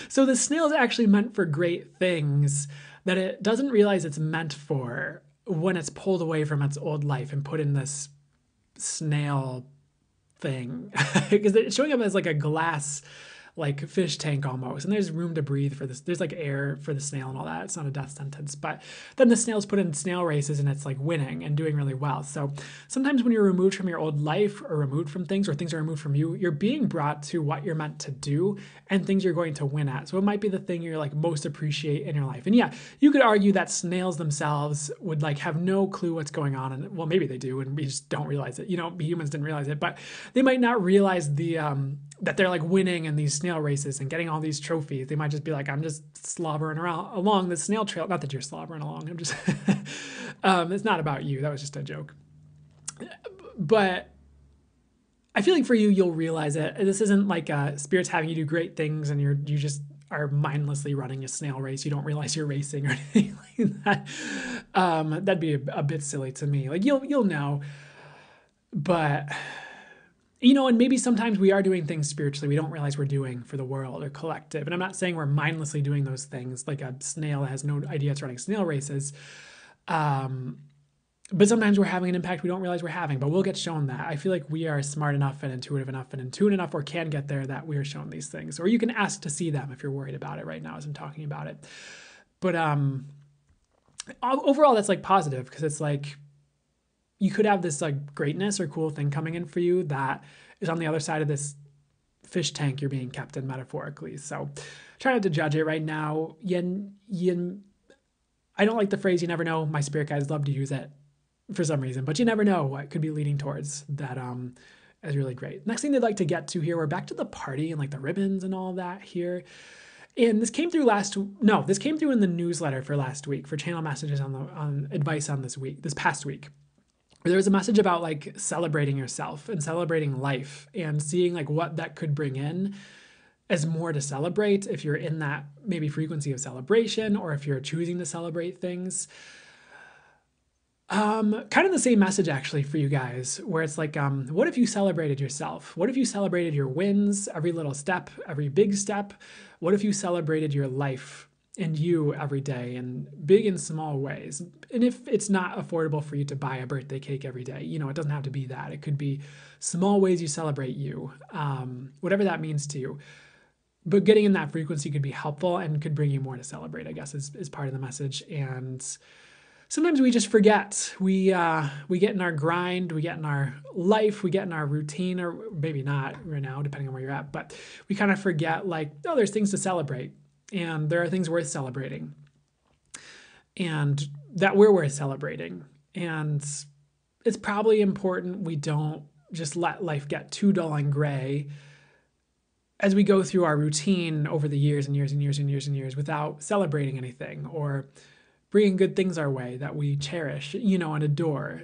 So the snail is actually meant for great things that it doesn't realize it's meant for when it's pulled away from its old life and put in this snail thing. Because it's showing up as like a glass, like fish tank almost. And there's room to breathe for this. There's like air for the snail and all that. It's not a death sentence. But then the snail's put in snail races and it's like winning and doing really well. So sometimes when you're removed from your old life or removed from things, or things are removed from you, you're being brought to what you're meant to do and things you're going to win at. So it might be the thing you're like most appreciate in your life. And yeah, you could argue that snails themselves would like have no clue what's going on. And well, maybe they do and we just don't realize it. You know, humans didn't realize it, but they might not realize the that they're like winning in these snail races and getting all these trophies. They might just be like, "I'm just slobbering around along the snail trail." Not that you're slobbering along. I'm just, it's not about you. That was just a joke. But I feel like for you, you'll realize it. This isn't like spirits having you do great things and you just are mindlessly running a snail race. You don't realize you're racing or anything like that. That'd be a bit silly to me. Like you'll know, but you know, and maybe sometimes we are doing things spiritually we don't realize we're doing for the world or collective. And I'm not saying we're mindlessly doing those things like a snail that has no idea it's running snail races. But sometimes we're having an impact we don't realize we're having, but we'll get shown that. I feel like we are smart enough and intuitive enough and in tune enough, or can get there, that we are shown these things. Or you can ask to see them if you're worried about it right now as I'm talking about it. But overall, that's like positive, because it's like you could have this like greatness or cool thing coming in for you that is on the other side of this fish tank you're being kept in, metaphorically. So try not to judge it right now. I don't like the phrase "you never know." My spirit guides love to use it for some reason, but you never know what could be leading towards that. Is really great. Next thing they'd like to get to here, we're back to the party and like the ribbons and all that here. And this came through this came through in the newsletter for last week, for channel messages on advice on this past week. There was a message about like celebrating yourself and celebrating life and seeing like what that could bring in as more to celebrate if you're in that maybe frequency of celebration, or if you're choosing to celebrate things. Kind of the same message actually for you guys, where it's like, what if you celebrated yourself? What if you celebrated your wins, every little step, every big step? What if you celebrated your life and you every day in big and small ways? And if it's not affordable for you to buy a birthday cake every day, you know, it doesn't have to be that. It could be small ways you celebrate you, whatever that means to you. But getting in that frequency could be helpful and could bring you more to celebrate, I guess, is part of the message. And sometimes we just forget. We get in our grind, we get in our life, we get in our routine, or maybe not right now, depending on where you're at. But we kind of forget, like, oh, there's things to celebrate, and there are things worth celebrating, and that we're worth celebrating. And it's probably important we don't just let life get too dull and gray as we go through our routine over the years and years and years and years and years without celebrating anything or bringing good things our way that we cherish, and adore.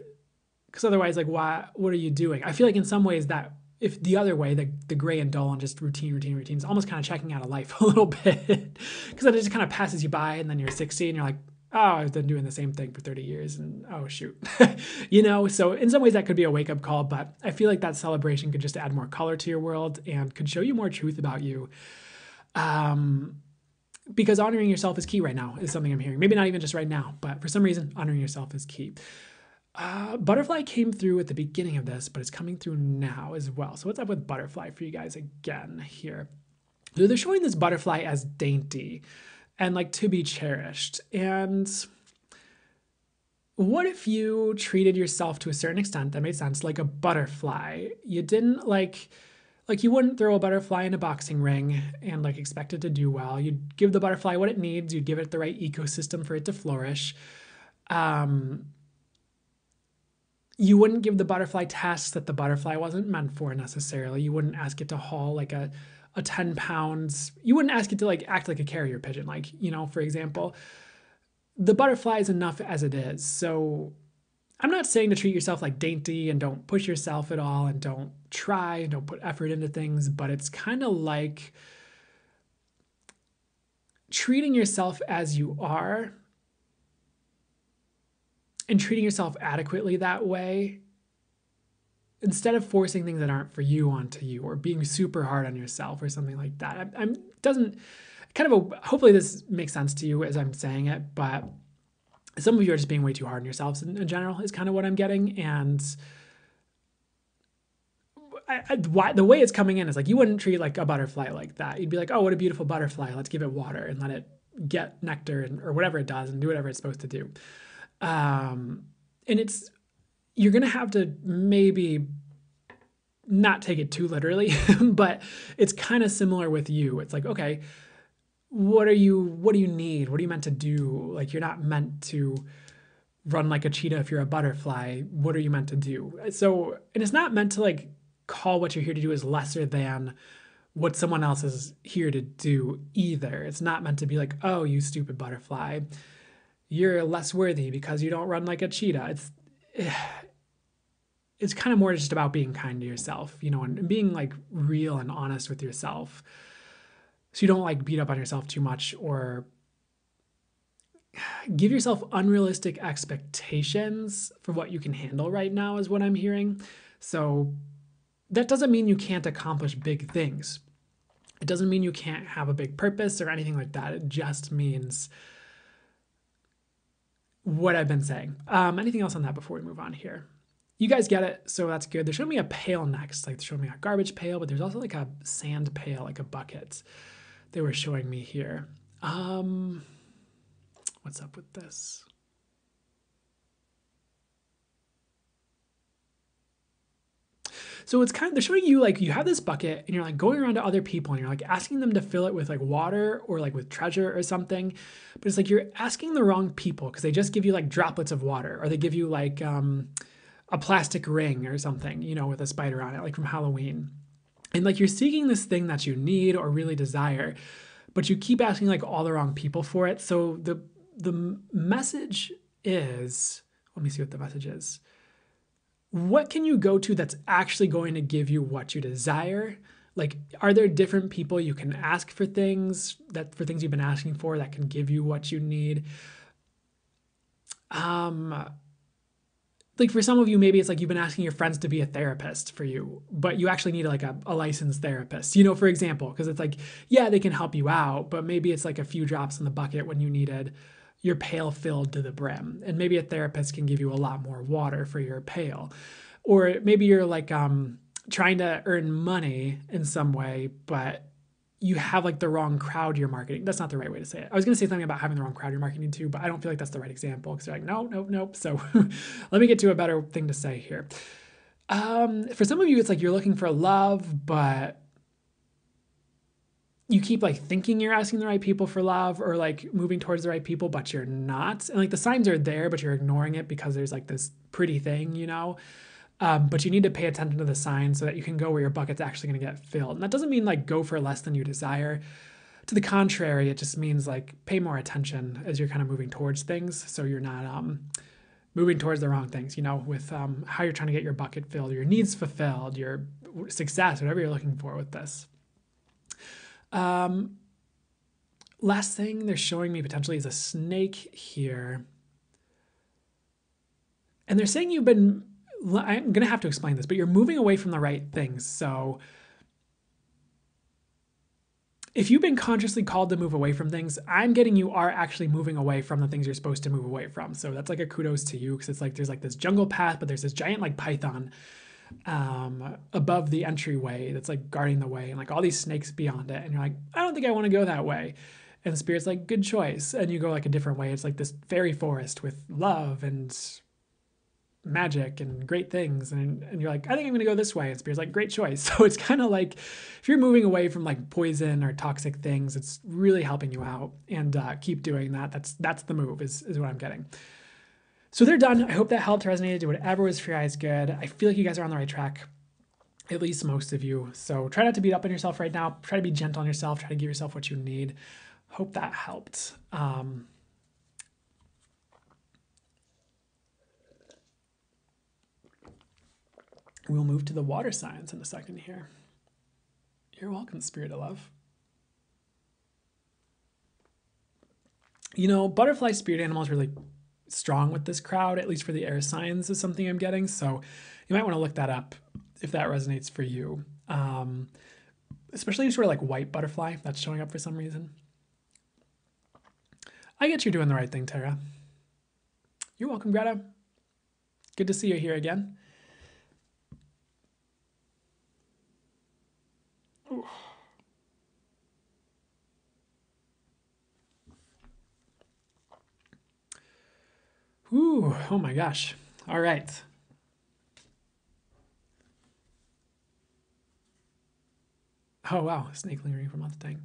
Because otherwise, like, what are you doing? I feel like in some ways that if the other way, the gray and dull and just routine is almost kind of checking out of life a little bit. Because then it just kind of passes you by, and then you're 60 and you're like, oh, I've been doing the same thing for 30 years and oh, shoot. So in some ways that could be a wake up call, but I feel like that celebration could just add more color to your world and could show you more truth about you. Because honoring yourself is key right now, is something I'm hearing. Maybe not even just right now, but for some reason, honoring yourself is key. Butterfly came through at the beginning of this, but it's coming through now as well. So what's up with butterfly for you guys again here? So they're showing this butterfly as dainty and like to be cherished. And what if you treated yourself to a certain extent that made sense, like a butterfly? You didn't like you wouldn't throw a butterfly in a boxing ring and like expect it to do well. You'd give the butterfly what it needs. You'd give it the right ecosystem for it to flourish. You wouldn't give the butterfly tasks that the butterfly wasn't meant for necessarily. You wouldn't ask it to haul like a 10 pounds. You wouldn't ask it to like act like a carrier pigeon, like, for example. The butterfly is enough as it is. So I'm not saying to treat yourself like dainty and don't push yourself at all and don't try and don't put effort into things, but it's kind of like treating yourself as you are and treating yourself adequately that way instead of forcing things that aren't for you onto you or being super hard on yourself or something like that. Hopefully this makes sense to you as I'm saying it, but some of you are just being way too hard on yourselves in general is kind of what I'm getting. And the way it's coming in is like, you wouldn't treat like a butterfly like that. You'd be like, oh, what a beautiful butterfly. Let's give it water and let it get nectar or whatever it does and do whatever it's supposed to do. And you're going to have to maybe not take it too literally, but it's kind of similar with you. It's like, okay, what do you need? What are you meant to do? Like, you're not meant to run like a cheetah if you're a butterfly. What are you meant to do? So, and it's not meant to like call what you're here to do as lesser than what someone else is here to do either. It's not meant to be like, oh, you stupid butterfly, you're less worthy because you don't run like a cheetah. It's kind of more just about being kind to yourself, and being like real and honest with yourself. So you don't like beat up on yourself too much or give yourself unrealistic expectations for what you can handle right now is what I'm hearing. So that doesn't mean you can't accomplish big things. It doesn't mean you can't have a big purpose or anything like that. It just means what I've been saying. Anything else on that before we move on here? You guys get it, so that's good. They're showing me a pail next. Like, they're showing me a garbage pail, but there's also like a sand pail, like a bucket they were showing me here. What's up with this? So it's they're showing you like you have this bucket and you're like going around to other people and you're like asking them to fill it with like water or like with treasure or something. But it's like you're asking the wrong people because they just give you like droplets of water or they give you like a plastic ring or something, with a spider on it, like from Halloween. And like you're seeking this thing that you need or really desire, but you keep asking like all the wrong people for it. So the message is, let me see what the message is. What can you go to that's actually going to give you what you desire? Like, are there different people you can ask for things you've been asking for that can give you what you need? Like for some of you, maybe it's like you've been asking your friends to be a therapist for you, but you actually need like a licensed therapist, for example, because it's like, yeah, they can help you out, but maybe it's like a few drops in the bucket when you needed your pail filled to the brim. And maybe a therapist can give you a lot more water for your pail. Or maybe you're like trying to earn money in some way, but you have like the wrong crowd you're marketing. That's not the right way to say it. I was going to say something about having the wrong crowd you're marketing to, but I don't feel like that's the right example because they're like, no, nope, nope. So let me get to a better thing to say here. For some of you, it's like you're looking for love, but you keep like thinking you're asking the right people for love or like moving towards the right people, but you're not. And like the signs are there, but you're ignoring it because there's like this pretty thing, you know? But you need to pay attention to the signs so that you can go where your bucket's actually going to get filled. And that doesn't mean like go for less than you desire. To the contrary, it just means like pay more attention as you're kind of moving towards things so you're not moving towards the wrong things, you know, with how you're trying to get your bucket filled, your needs fulfilled, your success, whatever you're looking for with this. Last thing they're showing me potentially is a snake here. And they're saying I'm going to have to explain this, but you're moving away from the right things. So if you've been consciously called to move away from things, I'm getting you are actually moving away from the things you're supposed to move away from. So that's like a kudos to you because it's like there's like this jungle path, but there's this giant like python above the entryway that's like guarding the way and like all these snakes beyond it. And you're like, I don't think I want to go that way. And the Spirit's like, good choice. And you go like a different way. It's like this fairy forest with love and magic and great things, and you're like, I think I'm gonna go this way, and Spirit's like, great choice. So it's kind of like if you're moving away from like poison or toxic things, it's really helping you out, and keep doing that. That's the move is what I'm getting. So they're done. I hope that helped, resonated, did whatever was for your eyes good. I feel like you guys are on the right track, at least most of you. So try not to beat up on yourself right now. Try to be gentle on yourself. Try to give yourself what you need. Hope that helped. We'll move to the water signs in a second here. You're welcome, Spirit of Love. You know, butterfly spirit animal is really strong with this crowd, at least for the air signs is something I'm getting. So you might want to look that up if that resonates for you. Especially sort of like white butterfly that's showing up for some reason. I get you're doing the right thing, Tara. You're welcome, Greta. Good to see you here again. Ooh, oh my gosh. All right. Oh wow, snake lingering for months, dang.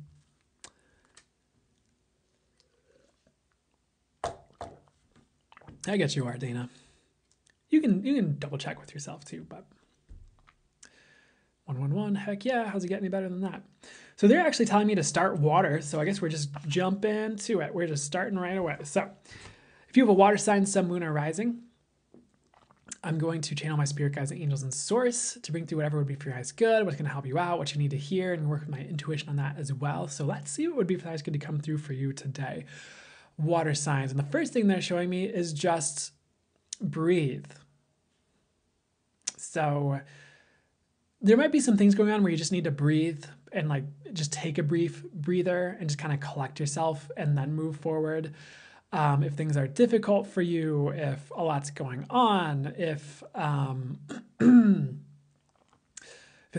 I guess you are, Dana. You can double check with yourself too, but 111, heck yeah, how's it get any better than that? So they're actually telling me to start water, so I guess we're just jumping to it. We're just starting right away. So if you have a water sign, sun, moon, or rising, I'm going to channel my spirit guides and angels and source to bring through whatever would be for your highest good, what's going to help you out, what you need to hear, and work with my intuition on that as well. So let's see what would be for the highest good to come through for you today. Water signs. And the first thing they're showing me is just breathe. So there might be some things going on where you just need to breathe and like just take a brief breather and just kind of collect yourself and then move forward. If things are difficult for you, if a lot's going on, if it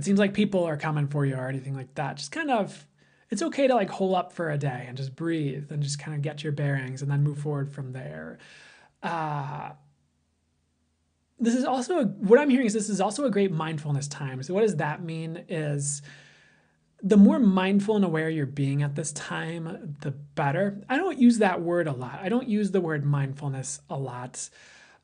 seems like people are coming for you or anything like that, just kind of, it's okay to like hole up for a day and just breathe and just kind of get your bearings and then move forward from there. This is also, what I'm hearing is this is also a great mindfulness time. So what does that mean is the more mindful and aware you're being at this time, the better. I don't use that word a lot. I don't use the word mindfulness a lot.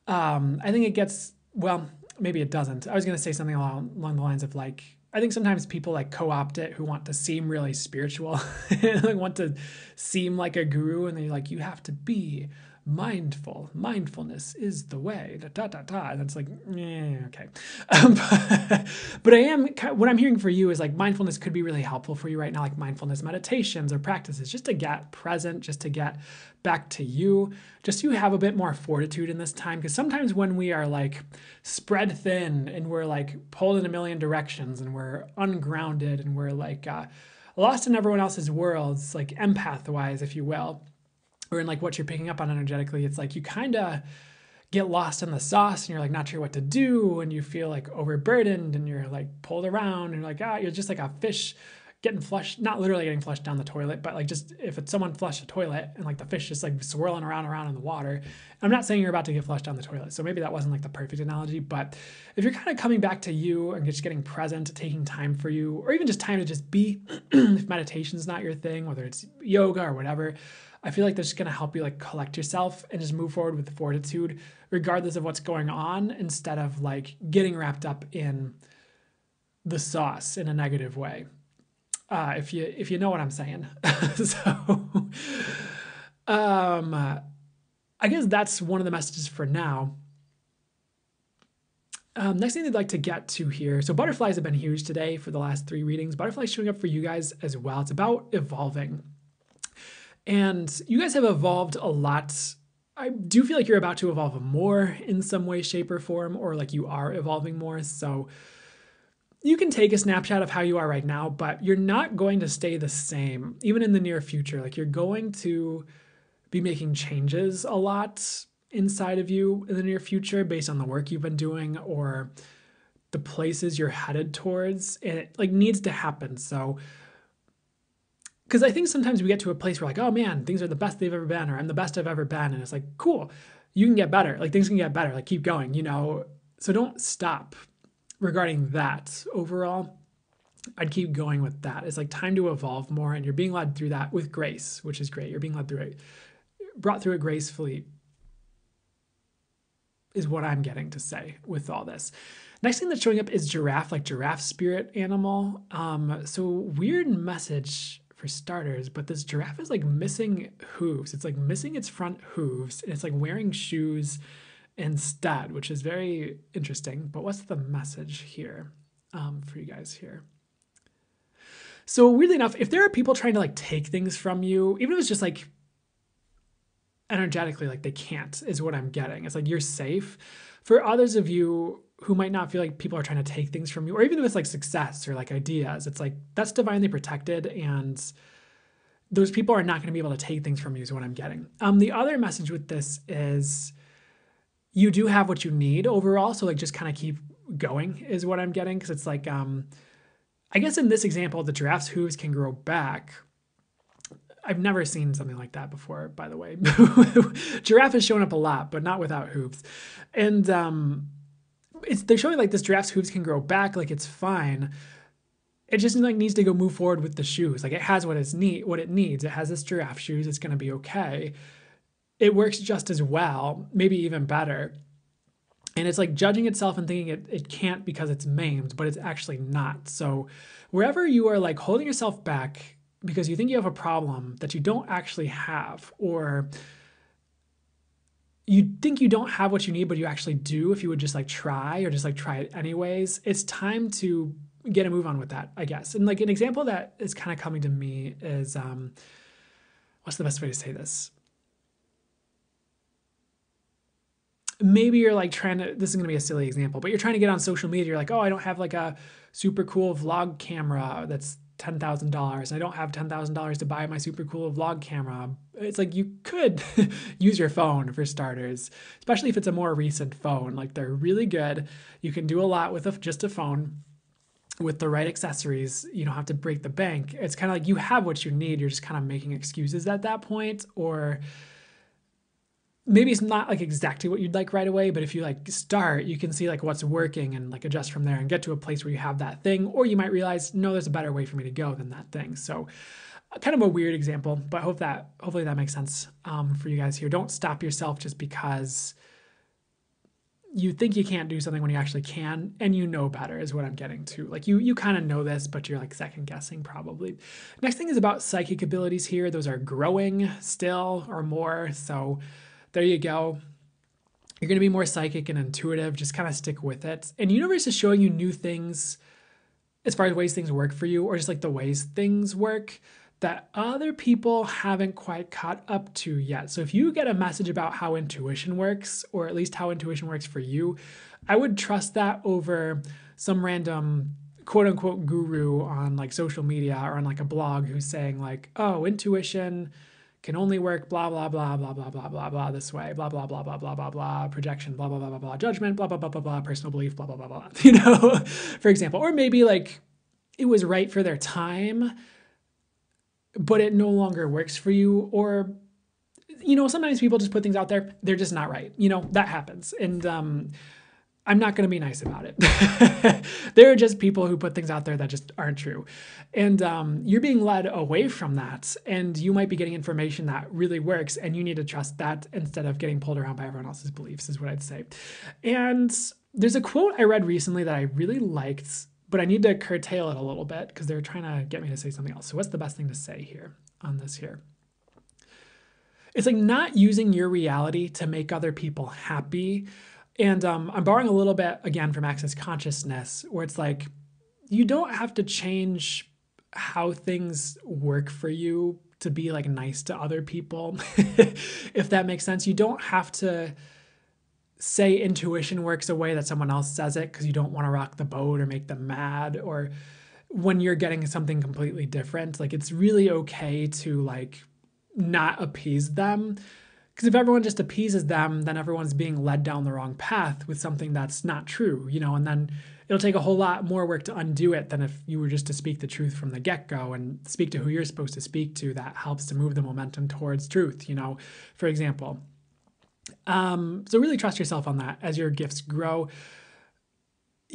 I think it gets, well, maybe it doesn't. I was going to say something along the lines of like, I think sometimes people like co-opt it who want to seem really spiritual and like want to seem like a guru, and they're like, you have to be mindful. Mindfulness is the way. And it's like, okay. But I am, what I'm hearing for you is like mindfulness could be really helpful for you right now, like mindfulness meditations or practices, just to get present, just to get back to you, just so you have a bit more fortitude in this time. Because sometimes when we are like spread thin and we're like pulled in a million directions and we're ungrounded and we're like lost in everyone else's worlds, like empath wise, if you will, or in like what you're picking up on energetically, it's like you kind of get lost in the sauce and you're like not sure what to do, and you feel like overburdened and you're like pulled around and you're like, you're just like a fish getting flushed, not literally getting flushed down the toilet, but like just if it's someone flushed a toilet and like the fish just like swirling around in the water. I'm not saying you're about to get flushed down the toilet, so maybe that wasn't like the perfect analogy, but if you're kind of coming back to you and just getting present, taking time for you, or even just time to just be, if meditation's not your thing, whether it's yoga or whatever, I feel like that's just going to help you like collect yourself and just move forward with fortitude, regardless of what's going on, instead of like getting wrapped up in the sauce in a negative way. If you know what I'm saying. So, I guess that's one of the messages for now. Next thing I'd like to get to here. So butterflies have been huge today for the last 3 readings. Butterflies showing up for you guys as well. It's about evolving. And you guys have evolved a lot. I do feel like you're about to evolve more in some way, shape, or form, or like you are evolving more. So you can take a snapshot of how you are right now, but you're not going to stay the same, even in the near future. Like you're going to be making changes a lot inside of you in the near future based on the work you've been doing or the places you're headed towards. And it like needs to happen. So, because I think sometimes we get to a place where like, oh man, things are the best they've ever been, or I'm the best I've ever been. And it's like, cool, you can get better. Like things can get better. Like keep going, you know? So don't stop regarding that overall. I'd keep going with that. It's like time to evolve more, and you're being led through that with grace, which is great. You're being led through it, brought through it gracefully, is what I'm getting to say with all this. Next thing that's showing up is giraffe, like giraffe spirit animal. So weird message for starters, but this giraffe is like missing hooves. It's like missing its front hooves, and it's like wearing shoes instead, which is very interesting. But what's the message here for you guys here? So weirdly enough, if there are people trying to like take things from you, even if it's just like energetically, like they can't, is what I'm getting. It's like you're safe. For others of you who might not feel like people are trying to take things from you, or even if it's like success or like ideas, it's like that's divinely protected, and those people are not going to be able to take things from you is what I'm getting. The other message with this is you do have what you need overall. So like just kind of keep going is what I'm getting. Cause it's like, I guess in this example, the giraffe's hooves can grow back. I've never seen something like that before, by the way. Giraffe has shown up a lot, but not without hooves. And they're showing like this giraffe's hooves can grow back. Like it's fine. It just like needs to go move forward with the shoes. Like it has what it needs. It has this giraffe shoes. It's going to be okay. It works just as well, maybe even better. And it's like judging itself and thinking it can't because it's maimed, but it's actually not. So wherever you are like holding yourself back because you think you have a problem that you don't actually have, or you think you don't have what you need, but you actually do if you would just like try, or just like try it anyways, it's time to get a move on with that, I guess. And like an example that is kind of coming to me is, what's the best way to say this? Maybe you're like trying to, this is going to be a silly example, but you're trying to get on social media. You're like, oh, I don't have like a super cool vlog camera that's $10,000. I don't have $10,000 to buy my super cool vlog camera. It's like you could use your phone for starters, especially if it's a more recent phone. Like they're really good. You can do a lot with just a phone with the right accessories. You don't have to break the bank. It's kind of like you have what you need. You're just kind of making excuses at that point, or maybe it's not like exactly what you'd like right away, but if you like start, you can see like what's working and like adjust from there and get to a place where you have that thing, or you might realize, no, there's a better way for me to go than that thing. So kind of a weird example, but hopefully that makes sense for you guys here. Don't stop yourself just because you think you can't do something when you actually can, and you know better is what I'm getting to. Like you kind of know this, but you're like second guessing probably. Next thing is about psychic abilities here. Those are growing still or more. So there you go. You're going to be more psychic and intuitive. Just kind of stick with it. And universe is showing you new things as far as ways things work for you, or just like the ways things work that other people haven't quite caught up to yet. So if you get a message about how intuition works, or at least how intuition works for you, I would trust that over some random quote unquote guru on like social media or on like a blog who's saying like, oh, intuition can only work blah, blah, blah, blah, blah, blah, blah, blah, this way, blah, blah, blah, blah, blah, blah, blah, projection, blah, blah, blah, blah, blah, judgment, blah, blah, blah, blah, blah, personal belief, blah, blah, blah, blah, for example. Or maybe like it was right for their time, but it no longer works for you. Or, sometimes people just put things out there, they're just not right. That happens. And I'm not going to be nice about it. There are just people who put things out there that just aren't true. And you're being led away from that. And you might be getting information that really works. And you need to trust that instead of getting pulled around by everyone else's beliefs, is what I'd say. And there's a quote I read recently that I really liked, but I need to curtail it a little bit because they're trying to get me to say something else. So what's the best thing to say here on this here? It's like not using your reality to make other people happy. And I'm borrowing a little bit, again, from Access Consciousness, where it's like, you don't have to change how things work for you to be like nice to other people, if that makes sense. You don't have to say intuition works a way that someone else says it because you don't want to rock the boat or make them mad, or when you're getting something completely different. Like, it's really okay to like not appease them. Because if everyone just appeases them, then everyone's being led down the wrong path with something that's not true, and then it'll take a whole lot more work to undo it than if you were just to speak the truth from the get-go and speak to who you're supposed to speak to. That helps to move the momentum towards truth, for example. So really trust yourself on that as your gifts grow.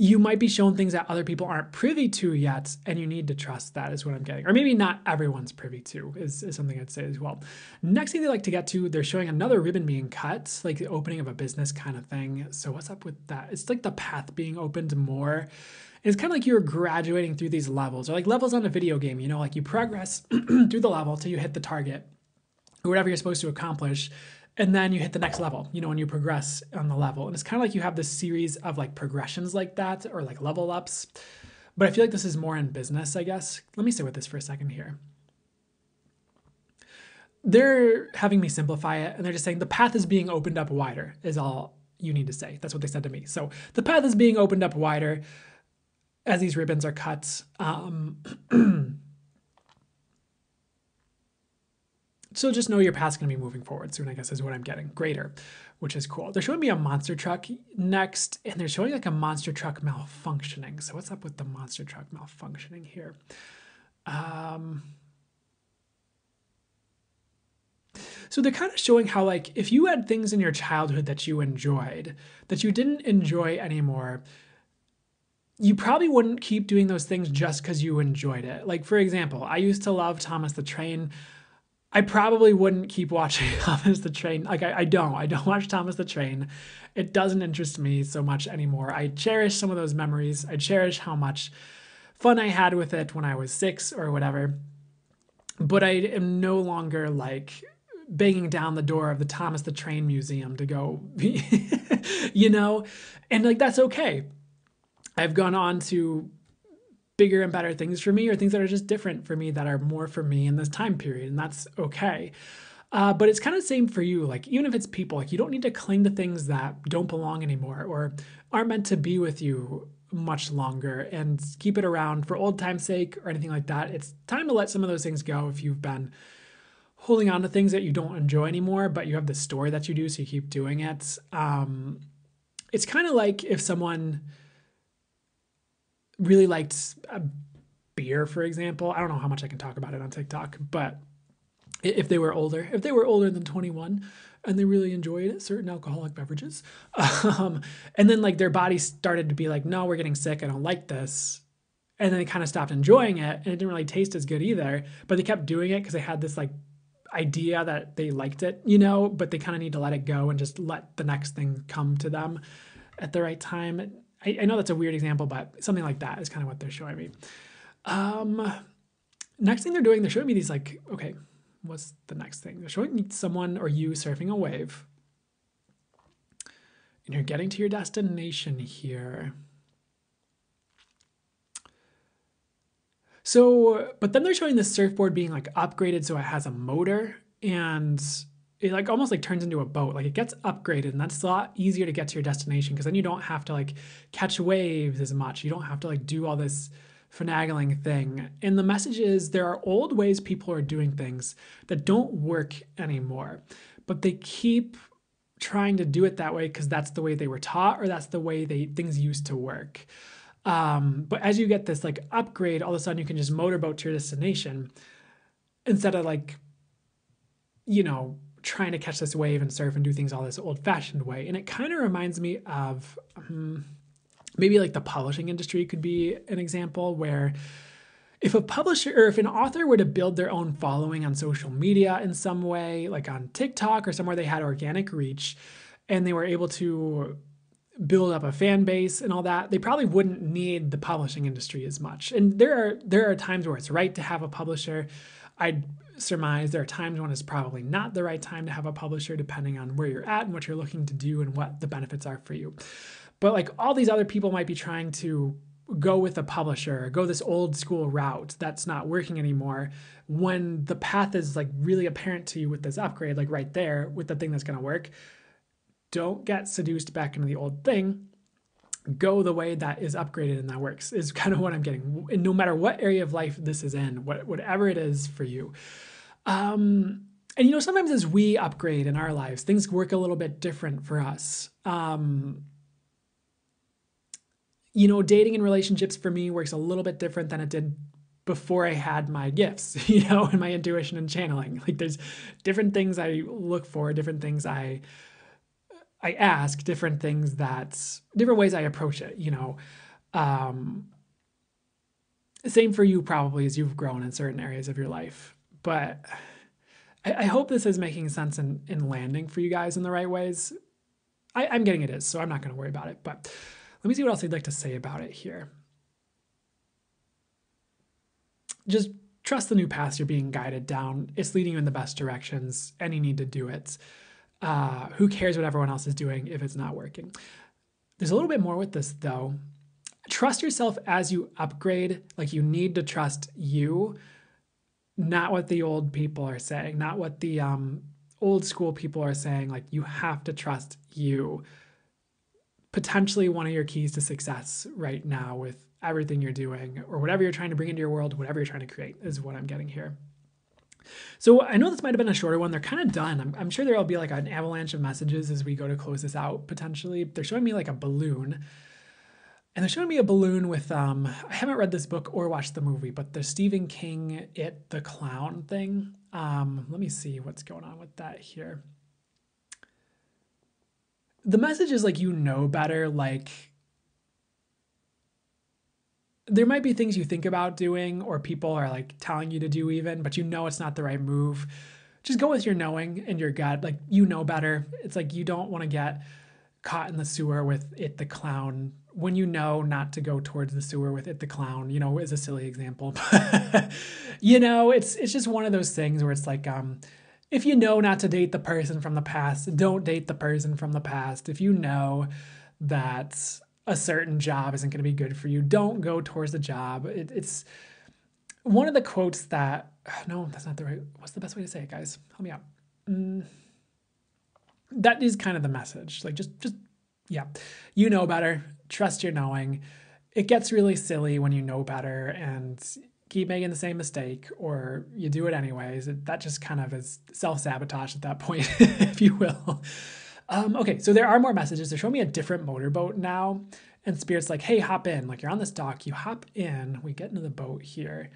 You might be shown things that other people aren't privy to yet, and you need to trust that, is what I'm getting. Or maybe not everyone's privy to is something I'd say as well. Next thing they like to get to, they're showing another ribbon being cut, like the opening of a business kind of thing. So what's up with that? It's like the path being opened more. It's kind of like you're graduating through these levels, or like levels on a video game, like you progress through the level till you hit the target or whatever you're supposed to accomplish. And then you hit the next level, when you progress on the level. And it's kind of like you have this series of like progressions like that, or like level ups. But I feel like this is more in business, I guess. Let me sit with this for a second here. They're having me simplify it, and they're just saying the path is being opened up wider is all you need to say. That's what they said to me. So the path is being opened up wider as these ribbons are cut. So just know your path's going to be moving forward soon, I guess, is what I'm getting. Greater, which is cool. They're showing me a monster truck next, and they're showing like a monster truck malfunctioning. So what's up with the monster truck malfunctioning here? So they're kind of showing how, like, if you had things in your childhood that you enjoyed, that you didn't enjoy anymore, you probably wouldn't keep doing those things just because you enjoyed it. Like, for example, I used to love Thomas the Train. I probably wouldn't keep watching Thomas the Train. Like, I don't watch Thomas the Train. It doesn't interest me so much anymore. I cherish some of those memories. I cherish how much fun I had with it when I was 6 or whatever. But I am no longer like banging down the door of the Thomas the Train Museum to go, and like, that's okay. I've gone on to bigger and better things for me, or things that are just different for me, that are more for me in this time period, and that's okay. But it's kind of the same for you. Like, even if it's people, like, you don't need to cling to things that don't belong anymore or aren't meant to be with you much longer and keep it around for old time's sake or anything like that. It's time to let some of those things go if you've been holding on to things that you don't enjoy anymore, but you have the story that you do, so you keep doing it. It's kind of like if someone really liked a beer, for example. I don't know how much I can talk about it on TikTok, but if they were older than 21 and they really enjoyed certain alcoholic beverages, and then like their body started to be like, no, we're getting sick, I don't like this. And then they kind of stopped enjoying it, and it didn't really taste as good either, but they kept doing it because they had this like idea that they liked it, but they kind of need to let it go and just let the next thing come to them at the right time. I know that's a weird example, but something like that is kind of what they're showing me. Next thing they're showing me these like, okay, what's the next thing? They're showing me someone or you surfing a wave, and you're getting to your destination here. So, but then they're showing this surfboard being like upgraded so it has a motor, and it like almost like turns into a boat. Like, it gets upgraded, and that's a lot easier to get to your destination because then you don't have to like catch waves as much. You don't have to like do all this finagling thing. And the message is there are old ways people are doing things that don't work anymore, but they keep trying to do it that way because that's the way they were taught, or that's the way things used to work. But as you get this like upgrade, all of a sudden you can just motorboat to your destination instead of like, trying to catch this wave and surf and do things all this old fashioned way. And it kind of reminds me of maybe like the publishing industry could be an example where if a publisher or if an author were to build their own following on social media in some way, like on TikTok or somewhere they had organic reach and they were able to build up a fan base and all that, they probably wouldn't need the publishing industry as much. And there are times where it's right to have a publisher. I'd surmise there are times when it's probably not the right time to have a publisher, depending on where you're at and what you're looking to do and what the benefits are for you. But like all these other people might be trying to go with a publisher, go this old school route that's not working anymore, when the path is like really apparent to you with this upgrade, like right there with the thing that's going to work. Don't get seduced back into the old thing. Go the way that is upgraded and that works, is kind of what I'm getting. And no matter what area of life this is in, whatever it is for you. And sometimes as we upgrade in our lives, things work a little bit different for us. Dating and relationships for me works a little bit different than it did before I had my gifts, and my intuition and channeling. Like there's different things I look for, different things I ask, different ways I approach it, Same for you probably as you've grown in certain areas of your life. But I hope this is making sense in landing for you guys in the right ways. I'm getting it is, so I'm not going to worry about it. But let me see what else I'd like to say about it here. Just trust the new path you're being guided down. It's leading you in the best directions, and you need to do it. Who cares what everyone else is doing if it's not working? There's a little bit more with this though. Trust yourself as you upgrade. Like you need to trust you, not what the old people are saying, not what the old school people are saying. Like you have to trust you. Potentially one of your keys to success right now with everything you're doing or whatever you're trying to bring into your world, whatever you're trying to create is what I'm getting here. So I know this might have been a shorter one. They're kind of done. I'm sure there'll be like an avalanche of messages as we go to close this out potentially. They're showing me like a balloon. And they're showing me a balloon with, I haven't read this book or watched the movie, but the Stephen King, It the Clown thing. Let me see what's going on with that here. The message is like, better, like there might be things you think about doing or people are like telling you to do even, but it's not the right move. Just go with your knowing and your gut. Like, better. It's like, you don't want to get caught in the sewer with It the Clown when not to go towards the sewer with It the Clown, is a silly example. It's just one of those things where it's like, if not to date the person from the past, don't date the person from the past. If that a certain job isn't going to be good for you, don't go towards the job. It's one of the quotes that, no, that's not the right, what's the best way to say it, guys? Help me out. That is kind of the message. Like, just, yeah, better, trust your knowing. It gets really silly when you know better and keep making the same mistake, or you do it anyways. That just kind of is self-sabotage at that point, if you will. Okay, so there are more messages. They're showing me a different motorboat now, and Spirit's like, hey, hop in. Like, you're on this dock, you hop in, we get into the boat here.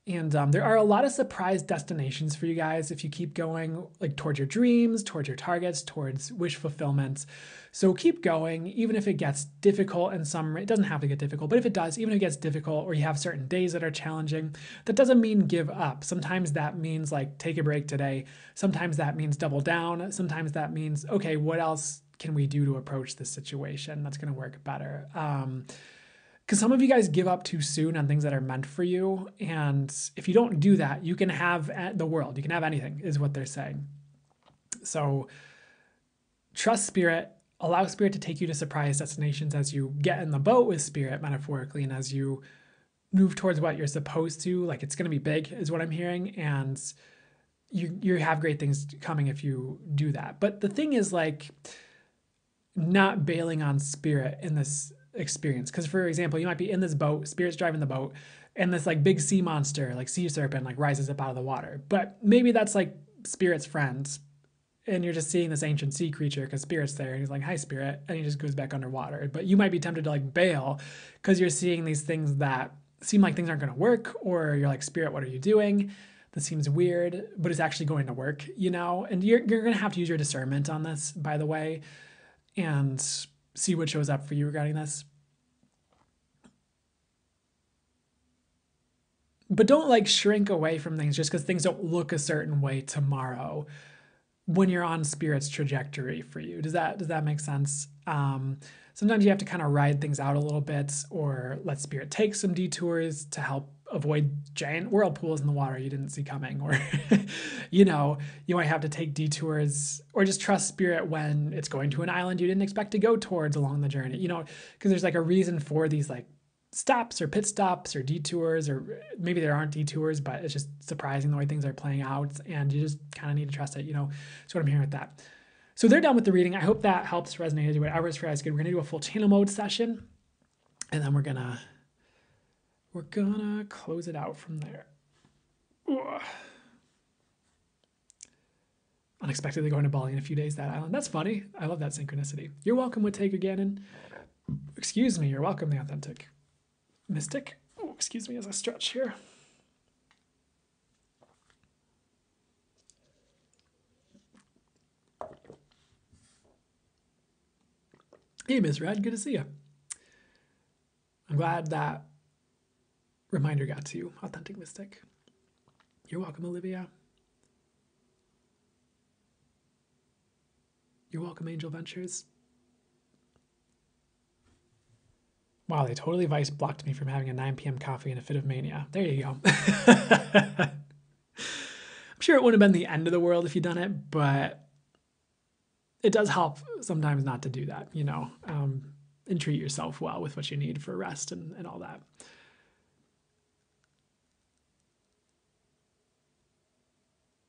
And there are a lot of surprise destinations for you guys if you keep going, like towards your dreams, towards your targets, towards wish fulfillment. So keep going, even if it gets difficult in some, it doesn't have to get difficult, but if it does, even if it gets difficult or you have certain days that are challenging, that doesn't mean give up. Sometimes that means like take a break today. Sometimes that means double down. Sometimes that means, okay, what else can we do to approach this situation that's going to work better? Because some of you guys give up too soon on things that are meant for you. And if you don't do that, you can have the world. You can have anything, is what they're saying. So trust Spirit. Allow Spirit to take you to surprise destinations as you get in the boat with Spirit, metaphorically, and as you move towards what you're supposed to. Like, it's going to be big, is what I'm hearing. And you have great things coming if you do that. But the thing is, like, not bailing on Spirit in this experience. Because, for example, you might be in this boat, Spirit's driving the boat, and this like big sea monster, like sea serpent, like rises up out of the water. But maybe that's like Spirit's friend, and you're just seeing this ancient sea creature because Spirit's there, and he's like, "Hi, Spirit," and he just goes back underwater. But you might be tempted to like bail because you're seeing these things that seem like things aren't going to work, or you're like, "Spirit, what are you doing? This seems weird, but it's actually going to work," you know? And you're going to have to use your discernment on this, by the way, and see what shows up for you regarding this. But don't like shrink away from things just because things don't look a certain way tomorrow when you're on Spirit's trajectory for you. Does that make sense? Sometimes you have to kind of ride things out a little bit, or let Spirit take some detours to help avoid giant whirlpools in the water you didn't see coming, or you know, you might have to take detours, or just trust Spirit when it's going to an island you didn't expect to go towards along the journey, you know, because there's like a reason for these like stops or pit stops or detours, or maybe there aren't detours, but it's just surprising the way things are playing out, and you just kind of need to trust it, you know. That's what I'm hearing with that. So they're done with the reading. I hope that helps resonate. Whatever is for us good. We're gonna do a full channel mode session, and then we're gonna close it out from there. Ugh. Unexpectedly going to Bali in a few days, that island. That's funny. I love that synchronicity. You're welcome, Woodtaker Gannon. Excuse me, you're welcome, the authentic mystic. Oh, excuse me as I stretch here. Hey, Miss Red, good to see you. I'm glad that reminder got to you, authentic mystic. You're welcome, Olivia. You're welcome, Angel Ventures. Wow, they totally vice blocked me from having a 9 p.m. coffee in a fit of mania. There you go. I'm sure it wouldn't have been the end of the world if you'd done it, but it does help sometimes not to do that, you know, and treat yourself well with what you need for rest and all that.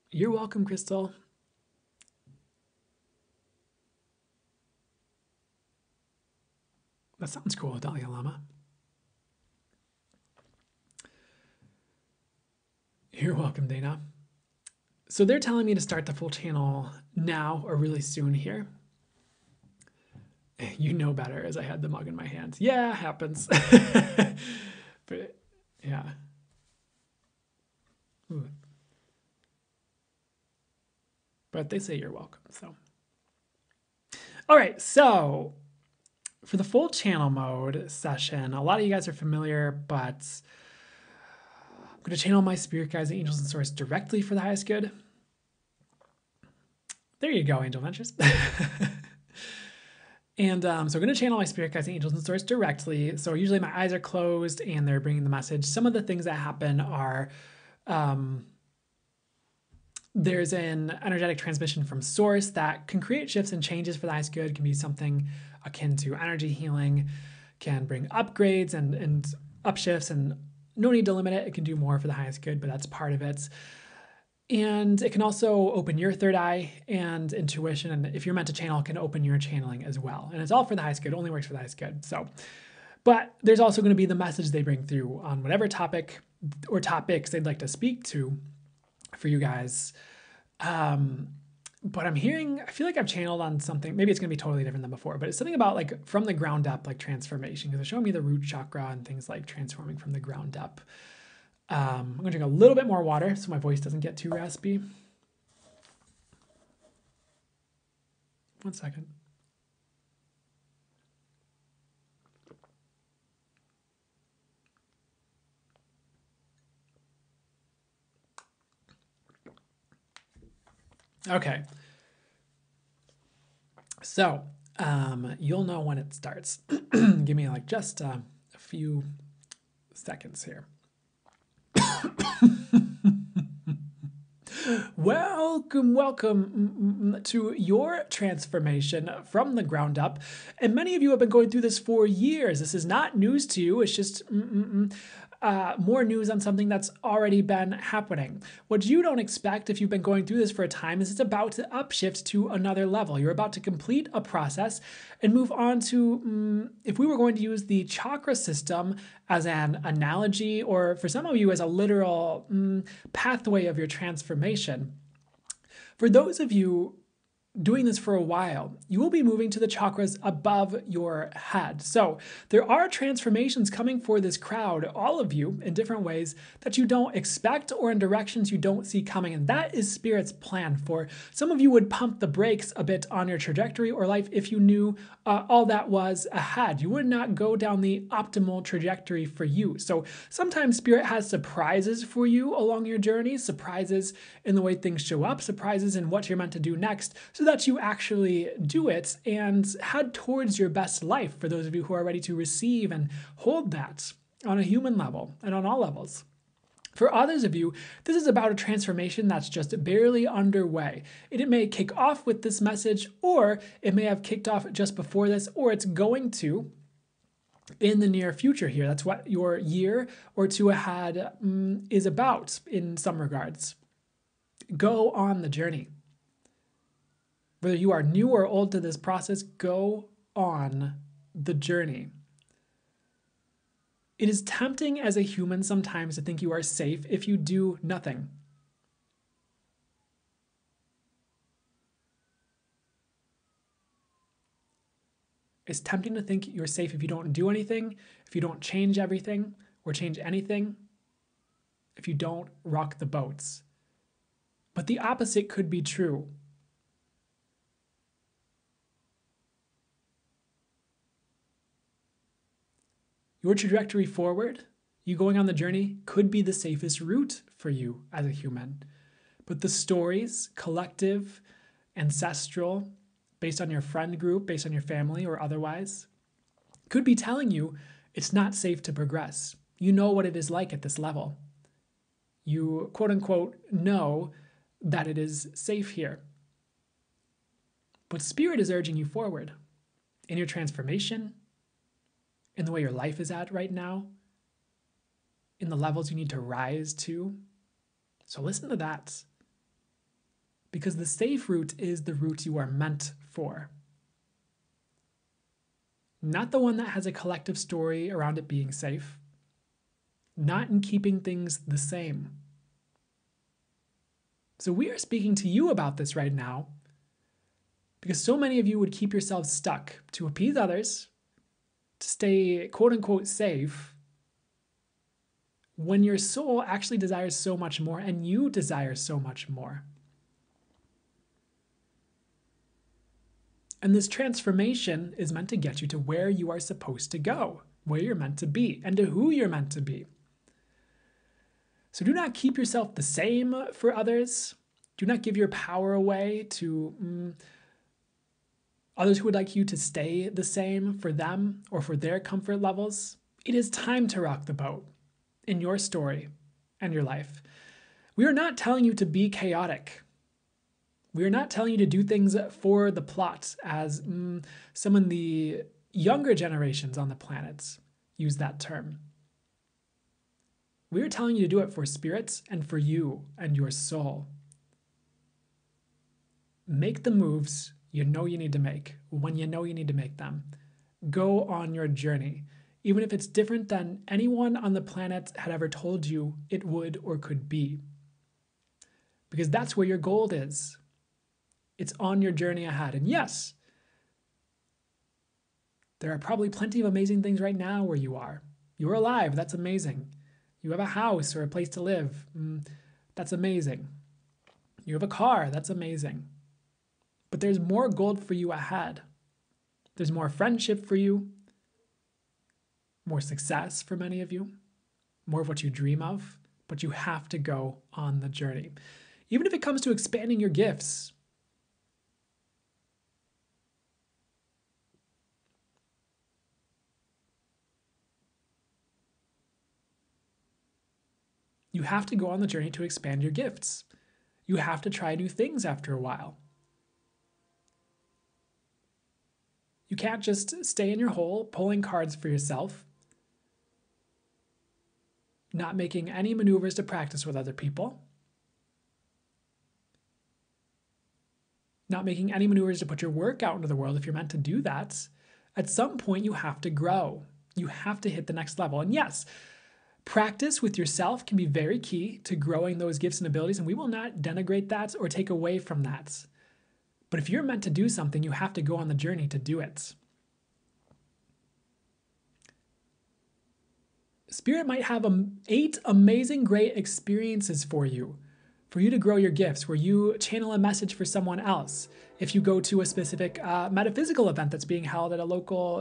You're welcome, Crystal. That sounds cool, Dahlia Lama. You're welcome, Dana. So they're telling me to start the full channel now or really soon here. You know better, as I had the mug in my hands. Yeah, happens. But yeah. Ooh. But they say you're welcome, so. All right, so for the full channel mode session, a lot of you guys are familiar, but I'm going to channel my spirit guides, angels, and source directly for the highest good. There you go, Angel Ventures. And so I'm going to channel my spirit guides, angels, and source directly. So usually my eyes are closed and they're bringing the message. Some of the things that happen are there's an energetic transmission from source that can create shifts and changes for the highest good. It can be something akin to energy healing, can bring upgrades and upshifts, and no need to limit it. It can do more for the highest good, but that's part of it. And it can also open your third eye and intuition. And if you're meant to channel, it can open your channeling as well. And it's all for the highest good, only works for the highest good. So, but there's also going to be the message they bring through on whatever topic or topics they'd like to speak to for you guys. But I feel like I've channeled on something, maybe it's going to be totally different than before, but it's something about like from the ground up, like transformation, because they're showing me the root chakra and things like transforming from the ground up. I'm going to drink a little bit more water so my voice doesn't get too raspy. One second. Okay. So, you'll know when it starts. Give me like just a few seconds here. Welcome to your transformation from the ground up. And many of you have been going through this for years. This is not news to you. It's just more news on something that's already been happening. What you don't expect if you've been going through this for a time is it's about to upshift to another level. You're about to complete a process and move on to, if we were going to use the chakra system as an analogy, or for some of you as a literal pathway of your transformation, for those of you doing this for a while, you will be moving to the chakras above your head. So there are transformations coming for this crowd, all of you, in different ways that you don't expect or in directions you don't see coming. And that is Spirit's plan. For some of you would pump the brakes a bit on your trajectory or life if you knew all that was ahead. You would not go down the optimal trajectory for you. So sometimes Spirit has surprises for you along your journey, surprises in the way things show up, surprises in what you're meant to do next, so that you actually do it and head towards your best life, for those of you who are ready to receive and hold that on a human level and on all levels. For others of you, this is about a transformation that's just barely underway. It may kick off with this message, or it may have kicked off just before this, or it's going to in the near future here. That's what your year or two ahead is about in some regards. Go on the journey. Whether you are new or old to this process, go on the journey. It is tempting as a human sometimes to think you are safe if you do nothing. It's tempting to think you're safe if you don't do anything, if you don't change everything or change anything, if you don't rock the boats. But the opposite could be true. Your trajectory forward, you going on the journey, could be the safest route for you as a human. But the stories, collective, ancestral, based on your friend group, based on your family or otherwise, could be telling you it's not safe to progress. You know what it is like at this level. You, quote unquote, know that it is safe here. But Spirit is urging you forward in your transformation, in the way your life is at right now, in the levels you need to rise to. So listen to that. Because the safe route is the route you are meant for. Not the one that has a collective story around it being safe. Not in keeping things the same. So we are speaking to you about this right now because so many of you would keep yourselves stuck to appease others, to stay quote unquote safe, when your soul actually desires so much more and you desire so much more. And this transformation is meant to get you to where you are supposed to go, where you're meant to be, and to who you're meant to be. So do not keep yourself the same for others. Do not give your power away to others who would like you to stay the same for them or for their comfort levels. It is time to rock the boat in your story and your life. We are not telling you to be chaotic. We are not telling you to do things for the plot, as some in the younger generations on the planet use that term. We are telling you to do it for Spirit and for you and your soul. Make the moves you know you need to make when you know you need to make them. Go on your journey, even if it's different than anyone on the planet had ever told you it would or could be. Because that's where your gold is. It's on your journey ahead. And yes, there are probably plenty of amazing things right now where you are. You're alive. That's amazing. You have a house or a place to live. That's amazing. You have a car. That's amazing. But there's more gold for you ahead. There's more friendship for you, more success for many of you, more of what you dream of, but you have to go on the journey. Even if it comes to expanding your gifts. You have to go on the journey to expand your gifts. You have to try new things after a while. You can't just stay in your hole pulling cards for yourself, not making any maneuvers to practice with other people, not making any maneuvers to put your work out into the world if you're meant to do that. At some point, you have to grow. You have to hit the next level. And yes, practice with yourself can be very key to growing those gifts and abilities, and we will not denigrate that or take away from that. But if you're meant to do something, you have to go on the journey to do it. Spirit might have 8 amazing, great experiences for you to grow your gifts, where you channel a message for someone else. If you go to a specific metaphysical event that's being held at a local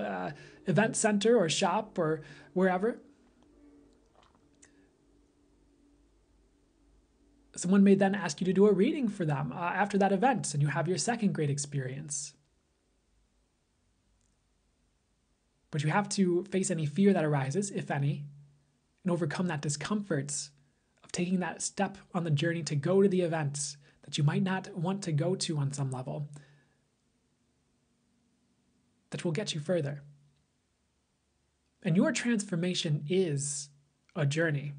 event center or shop or wherever, someone may then ask you to do a reading for them after that event, and you have your second great experience. But you have to face any fear that arises, if any, and overcome that discomfort of taking that step on the journey to go to the events that you might not want to go to on some level, that will get you further. And your transformation is a journey.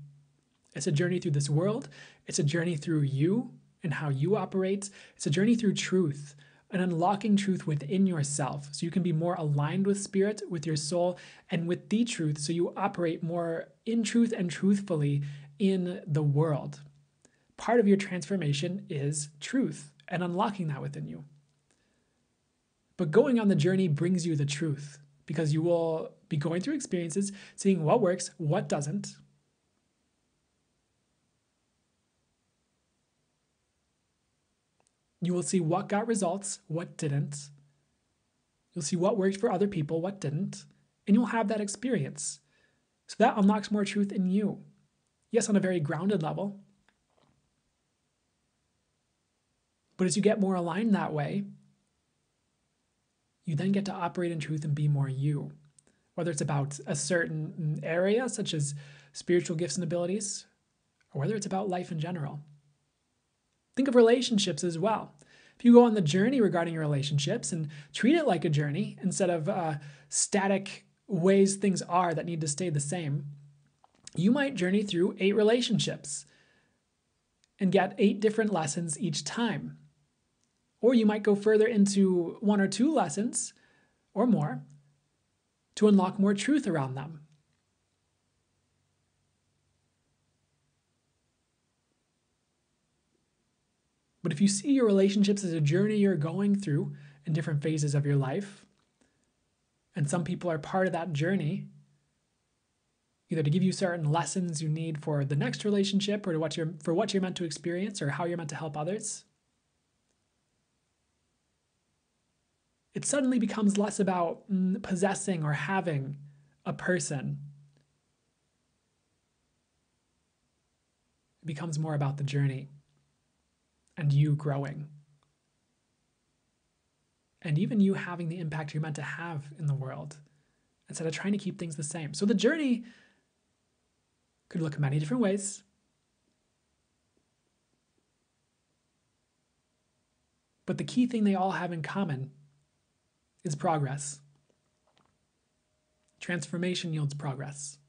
It's a journey through this world. It's a journey through you and how you operate. It's a journey through truth and unlocking truth within yourself so you can be more aligned with spirit, with your soul, and with the truth, so you operate more in truth and truthfully in the world. Part of your transformation is truth and unlocking that within you. But going on the journey brings you the truth, because you will be going through experiences, seeing what works, what doesn't. You will see what got results, what didn't. You'll see what worked for other people, what didn't. And you'll have that experience. So that unlocks more truth in you. Yes, on a very grounded level. But as you get more aligned that way, you then get to operate in truth and be more you. Whether it's about a certain area, such as spiritual gifts and abilities, or whether it's about life in general. Think of relationships as well. If you go on the journey regarding your relationships and treat it like a journey instead of static ways things are that need to stay the same, you might journey through 8 relationships and get 8 different lessons each time. Or you might go further into 1 or 2 lessons or more to unlock more truth around them. But if you see your relationships as a journey you're going through in different phases of your life, and some people are part of that journey, either to give you certain lessons you need for the next relationship, or for what you're meant to experience, or how you're meant to help others, it suddenly becomes less about possessing or having a person. It becomes more about the journey and you growing. And even you having the impact you're meant to have in the world, instead of trying to keep things the same. So the journey could look many different ways. But the key thing they all have in common is progress. Transformation yields progress.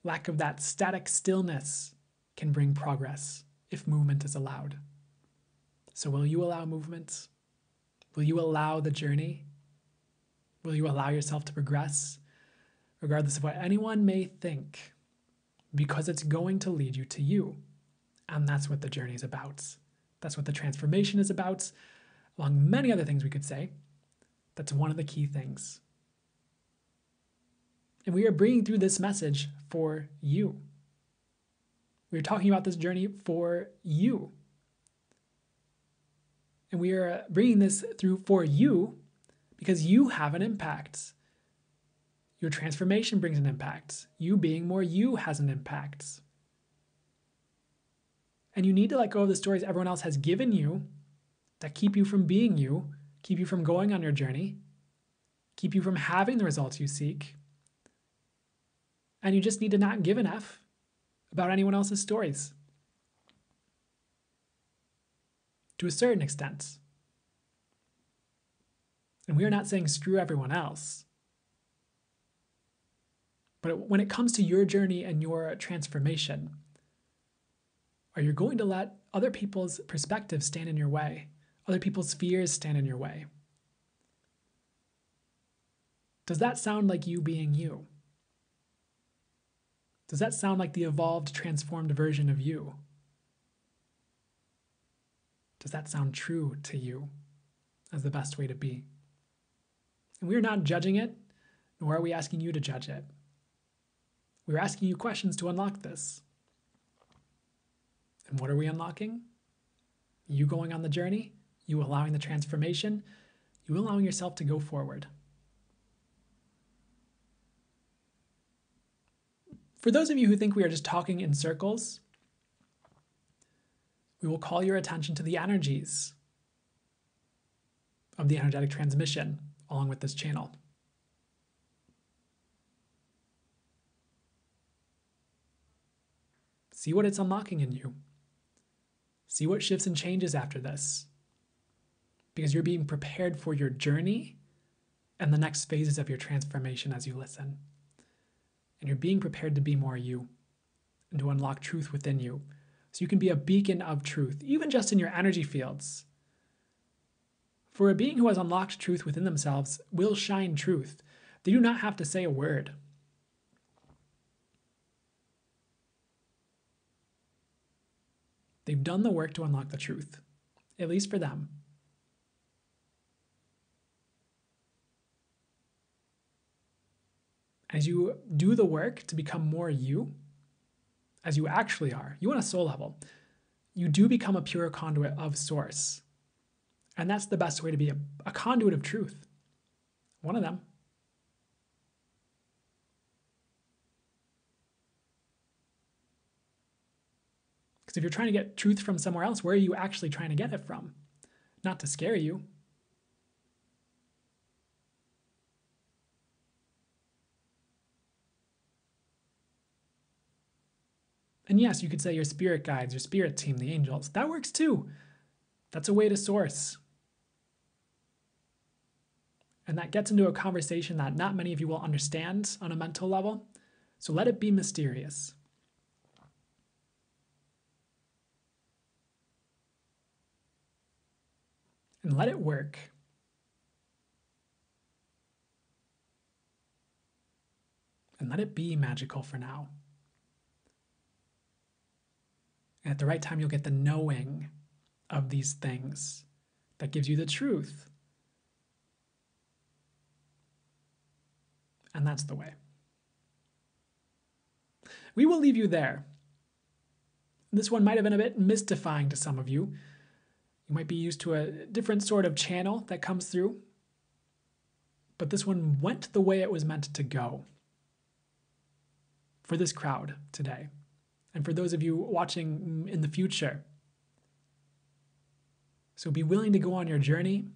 Lack of that static stillness can bring progress if movement is allowed. So will you allow movement? Will you allow the journey? Will you allow yourself to progress, regardless of what anyone may think, because it's going to lead you to you. And that's what the journey is about. That's what the transformation is about, among many other things we could say. That's one of the key things. And we are bringing through this message for you. We're talking about this journey for you. And we are bringing this through for you because you have an impact. Your transformation brings an impact. You being more you has an impact. And you need to let go of the stories everyone else has given you that keep you from being you, keep you from going on your journey, keep you from having the results you seek. And you just need to not give an F about anyone else's stories. To a certain extent. And we are not saying screw everyone else. But when it comes to your journey and your transformation, are you going to let other people's perspectives stand in your way? Other people's fears stand in your way? Does that sound like you being you? Does that sound like the evolved, transformed version of you? Does that sound true to you as the best way to be? And we are not judging it, nor are we asking you to judge it. We're asking you questions to unlock this. And what are we unlocking? You going on the journey, you allowing the transformation, you allowing yourself to go forward. For those of you who think we are just talking in circles, we will call your attention to the energies of the energetic transmission along with this channel. See what it's unlocking in you. See what shifts and changes after this. Because you're being prepared for your journey and the next phases of your transformation as you listen. And you're being prepared to be more you and to unlock truth within you. So you can be a beacon of truth, even just in your energy fields. For a being who has unlocked truth within themselves will shine truth. They do not have to say a word. They've done the work to unlock the truth, at least for them. As you do the work to become more you, as you actually are, you on a soul level, you do become a pure conduit of source. And that's the best way to be a conduit of truth. One of them. Because if you're trying to get truth from somewhere else, where are you actually trying to get it from? Not to scare you. And yes, you could say your spirit guides, your spirit team, the angels. That works too. That's a way to source. And that gets into a conversation that not many of you will understand on a mental level. So let it be mysterious. And let it work. And let it be magical for now. And at the right time, you'll get the knowing of these things that gives you the truth. And that's the way. We will leave you there. This one might have been a bit mystifying to some of you. You might be used to a different sort of channel that comes through. But this one went the way it was meant to go for this crowd today. And for those of you watching in the future. So be willing to go on your journey.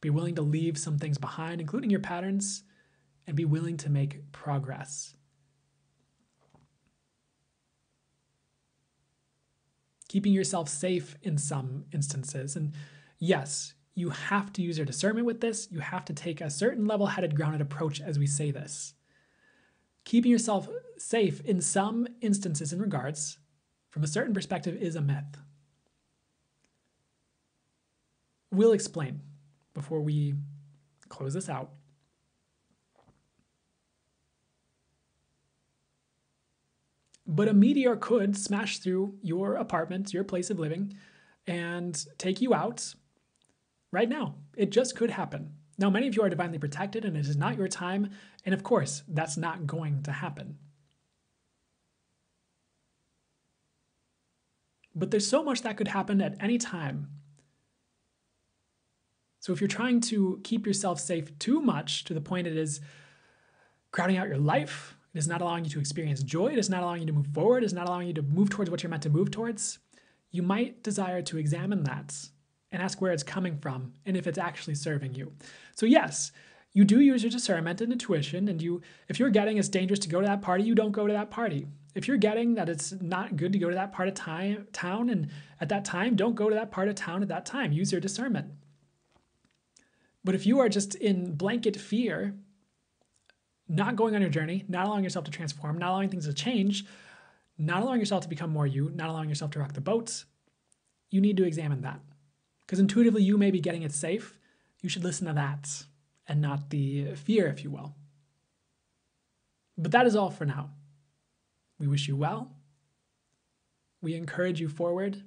Be willing to leave some things behind, including your patterns, and be willing to make progress. Keeping yourself safe in some instances. And yes, you have to use your discernment with this. You have to take a certain level-headed, grounded approach as we say this. Keeping yourself safe in some instances and regards, from a certain perspective, is a myth. We'll explain before we close this out. But a meteor could smash through your apartment, your place of living, and take you out right now. It just could happen. Now, many of you are divinely protected, and it is not your time. And of course, that's not going to happen. But there's so much that could happen at any time. So if you're trying to keep yourself safe too much to the point it is crowding out your life, it is not allowing you to experience joy, it is not allowing you to move forward, it is not allowing you to move towards what you're meant to move towards, you might desire to examine that and ask where it's coming from and if it's actually serving you. So yes, you do use your discernment and intuition, and if you're getting it's dangerous to go to that party, you don't go to that party. If you're getting that it's not good to go to that part of town and at that time, don't go to that part of town at that time. Use your discernment. But if you are just in blanket fear, not going on your journey, not allowing yourself to transform, not allowing things to change, not allowing yourself to become more you, not allowing yourself to rock the boat, you need to examine that. Because intuitively you may be getting it safe. You should listen to that and not the fear, if you will. But that is all for now. We wish you well. We encourage you forward.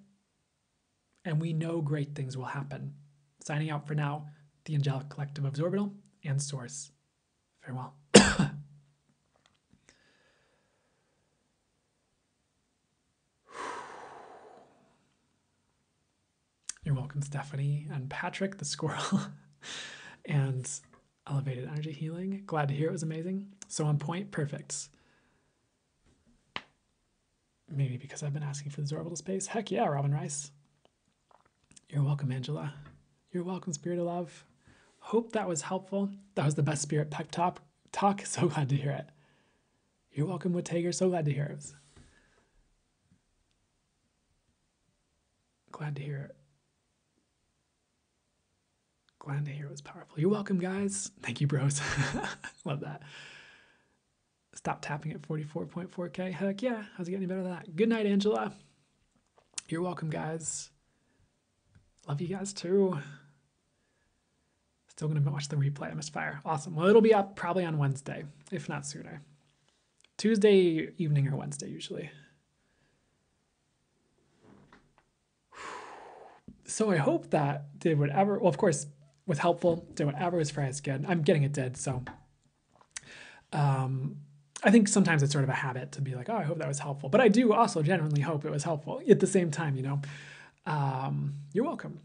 and we know great things will happen. Signing out for now, the Angelic Collective of Zorbital and Source. Farewell. You're welcome, Stephanie and Patrick, the squirrel, and Elevated Energy Healing. Glad to hear it was amazing. So on point, perfect. Maybe because I've been asking for the Zorbital space. Heck yeah, Robin Rice. You're welcome, Angela. You're welcome, Spirit of Love. Hope that was helpful. That was the best Spirit pep talk. So glad to hear it. You're welcome, Woodtager. So glad to hear it. Glad to hear it. Glad to hear it was powerful. You're welcome, guys. Thank you, bros. Love that. Stop tapping at 44.4K. Heck yeah. How's it getting better than that? Good night, Angela. You're welcome, guys. Love you guys too. Still going to watch the replay. I missed fire. Awesome. Well, it'll be up probably on Wednesday, if not sooner. Tuesday evening or Wednesday, usually. So I hope that did whatever, well, of course, was helpful, did whatever was for his good. I'm getting it did, so. I think sometimes it's sort of a habit to be like, oh, I hope that was helpful. But I do also genuinely hope it was helpful at the same time, you know. You're welcome.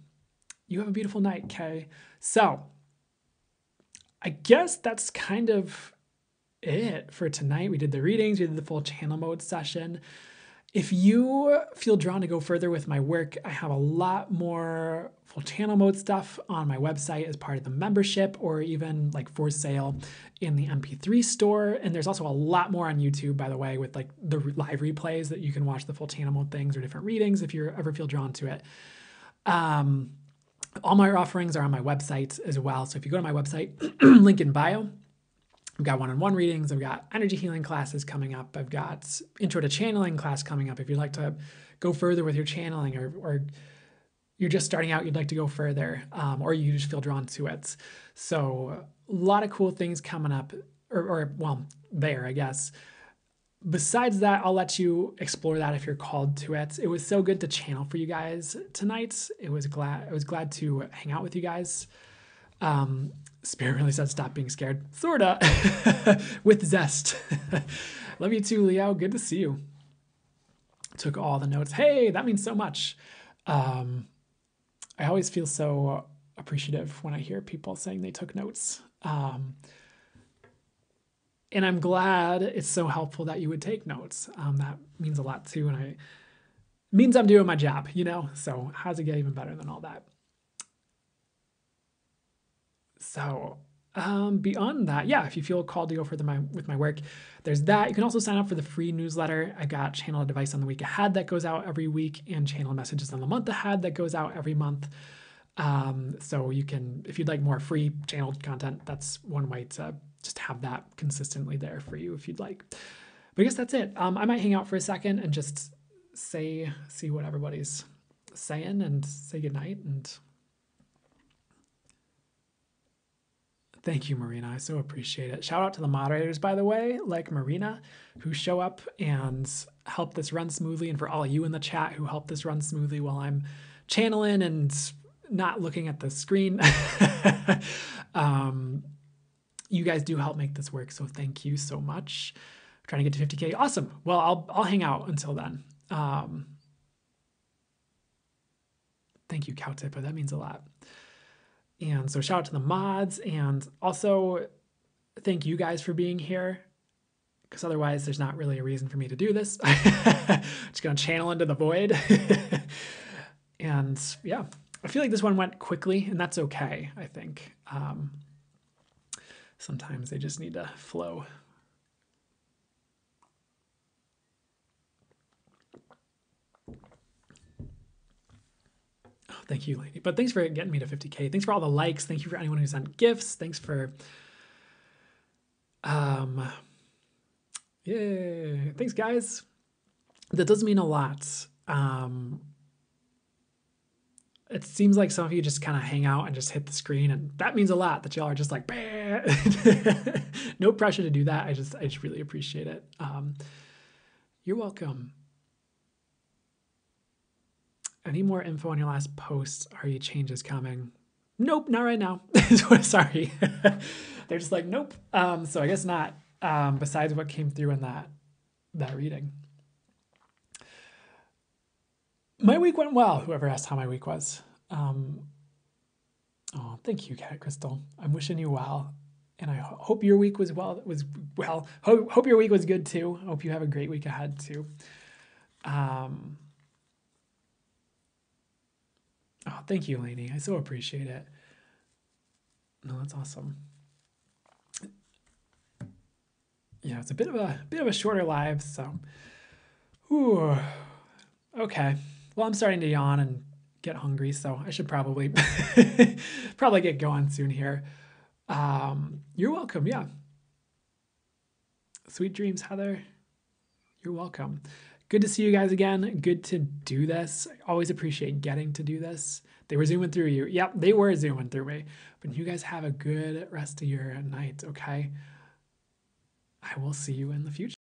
You have a beautiful night, Kay. So I guess that's kind of it for tonight. We did the readings. We did the full channel mode session. If you feel drawn to go further with my work, I have a lot more full channel mode stuff on my website as part of the membership, or even like for sale in the MP3 store. And there's also a lot more on YouTube, by the way, with like the live replays that you can watch the full channel mode things or different readings if you ever feel drawn to it. All my offerings are on my website as well. So if you go to my website, link in bio, I've got one-on-one readings. I've got energy healing classes coming up. I've got intro to channeling class coming up. If you'd like to go further with your channeling, or you're just starting out, you'd like to go further, or you just feel drawn to it. So a lot of cool things coming up, or well, there, I guess. Besides that, I'll let you explore that if you're called to it. It was so good to channel for you I was glad to hang out with you guys. Spirit really said stop being scared. Sorta. With zest. Love you too, Leo. Good to see you. Took all the notes. Hey, that means so much. I always feel so appreciative when I hear people saying they took notes. And I'm glad it's so helpful that you would take notes. That means a lot too. And it means I'm doing my job, you know? So how's it get even better than all that? So beyond that, yeah, if you feel called to go further with my work, there's that. You can also sign up for the free newsletter. I got Channel Advice on the Week Ahead that goes out every week, and Channel Messages on the Month Ahead that goes out every month. So you can, if you'd like more free channeled content, that's one way to just have that consistently there for you if you'd like. But I guess that's it. I might hang out for a second and just see what everybody's saying and say goodnight. And thank you, Marina. I so appreciate it. Shout out to the moderators, by the way, like Marina, who show up and help this run smoothly, and for all of you in the chat who help this run smoothly while I'm channeling and not looking at the screen. You guys do help make this work, so thank you so much. I'm trying to get to 50K. Awesome. Well, I'll hang out until then. Thank you, Cowtipper. That means a lot. And so shout out to the mods, and also thank you guys for being here, because otherwise there's not really a reason for me to do this. Just gonna channel into the void. And yeah, I feel like this one went quickly, and that's okay, I think. Sometimes they just need to flow. Oh, thank you, lady. But thanks for getting me to 50K. Thanks for all the likes. Thank you for anyone who sent gifts. Thanks for, yay. Thanks, guys. That does mean a lot. It seems like some of you just kind of hang out and just hit the screen, and that means a lot that y'all are just like, bah. No pressure to do that. I just really appreciate it. You're welcome. Any more info on your last post? Are you changes coming? Nope, not right now. Sorry. They're just like, nope. So I guess not. Besides what came through in that reading. My week went well. Whoever asked how my week was. Oh, thank you, Cat Crystal. I'm wishing you well, and I hope your week was well. Hope your week was good too. Hope you have a great week ahead too. Oh, thank you, Lainey. I so appreciate it. No, that's awesome. Yeah, it's a bit of a shorter live, so. Ooh, okay. Well, I'm starting to yawn and get hungry, so I should probably get going soon here. You're welcome. Yeah. Sweet dreams, Heather. You're welcome. Good to see you guys again. Good to do this. I always appreciate getting to do this. They were zooming through you. Yep, they were zooming through me. But you guys have a good rest of your night, okay? I will see you in the future.